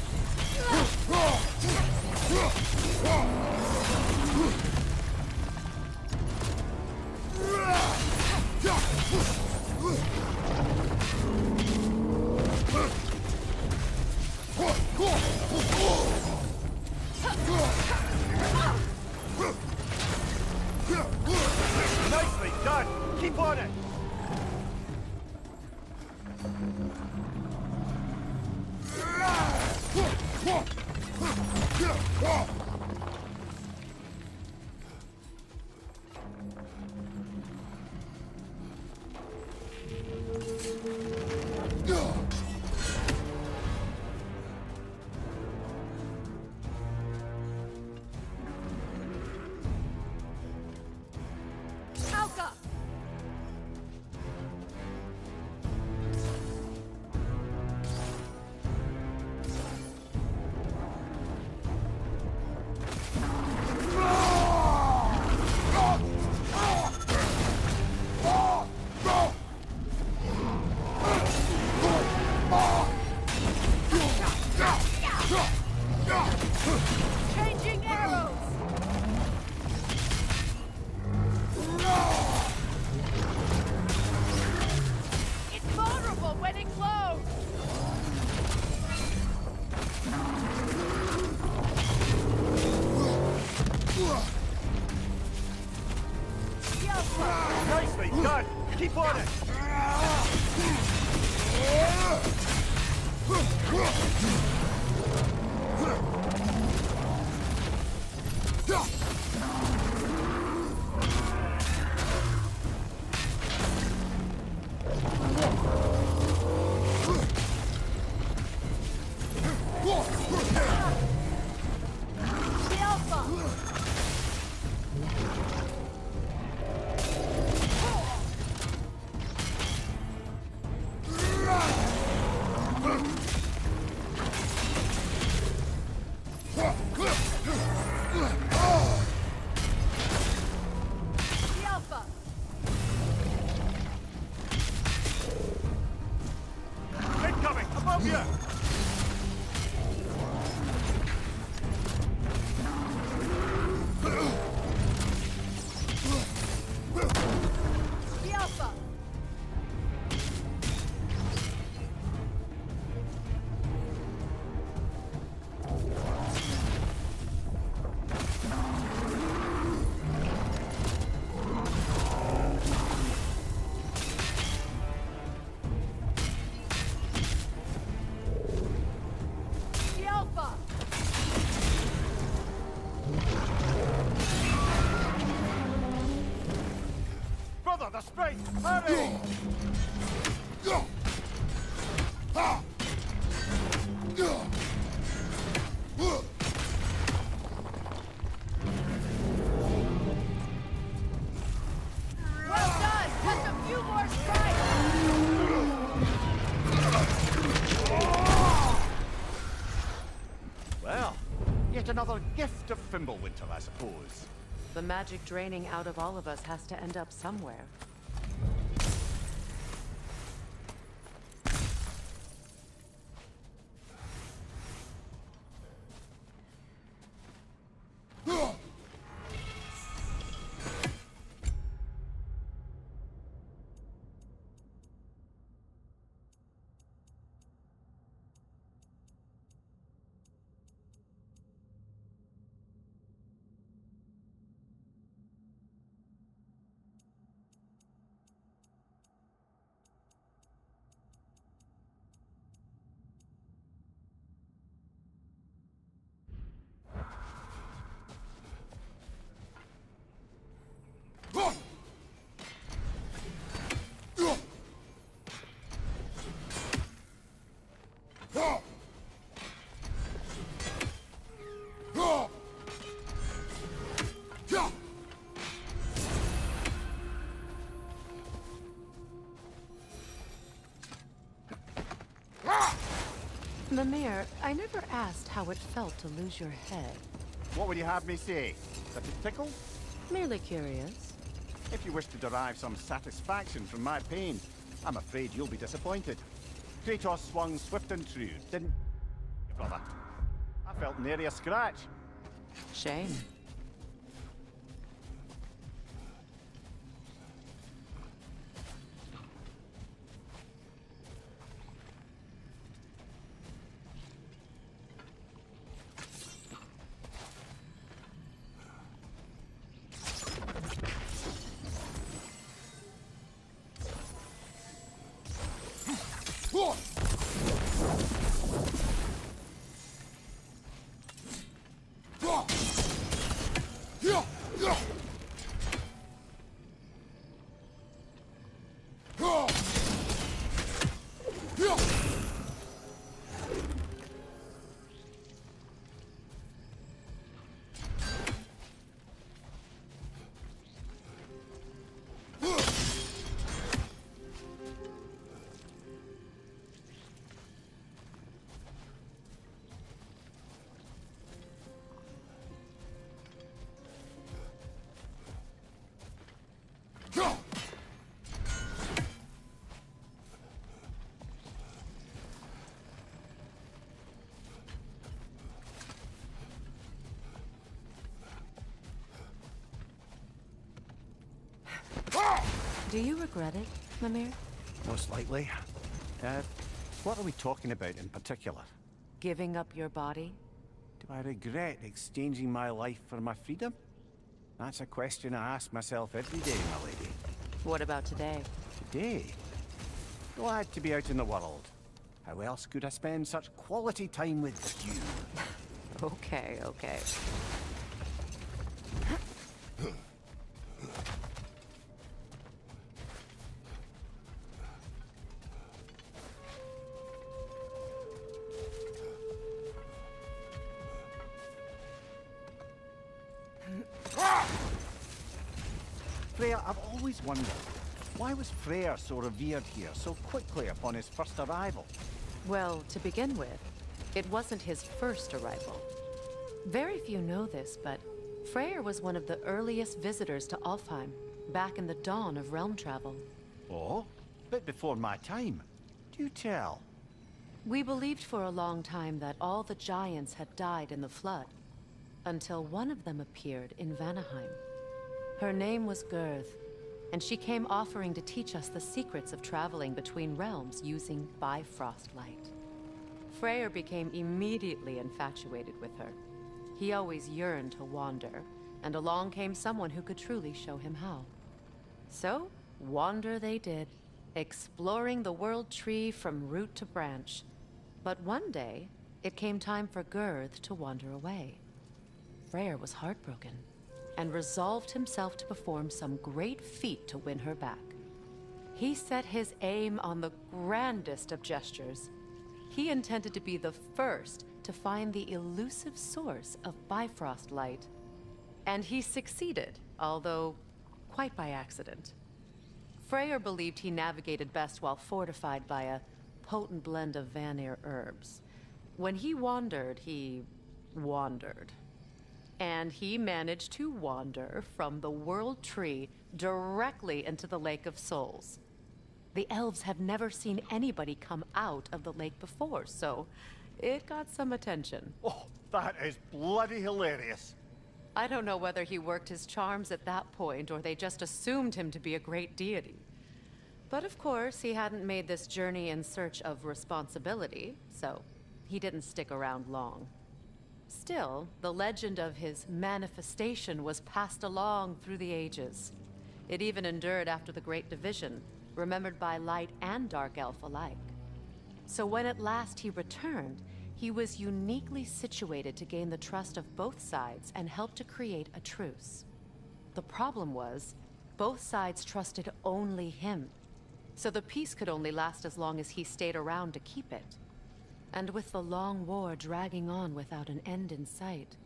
Nicely done! Keep on it! Alka! Changing arrows! It's vulnerable when it glows! Yelpa! Nicely done! Keep on it! Yelpa! Yelpa! Incoming! Above you! Yelpa! Yelpa! Brother, the space! Hurry! Well done! Just a few more strikes! Well, yet another gift of Fimbulwinter, I suppose. The magic draining out of all of us has to end up somewhere. Mimir, I never asked how it felt to lose your head. What would you have me say? That it tickles? Merely curious. If you wish to derive some satisfaction from my pain, I'm afraid you'll be disappointed. Kratos swung swift and true, didn't you, brother? I felt nary a scratch. Shame. Do you regret it, Mimir? Most likely. What are we talking about in particular? Giving up your body? Do I regret exchanging my life for my freedom? That's a question I ask myself every day, my lady. What about today? Today? Glad to be out in the world. How else could I spend such quality time with you? Okay, okay. Freya, I've always wondered, why was Freyr so revered here so quickly upon his first arrival? Well, to begin with, it wasn't his first arrival. Very few know this, but Freyr was one of the earliest visitors to Alfheim, back in the dawn of realm travel. Oh? Bit before my time. Do tell. We believed for a long time that all the giants had died in the flood, until one of them appeared in Vanaheim. Her name was Gurth, and she came offering to teach us the secrets of traveling between realms using Bifrost light. Freyr became immediately infatuated with her. He always yearned to wander, and along came someone who could truly show him how. So, wander they did, exploring the world tree from root to branch. But one day, it came time for Gurth to wander away. Freyr was heartbroken, and resolved himself to perform some great feat to win her back. He set his aim on the grandest of gestures. He intended to be the first to find the elusive source of Bifrost light. And he succeeded, although quite by accident. Freyr believed he navigated best while fortified by a potent blend of Vanir herbs. When he wandered, he wandered. And he managed to wander from the World Tree directly into the Lake of Souls. The elves have never seen anybody come out of the lake before, so it got some attention. Oh, that is bloody hilarious. I don't know whether he worked his charms at that point or they just assumed him to be a great deity. But of course, he hadn't made this journey in search of responsibility, so he didn't stick around long. Still, the legend of his manifestation was passed along through the ages. It even endured after the Great Division, remembered by Light and Dark Elf alike. So when at last he returned, he was uniquely situated to gain the trust of both sides and help to create a truce. The problem was, both sides trusted only him, so the peace could only last as long as he stayed around to keep it. And with the long war dragging on without an end in sight,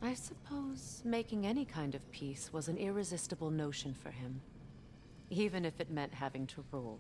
I suppose making any kind of peace was an irresistible notion for him, even if it meant having to rule.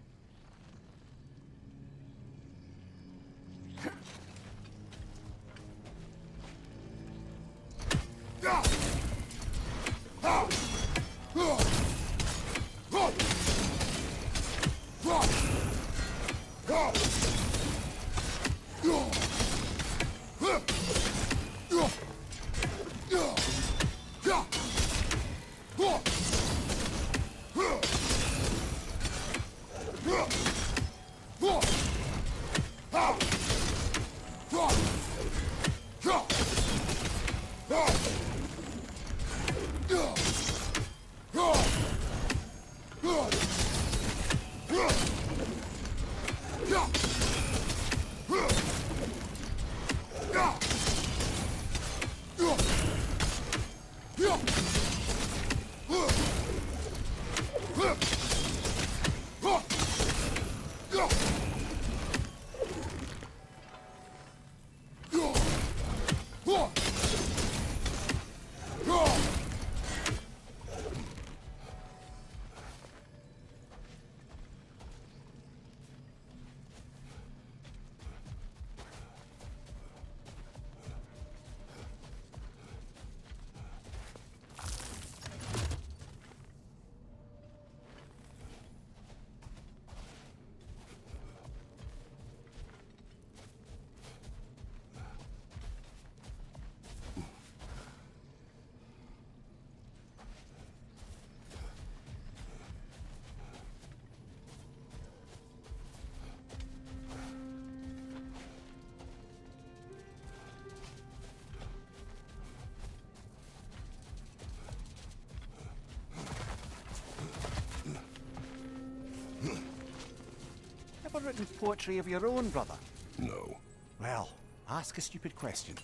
Ever written poetry of your own, brother? No. Well, ask a stupid question.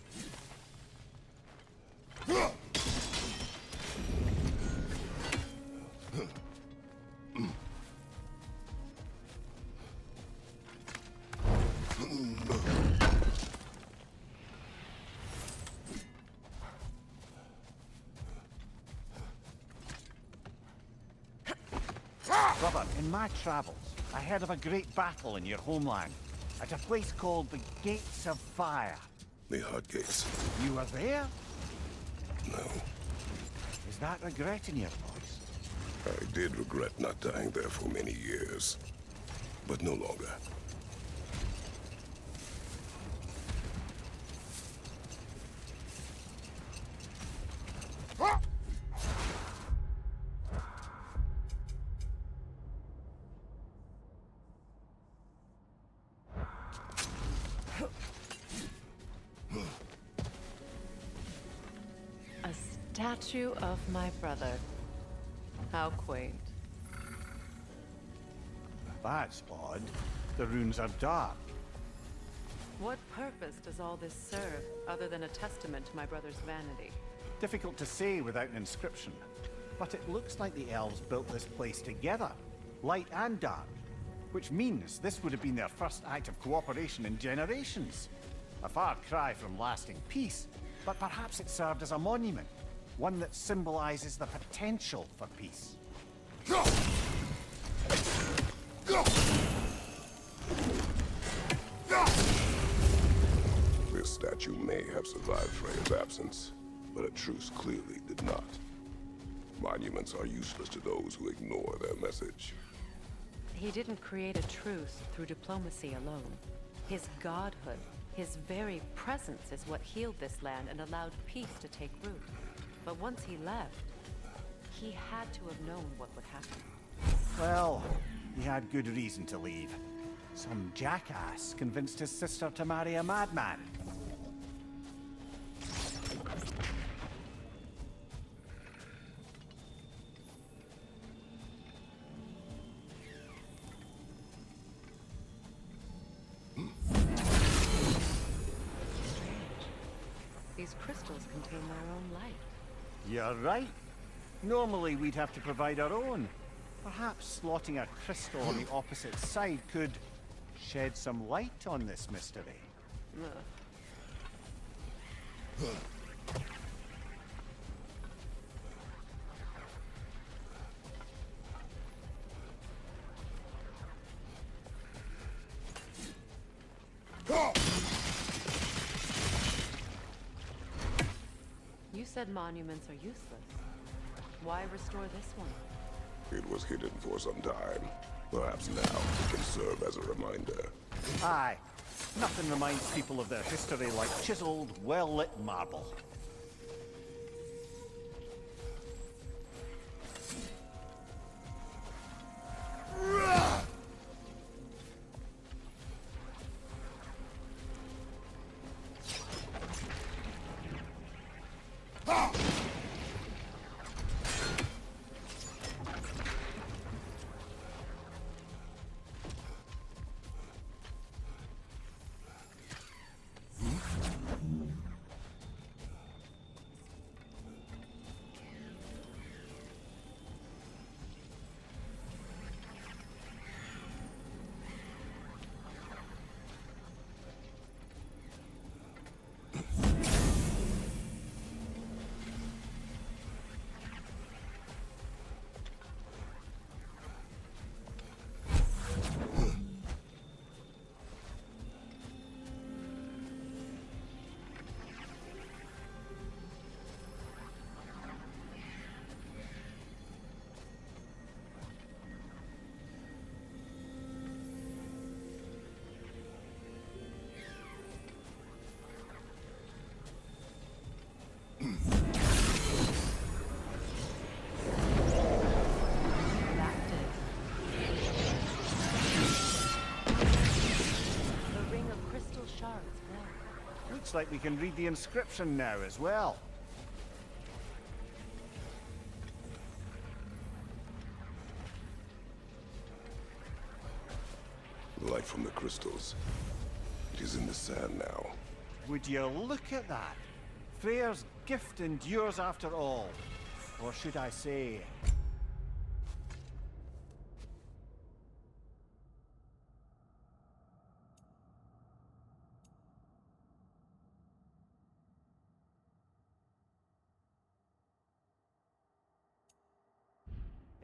Brother, in my travels, I heard of a great battle in your homeland, at a place called the Gates of Fire. The Hut Gates. You were there? No. Is that regret in your voice? I did regret not dying there for many years, but no longer. A statue of my brother. How quaint. That's odd. The runes are dark. What purpose does all this serve, other than a testament to my brother's vanity? Difficult to say without an inscription. But it looks like the elves built this place together, light and dark. Which means this would have been their first act of cooperation in generations. A far cry from lasting peace, but perhaps it served as a monument. One that symbolizes the potential for peace. This statue may have survived Freya's absence, but a truce clearly did not. Monuments are useless to those who ignore their message. He didn't create a truce through diplomacy alone. His godhood, his very presence is what healed this land and allowed peace to take root. But once he left, he had to have known what would happen. Well, he had good reason to leave. Some jackass convinced his sister to marry a madman. These crystals contain their own light. You're right. Normally we'd have to provide our own. Perhaps slotting a crystal on the opposite side could shed some light on this mystery. Ugh. You said monuments are useless. Why restore this one? It was hidden for some time. Perhaps now it can serve as a reminder. Aye. Nothing reminds people of their history like chiseled, well-lit marble. Looks like we can read the inscription now as well. Light from the crystals. It is in the sand now. Would you look at that? Freyr's gift endures after all. Or should I say...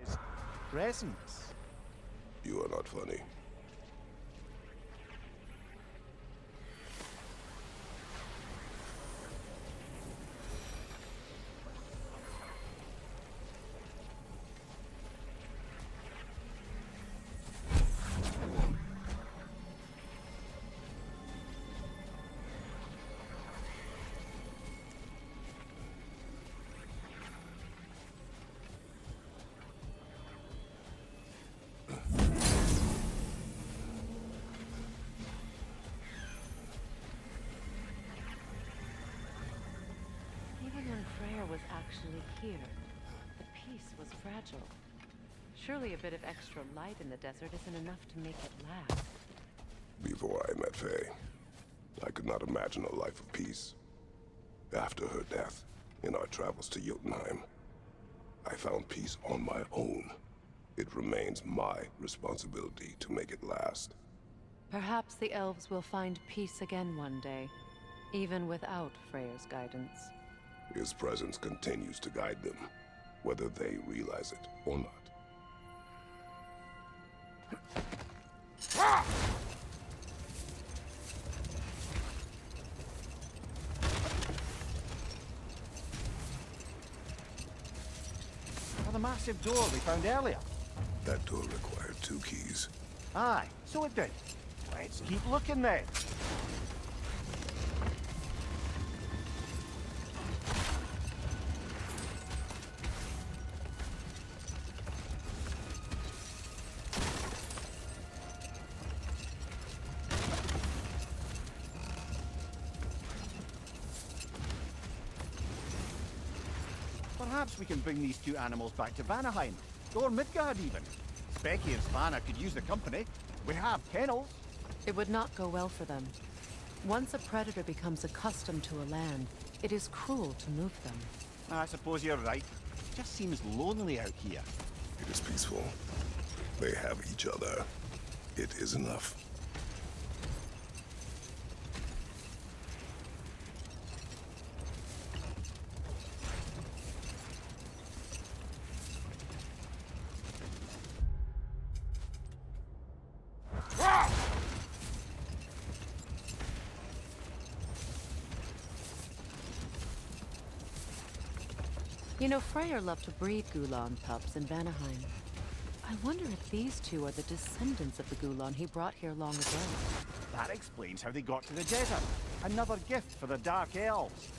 his presence. You are not funny. Even when Freyr was actually here, the peace was fragile. Surely a bit of extra light in the desert isn't enough to make it last. Before I met Faye, I could not imagine a life of peace. After her death, in our travels to Jotunheim, I found peace on my own. It remains my responsibility to make it last. Perhaps the elves will find peace again one day, even without Freyr's guidance. His presence continues to guide them, whether they realize it or not. Or the massive door we found earlier. That door required 2 keys. Aye, so it did. Let's keep looking then. Perhaps we can bring these 2 animals back to Vanaheim, or Midgard even. Becky and Svanna could use the company. We have kennels. It would not go well for them. Once a predator becomes accustomed to a land, it is cruel to move them. I suppose you're right. It just seems lonely out here. It is peaceful. They have each other. It is enough. You know, Freyr loved to breed Gulan pups in Vanaheim. I wonder if these 2 are the descendants of the Gulan he brought here long ago. That explains how they got to the desert. Another gift for the Dark Elves.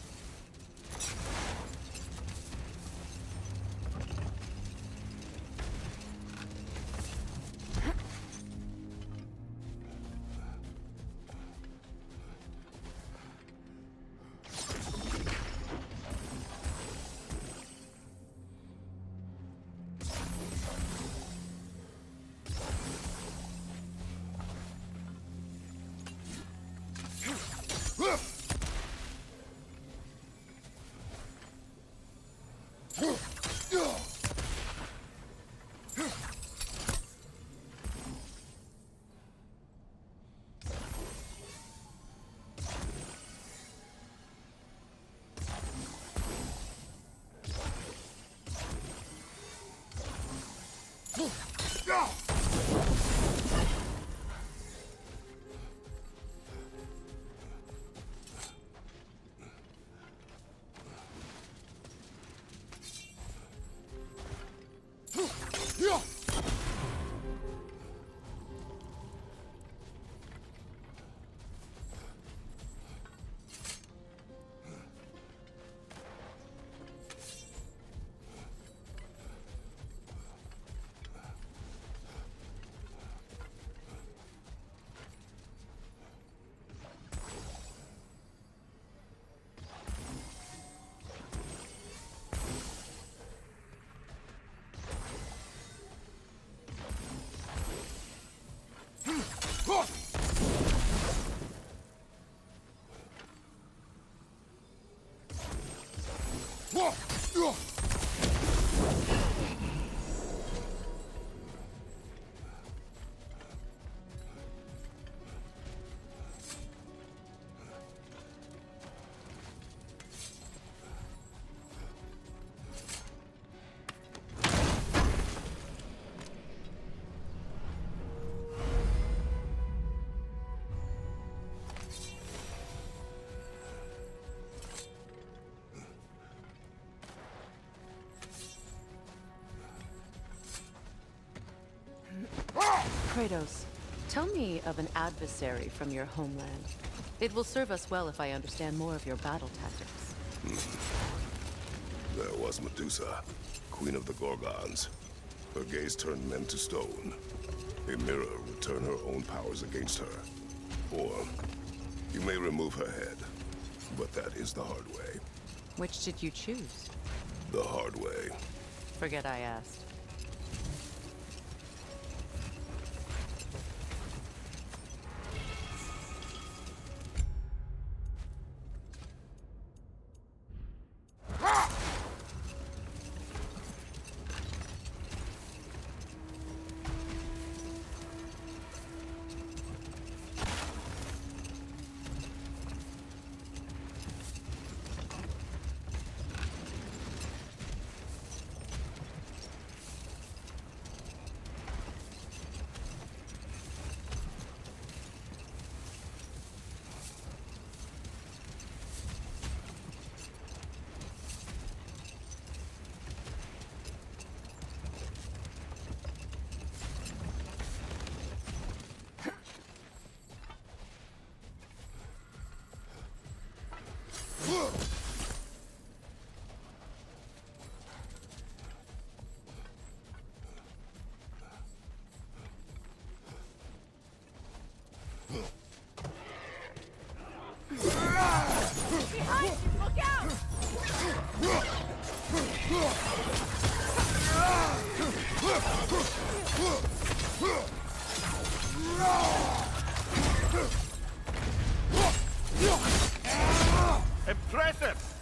Kratos, tell me of an adversary from your homeland. It will serve us well if I understand more of your battle tactics. There was Medusa, queen of the Gorgons. Her gaze turned men to stone. A mirror would turn her own powers against her. Or, you may remove her head, but that is the hard way. Which did you choose? The hard way. Forget I asked. Behind you! Look out! Impressive!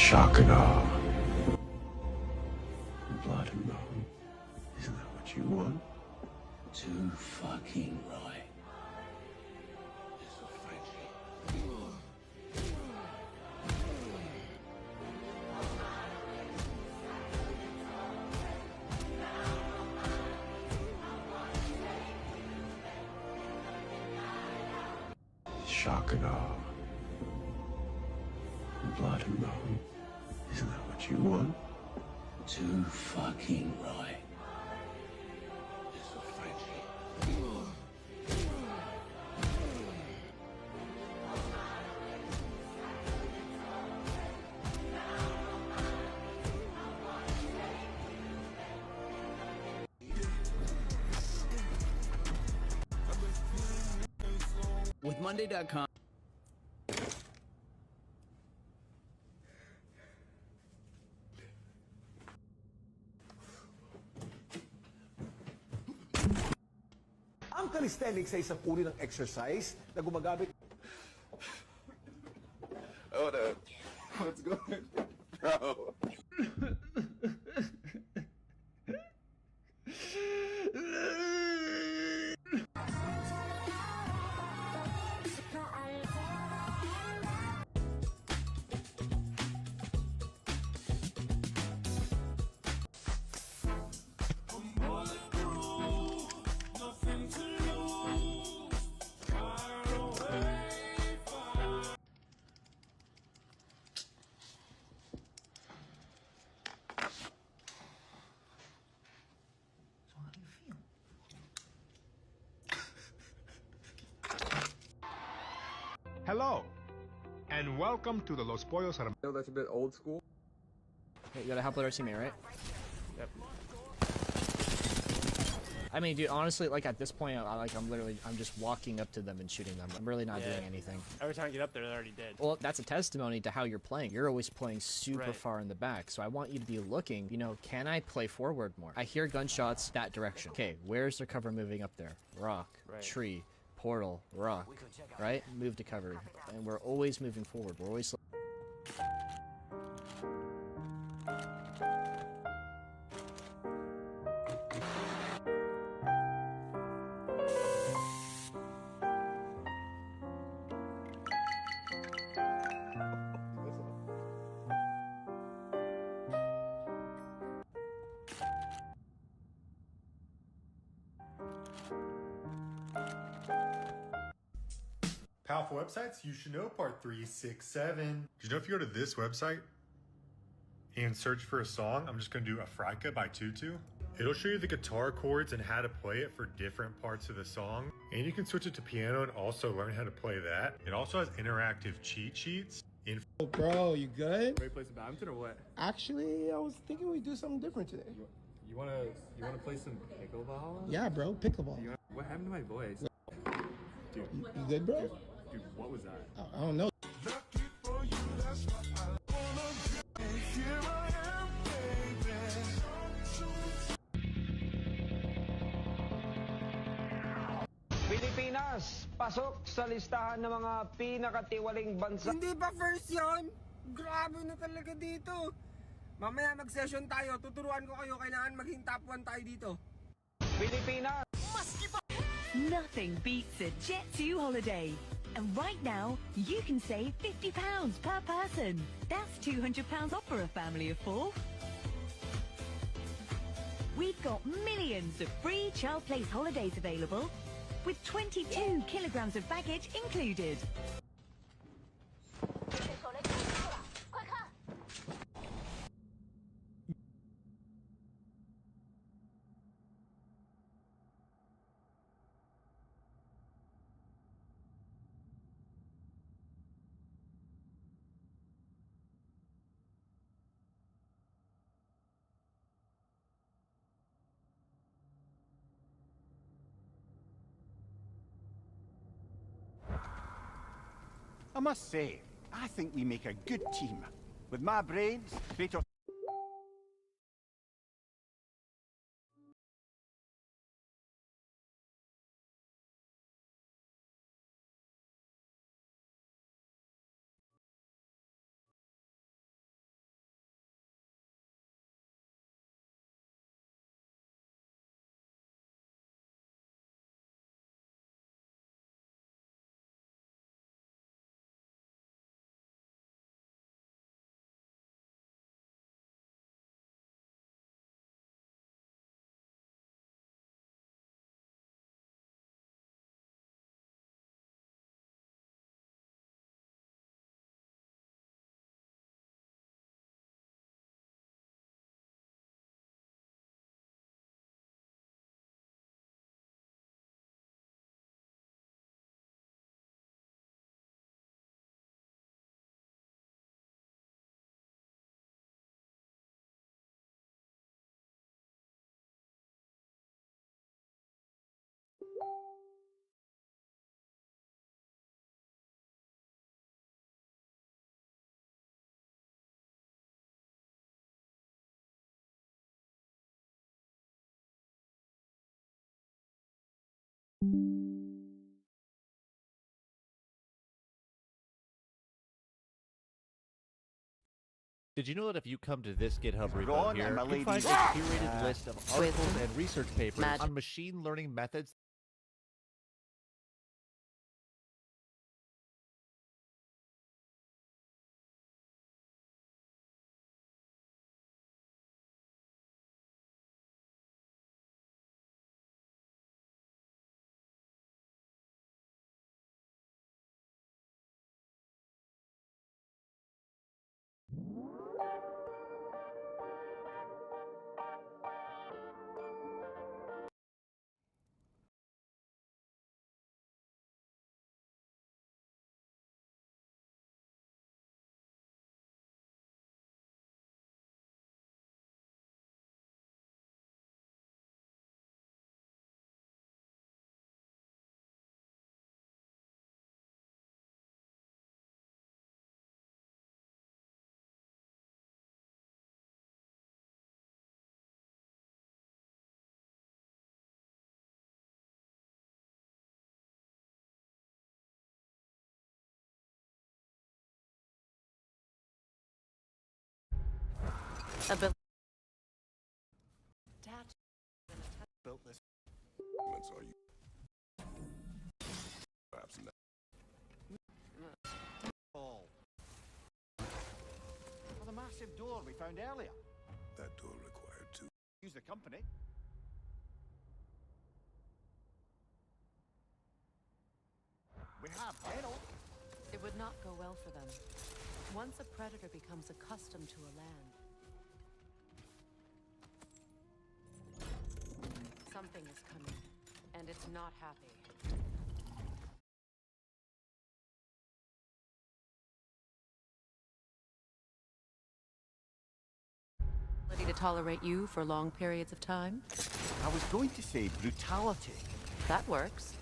Shock and awe. Blood and bone. Isn't that what you want? Too fucking right. Shock and awe. Blood and bone. Isn't that what you want? Too fucking right. With Monday.com. Ang calisthenics ay isang uri ng exercise na gumagamit. Hold up. What's going on? Bro. Hello, and welcome to the Los Pollos Hermanos. I know that's a bit old school. Hey, you gotta help with our teammate, right? Yep. I mean, dude, honestly, like at this point, I'm just walking up to them and shooting them. I'm really not doing anything. Every time I get up there, they're already dead. Well, that's a testimony to how you're playing. You're always playing super Right. far in the back, so I want you to be looking, you know, can I play forward more? I hear gunshots that direction. Okay, where's their cover moving up there? Rock, Right. tree, portal, rock, right? Move to cover. And we're always moving forward. We're always... Powerful websites you should know, part 367. Did you know if you go to this website and search for a song, I'm just going to do Africa by Tutu. It'll show you the guitar chords and how to play it for different parts of the song. And you can switch it to piano and also learn how to play that. It also has interactive cheat sheets. Bro, you good? Ready to play some badminton or what? Actually, I was thinking we'd do something different today. You wanna play some pickleball? Yeah, bro, pickleball. What happened to my voice? Dude, You good, bro? dude, what was that? I don't know. Pilipinas, pasok sa listahan ng mga pinakatiwaling bansa. Hindi ba first yun? Grabe na talaga dito. Mamaya mag-session tayo. Tuturuan ko kayo. Kailangan maging top 1 tayo dito. Pilipinas! Nothing beats a Jet2 holiday. And right now, you can save £50 per person. That's £200 off for a family of 4. We've got millions of free child place holidays available, with 22 kilograms of baggage included. I must say, I think we make a good team. With my brains, Kratos Did you know that if you come to this GitHub repo Ron here, and my you find a ladies. curated list of articles Wisdom. and research papers Magic. on machine learning methods? Ability. Built this. That's all you. Perhaps not. Oh, the massive door we found earlier. That door required two. Use the company. We have Geralt. It would not go well for them. Once a predator becomes accustomed to a land, something is coming, and it's not happy. Ability to tolerate you for long periods of time? I was going to say brutality. That works.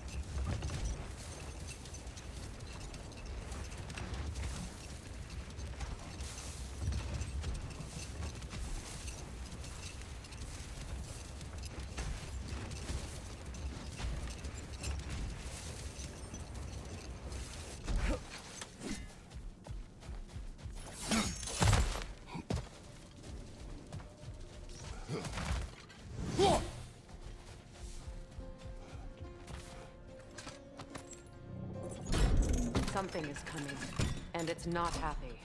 Something is coming, and it's not happy.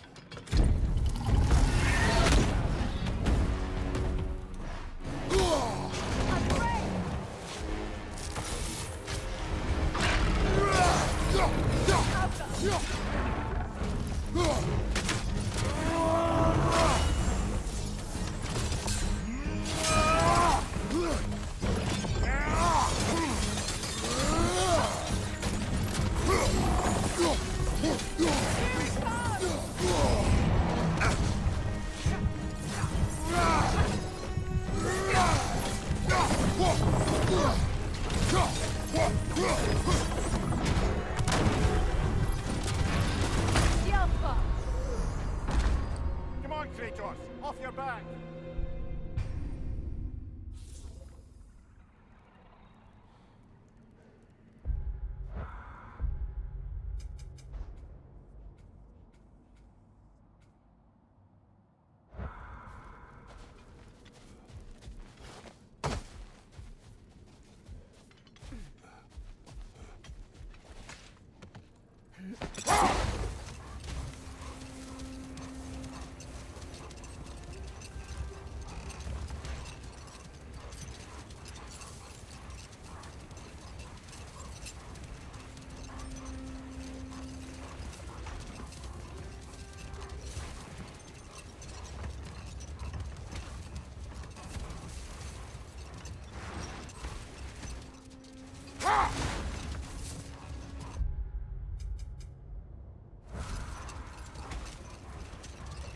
Come on, Kratos, off your back.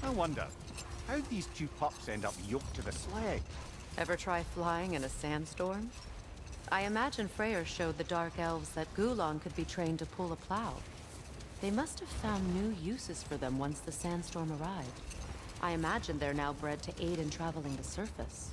I wonder, how'd these two pups end up yoked to the sled? Ever try flying in a sandstorm? I imagine Freyr showed the Dark Elves that Gulon could be trained to pull a plow. They must have found new uses for them once the sandstorm arrived. I imagine they're now bred to aid in traveling the surface.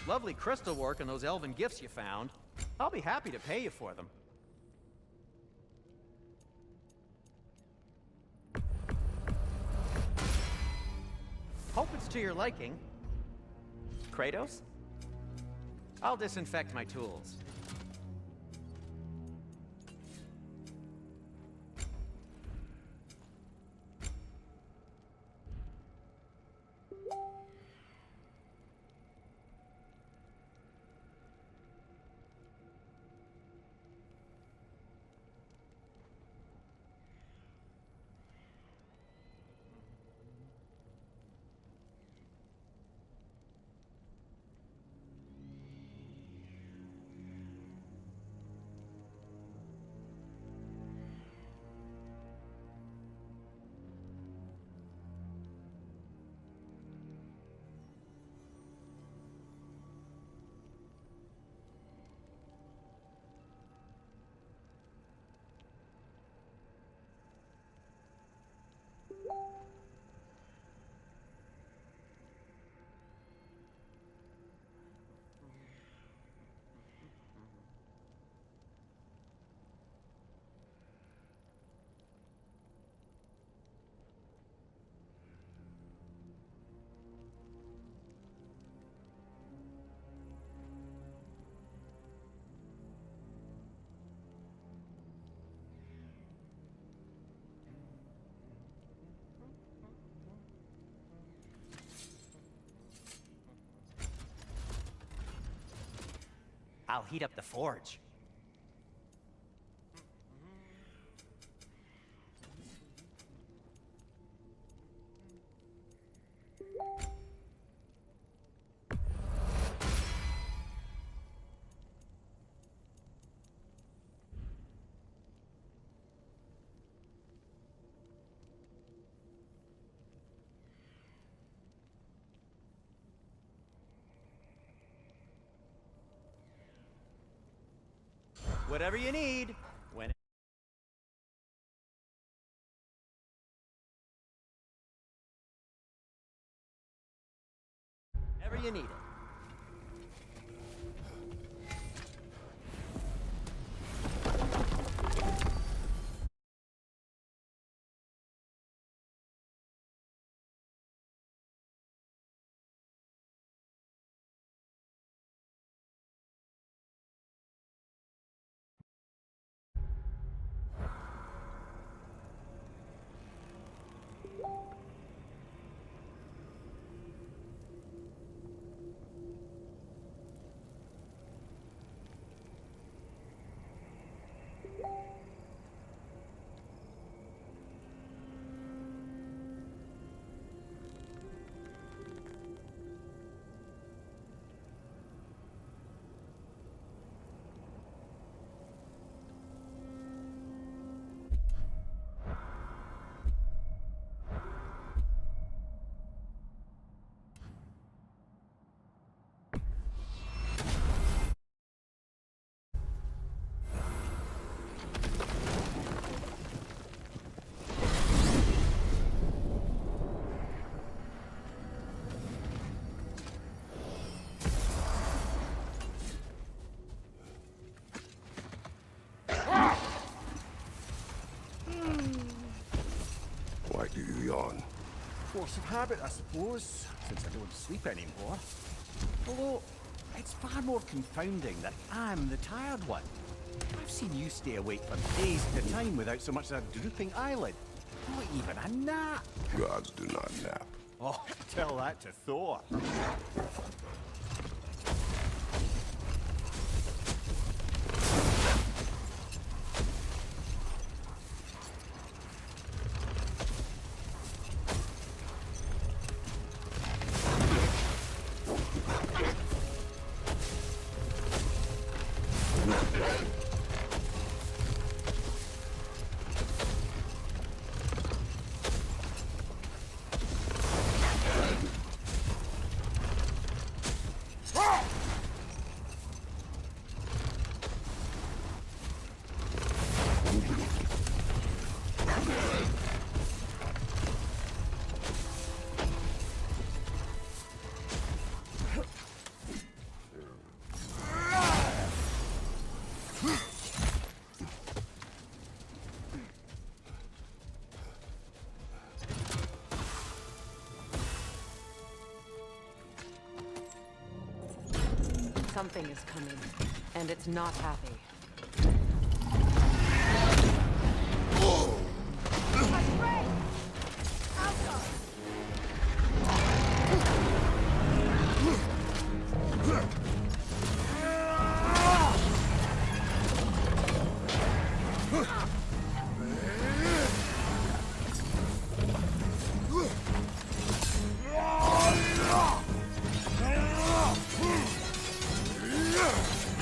Lovely crystal work and those elven gifts you found. I'll be happy to pay you for them. Hope it's to your liking. Kratos? I'll disinfect my tools. I'll heat up the forge. Whatever you need, whenever you need it. Why do you yawn? Force of habit, I suppose, since I don't sleep anymore. Although, it's far more confounding that I'm the tired one. I've seen you stay awake for days at a time without so much as a drooping eyelid. Not even a nap. Gods do not nap. Oh, tell that to Thor. Something is coming, and it's not happy.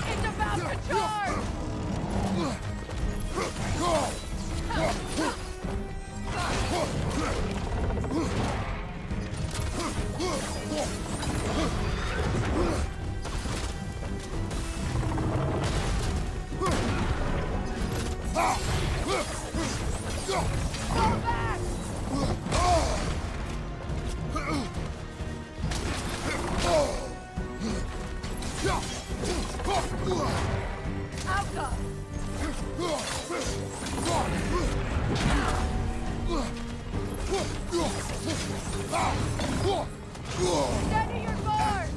It's about to charge! Stand to your guard!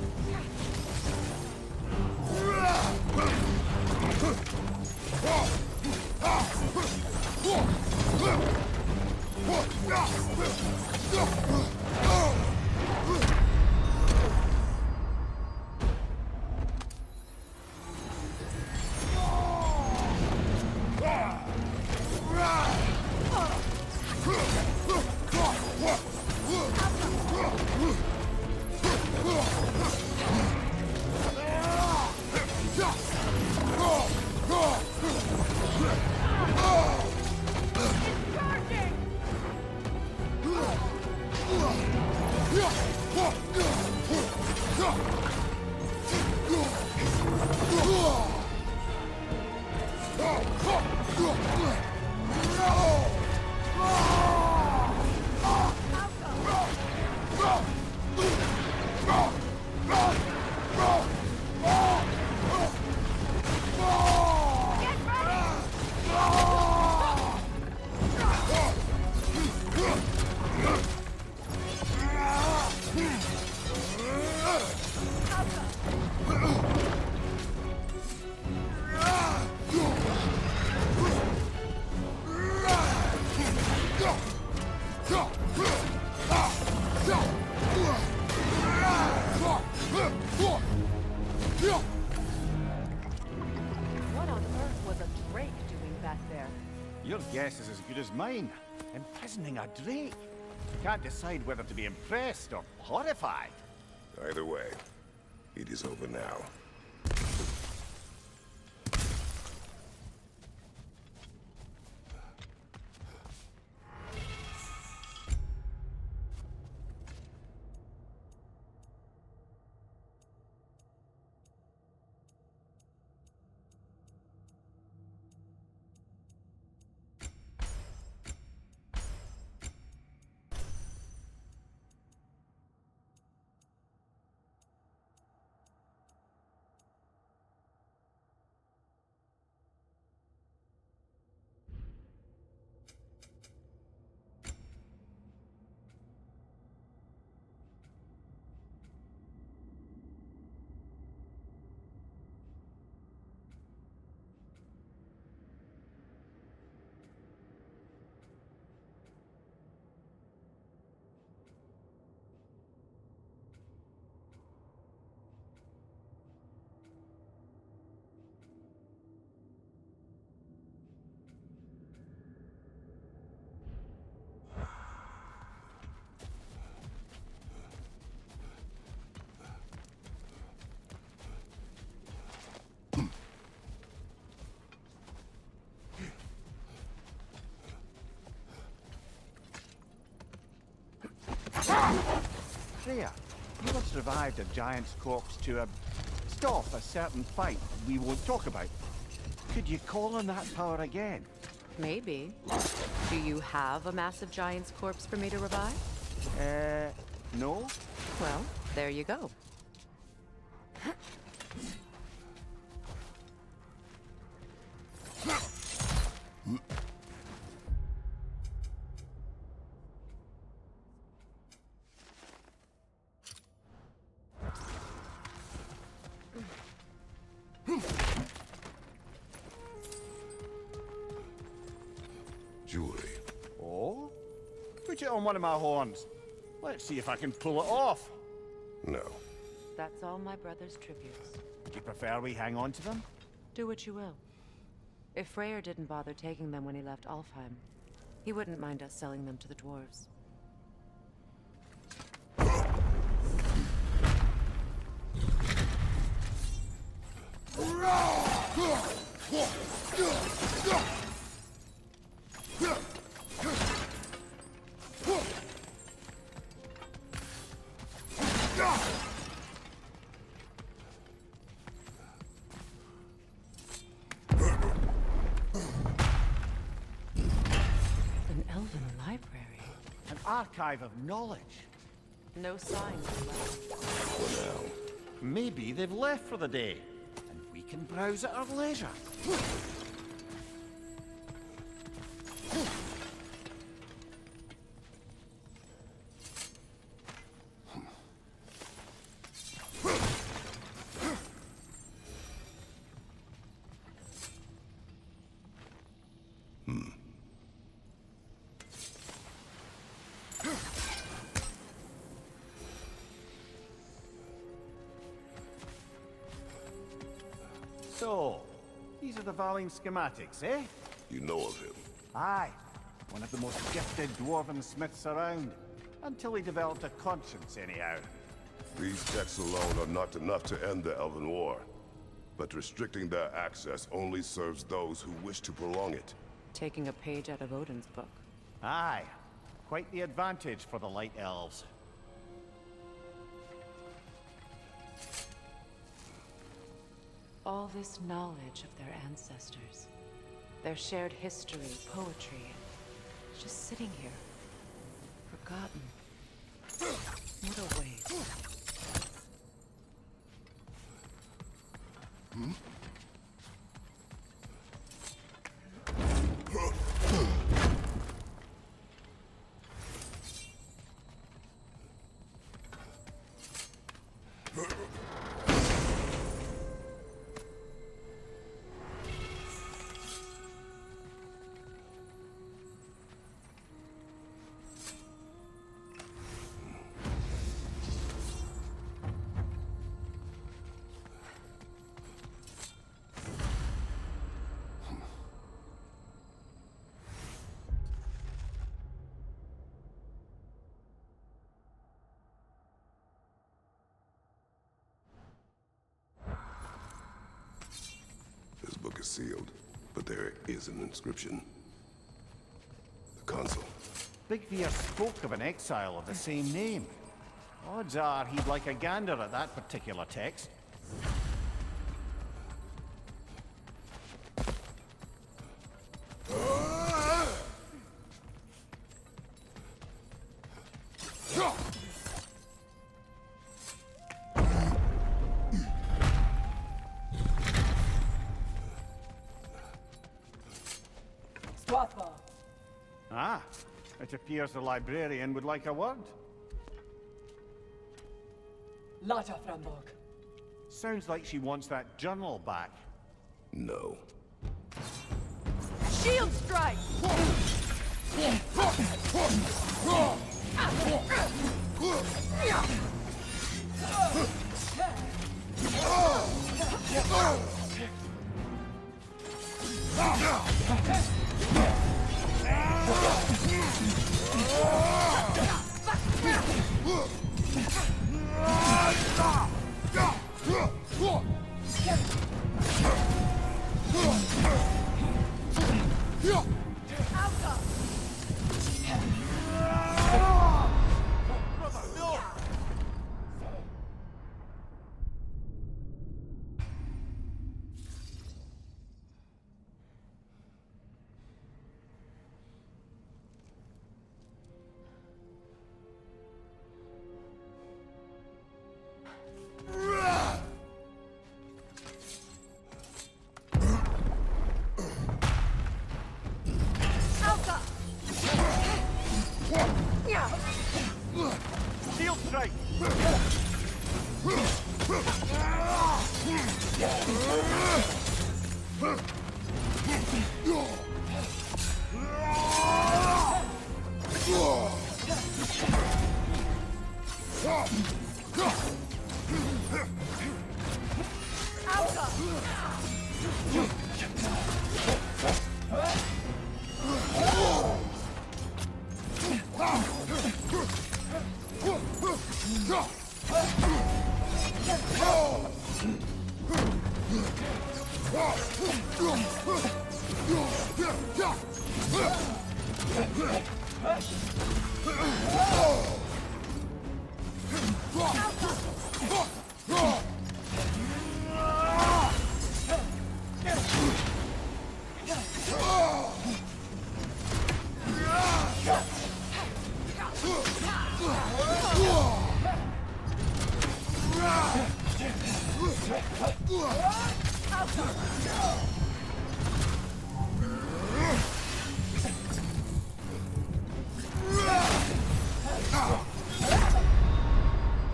What on earth was a drake doing back there? Your guess is as good as mine. Imprisoning a drake. Can't decide whether to be impressed or horrified. Either way, it is over now. Freya, you once revived a giant's corpse to stop a certain fight we won't talk about. Could you call on that power again? Maybe. Do you have a massive giant's corpse for me to revive? No? Well, there you go. Put it on one of my horns. Let's see if I can pull it off. No. That's all my brother's tributes. Do you prefer we hang on to them? Do what you will. If Freyr didn't bother taking them when he left Alfheim, he wouldn't mind us selling them to the dwarves. An elven library. An archive of knowledge. No signs of life. For now. Maybe they've left for the day, and we can browse at our leisure. So, these are the Valine schematics, eh? You know of him. Aye. One of the most gifted dwarven smiths around. Until he developed a conscience, anyhow. These texts alone are not enough to end the Elven War. But restricting their access only serves those who wish to prolong it. Taking a page out of Odin's book. Aye. Quite the advantage for the Light Elves. All this knowledge of their ancestors, their shared history, poetry, and just sitting here, forgotten. What a waste. This book is sealed, but there is an inscription. The console. Big Veer spoke of an exile of the same name. Odds are he'd like a gander at that particular text. Ah, it appears the librarian would like a word. Lata Frambog. Sounds like she wants that journal back. No. Shield strike!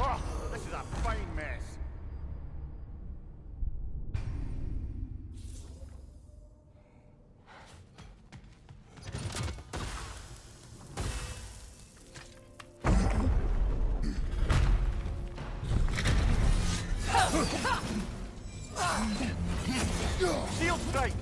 Oh, this is a fine mess. Shield strike!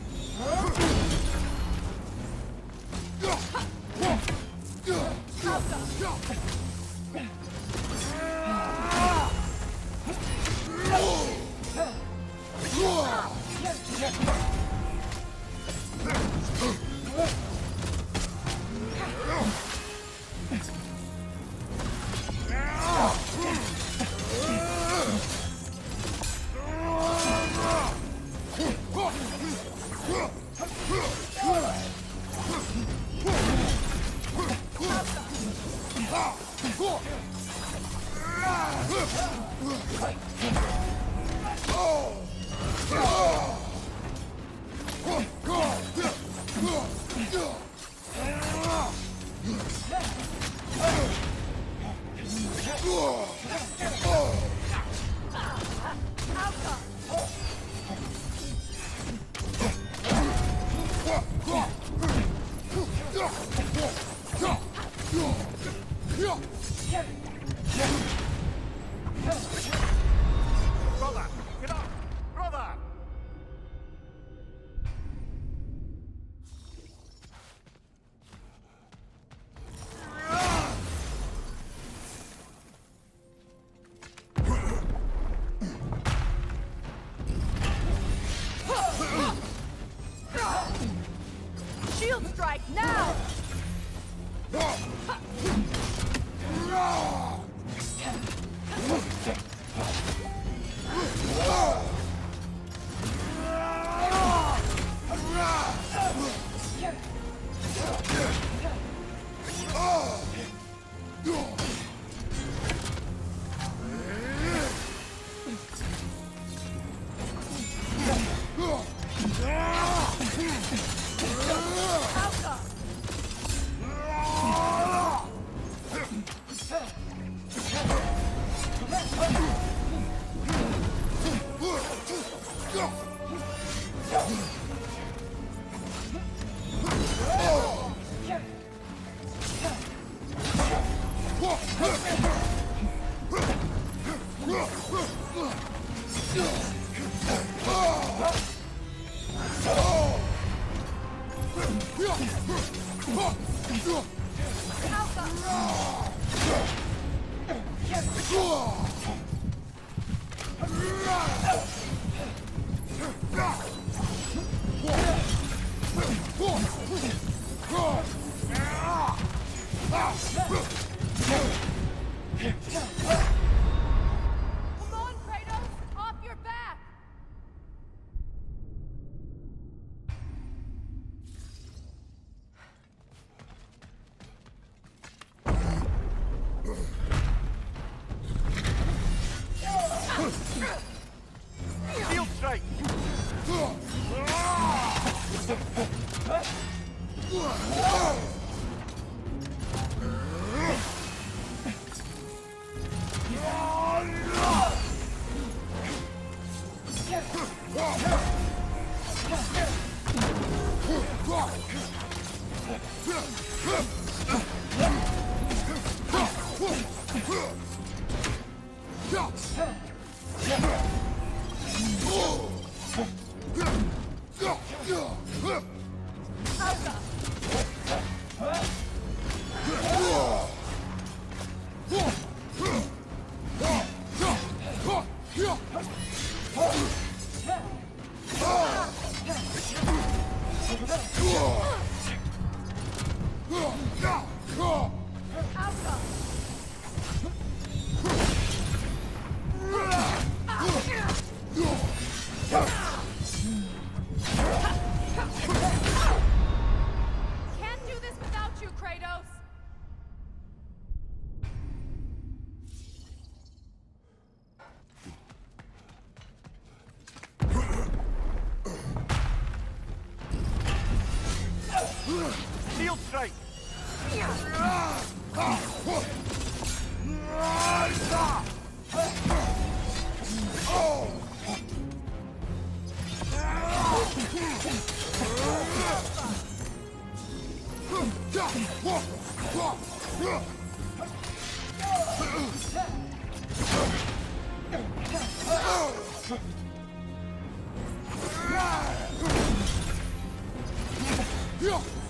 Brother, get up! Brother! Shield strike now! Come on, Kratos! Off your back! Shield strike! Can't do this without you, Kratos! Shield strike!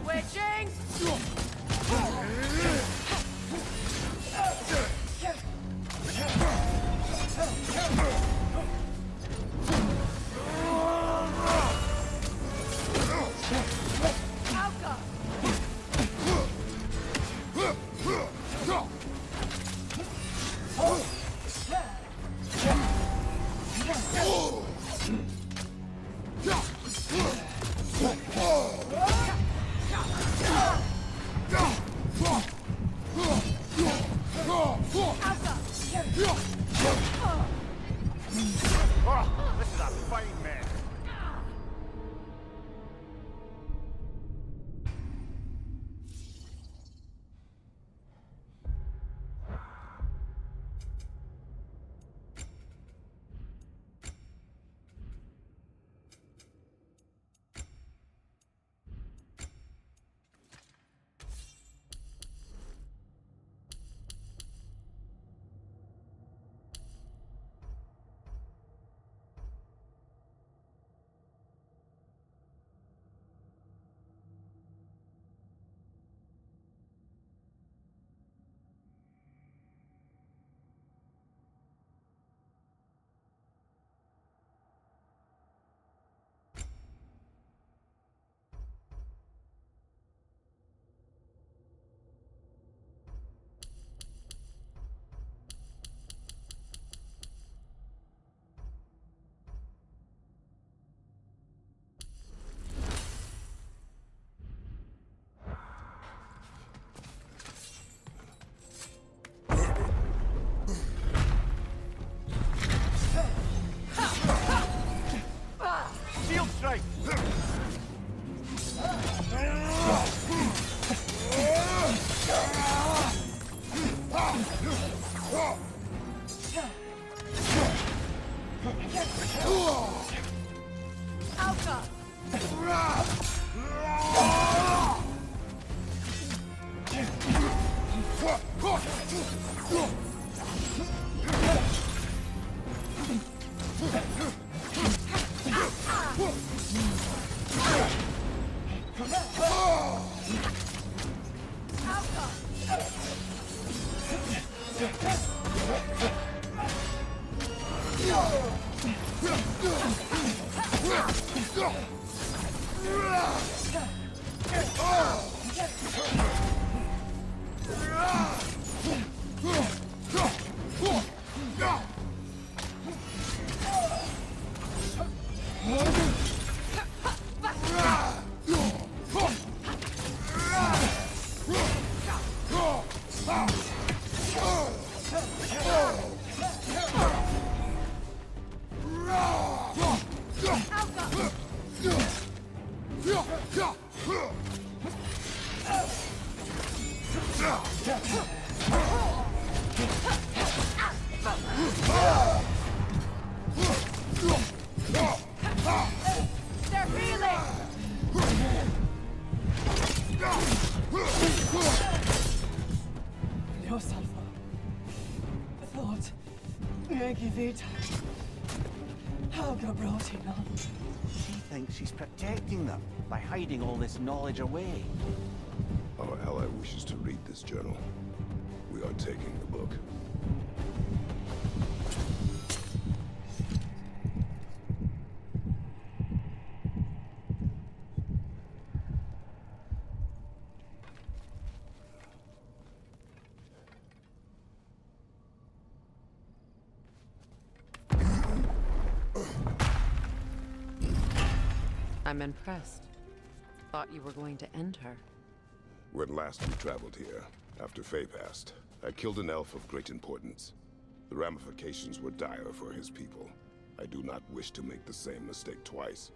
Switching! This is a fine mess. Shield strike! Yankee Vita. Helga Brotina. She thinks she's protecting them by hiding all this knowledge away. Our ally wishes to read this journal. We are taking the book. I'm impressed. Thought you were going to end her. When last we traveled here, after Faye passed, I killed an elf of great importance. The ramifications were dire for his people. I do not wish to make the same mistake twice.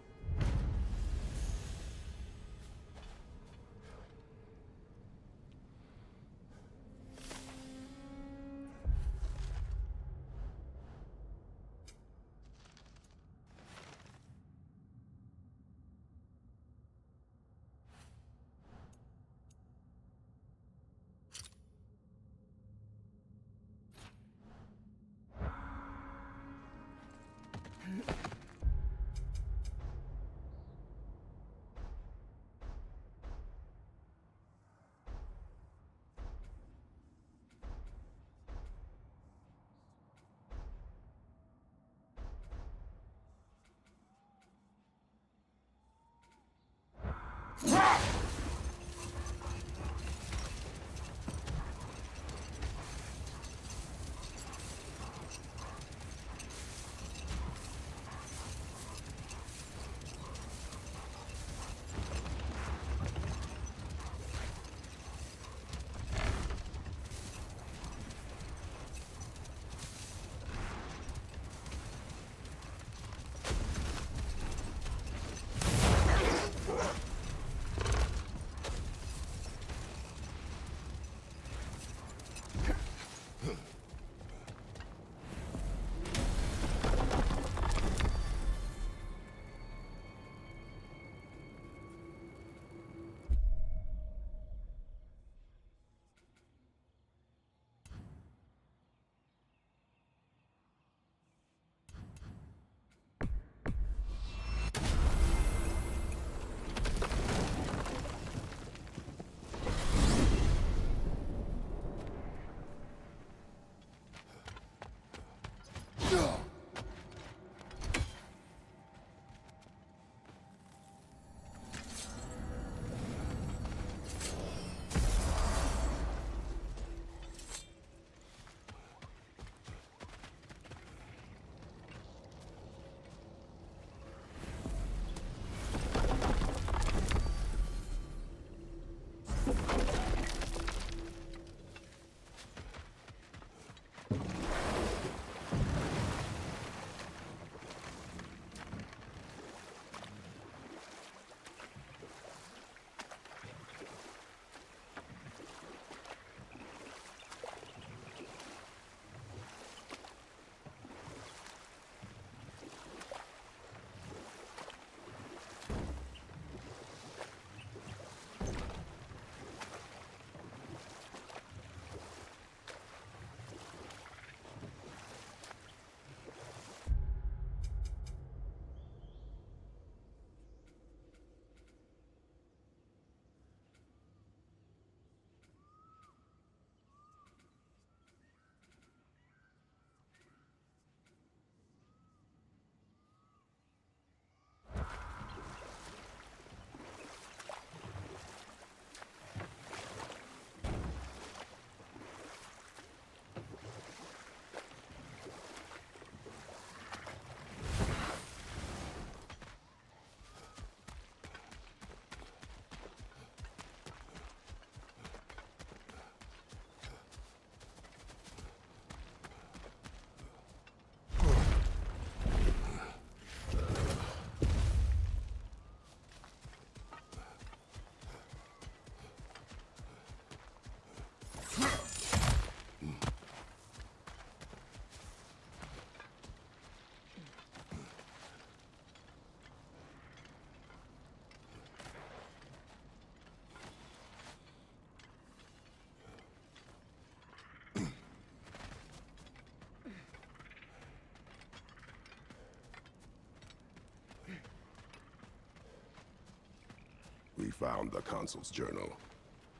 found the Consul's journal.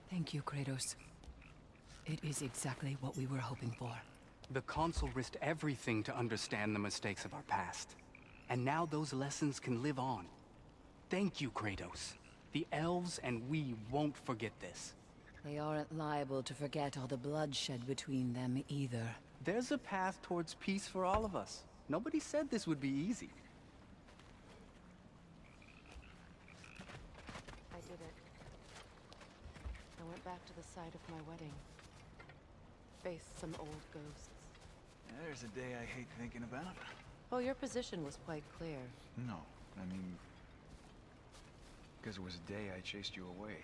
Thank you, Kratos. It is exactly what we were hoping for. The Consul risked everything to understand the mistakes of our past. And now those lessons can live on. Thank you, Kratos. The elves and we won't forget this. They aren't liable to forget all the bloodshed between them either. There's a path towards peace for all of us. Nobody said this would be easy. I did it. I went back to the site of my wedding. Faced some old ghosts. There's a day I hate thinking about. Well, your position was quite clear. No, I mean... because it was a day I chased you away.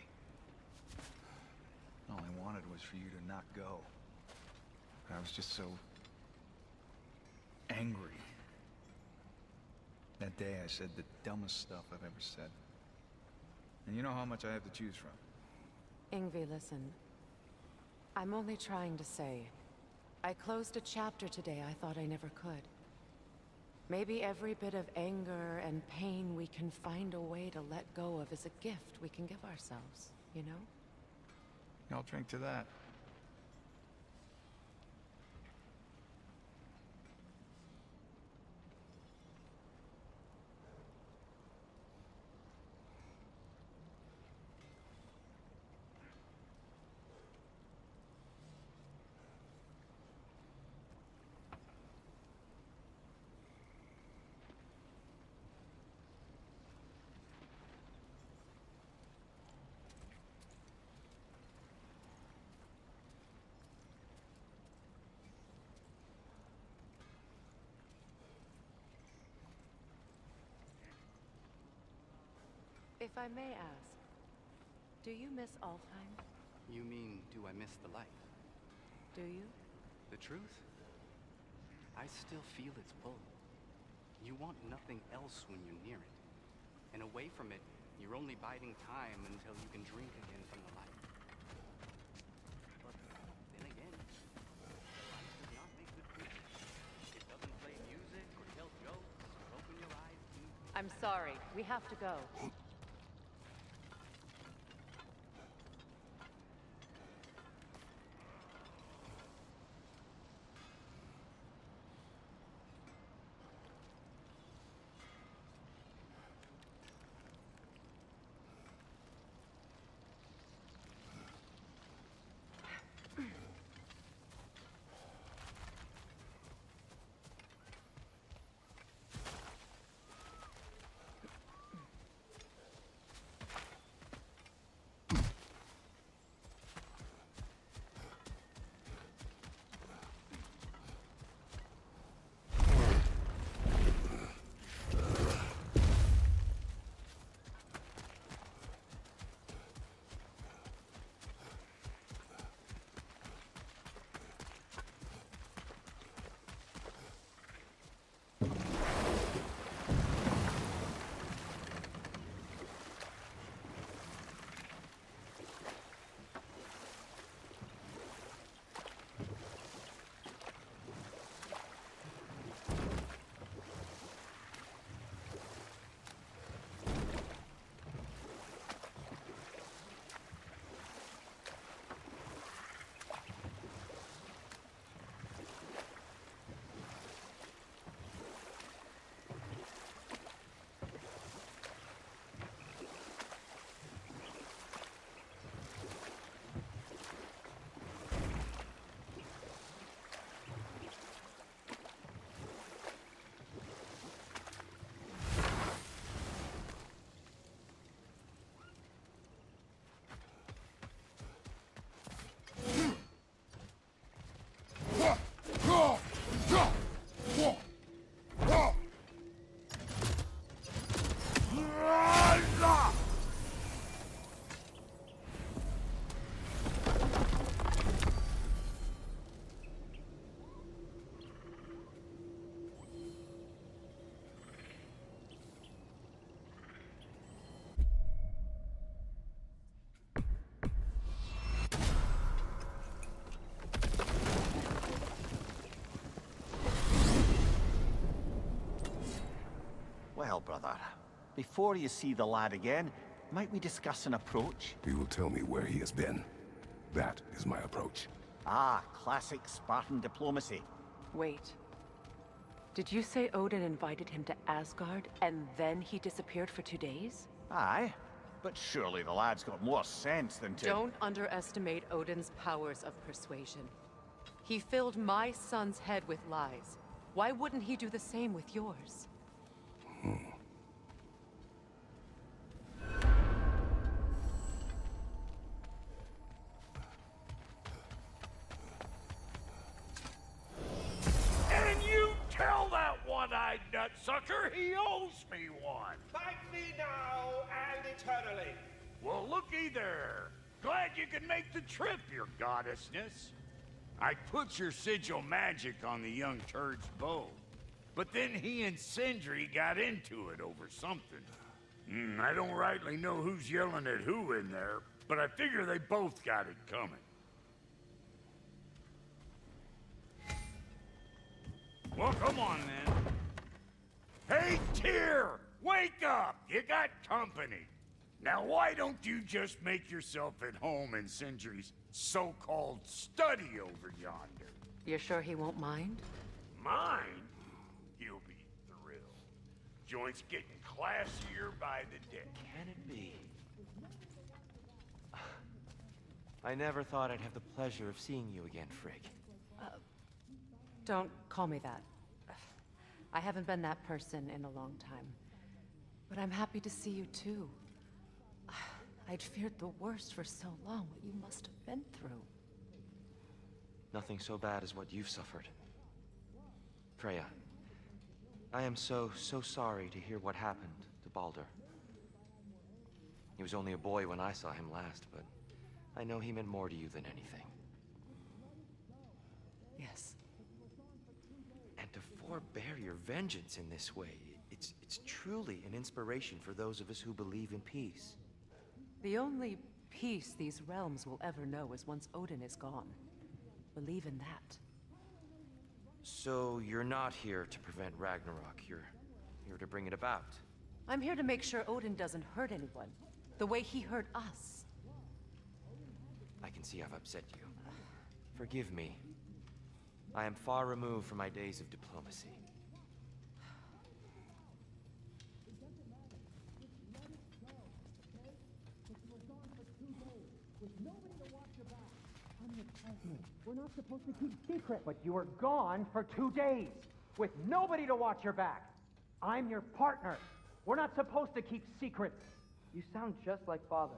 All I wanted was for you to not go. I was just so... angry. That day I said the dumbest stuff I've ever said. And you know how much I have to choose from. Ingvi, listen. I'm only trying to say, I closed a chapter today I thought I never could. Maybe every bit of anger and pain we can find a way to let go of is a gift we can give ourselves, you know? I'll drink to that. If I may ask, do you miss Alfheim? You mean, do I miss the life? Do you? The truth? I still feel its pull. You want nothing else when you're near it. And away from it, you're only biding time until you can drink again from the light. But then again, life does not make good food. It doesn't play music or tell jokes or open your eyes to... I'm sorry, we have to go. Well, brother, before you see the lad again, Might we discuss an approach? He will tell me where he has been. That is my approach. Ah, classic Spartan diplomacy. Wait. Did you say Odin invited him to Asgard, and then he disappeared for 2 days? Aye, but surely the lad's got more sense than to... Don't underestimate Odin's powers of persuasion. He filled my son's head with lies. Why wouldn't he do the same with yours? And you tell that one-eyed nutsucker he owes me one. Fight me now and eternally. Well, looky there. Glad you could make the trip, your goddessness. I put your sigil magic on the young turd's bow. But then he and Sindri got into it over something. I don't rightly know who's yelling at who in there, but I figure they both got it coming. Well, come on then. Hey, Tyr! Wake up! You got company. Now, why don't you just make yourself at home in Sindri's so-called study over yonder? You're sure he won't mind? Mine? He'll be thrilled. Joint's getting classier by the day. Can it be? I never thought I'd have the pleasure of seeing you again, Frigg. Don't call me that. I haven't been that person in a long time. But I'm happy to see you too. I'd feared the worst for so long, what you must have been through. Nothing so bad as what you've suffered. Freya, I am so sorry to hear what happened to Baldur. He was only a boy when I saw him last, but I know he meant more to you than anything. Yes. And to forbear your vengeance in this way, it's truly an inspiration for those of us who believe in peace. The only peace these realms will ever know is once Odin is gone. Believe in that. So you're not here to prevent Ragnarok, you're here to bring it about. I'm here to make sure Odin doesn't hurt anyone, the way he hurt us. I can see I've upset you. Forgive me. I am far removed from my days of diplomacy. We're not supposed to keep secret, but you were gone for 2 days with nobody to watch your back. I'm your partner. We're not supposed to keep secrets. You sound just like Father.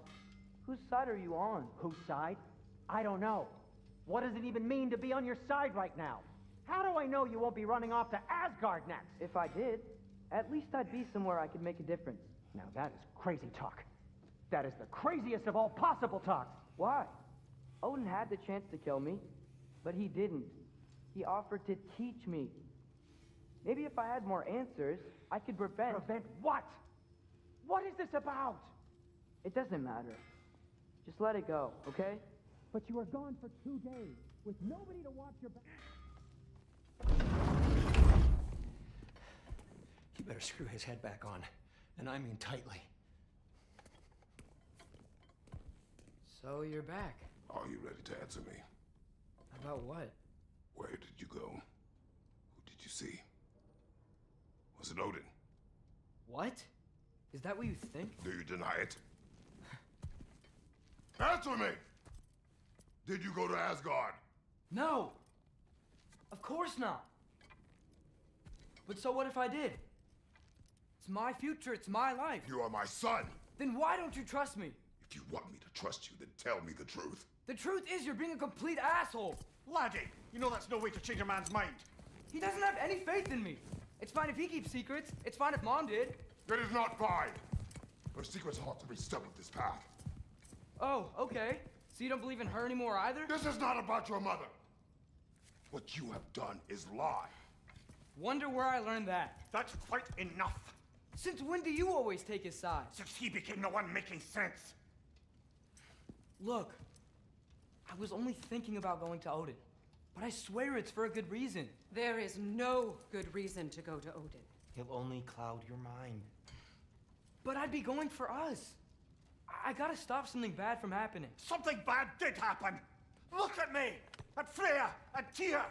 Whose side are you on? Whose side? I don't know. What does it even mean to be on your side right now? How do I know you won't be running off to Asgard next? If I did, at least I'd be somewhere I could make a difference. Now that is crazy talk. That is the craziest of all possible talk. Why? Odin had the chance to kill me, but he didn't. He offered to teach me. Maybe if I had more answers, I could prevent... Prevent what? What is this about? It doesn't matter. Just let it go, okay? But you were gone for 2 days with nobody to watch your back. You better screw his head back on, and I mean tightly. So you're back. Are you ready to answer me? About what? Where did you go? Who did you see? Was it Odin? What? Is that what you think? Do you deny it? Answer me! Did you go to Asgard? No! Of course not! But so what if I did? It's my future, it's my life. You are my son! Then why don't you trust me? If you want me to trust you, then tell me the truth. The truth is you're being a complete asshole! Laddie, you know that's no way to change a man's mind. He doesn't have any faith in me. It's fine if he keeps secrets. It's fine if Mom did. That is not fine! Her secrets ought to be stuck with this path. Oh, okay. So you don't believe in her anymore either? This is not about your mother! What you have done is lie. Wonder where I learned that. That's quite enough. Since when do you always take his side? Since he became the one making sense. Look, I was only thinking about going to Odin, but I swear it's for a good reason. There is no good reason to go to Odin. He'll only cloud your mind. But I'd be going for us. I gotta stop something bad from happening. Something bad did happen! Look at me! At Freya! At Tyr!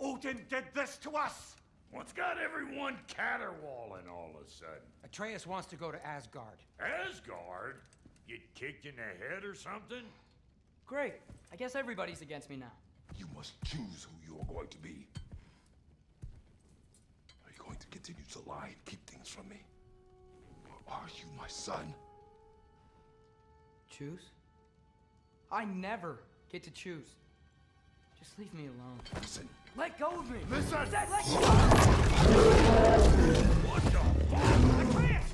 Odin did this to us! What's got everyone caterwauling all of a sudden? Atreus wants to go to Asgard. Asgard? Get kicked in the head or something? Great. I guess everybody's against me now. You must choose who you are going to be. Are you going to continue to lie and keep things from me? Or are you my son? Choose? I never get to choose. Just leave me alone. Listen. Let go of me! Listen! I said let go! What the fuck? Atreus!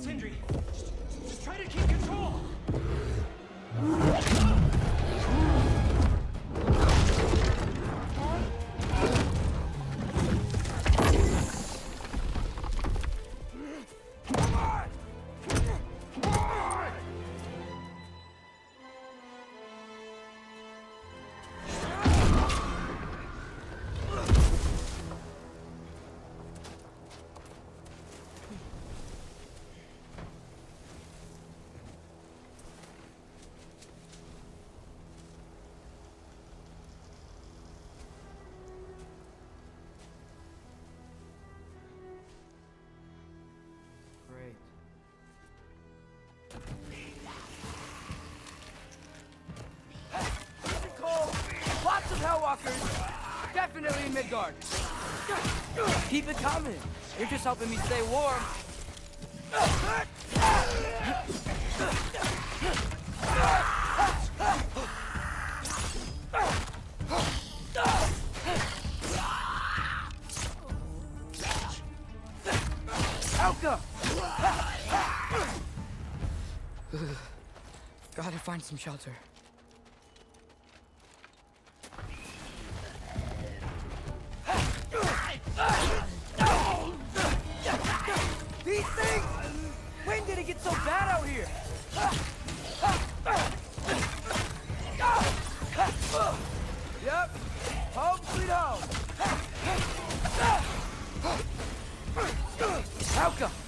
Sindri, just try to keep control! Great. Lots of Hellwalkers! Definitely in Midgard! Keep it coming! You're just helping me stay warm! Elka! Gotta find some shelter. These things! When did it get so bad out here? Yep. Home sweet home. Helka!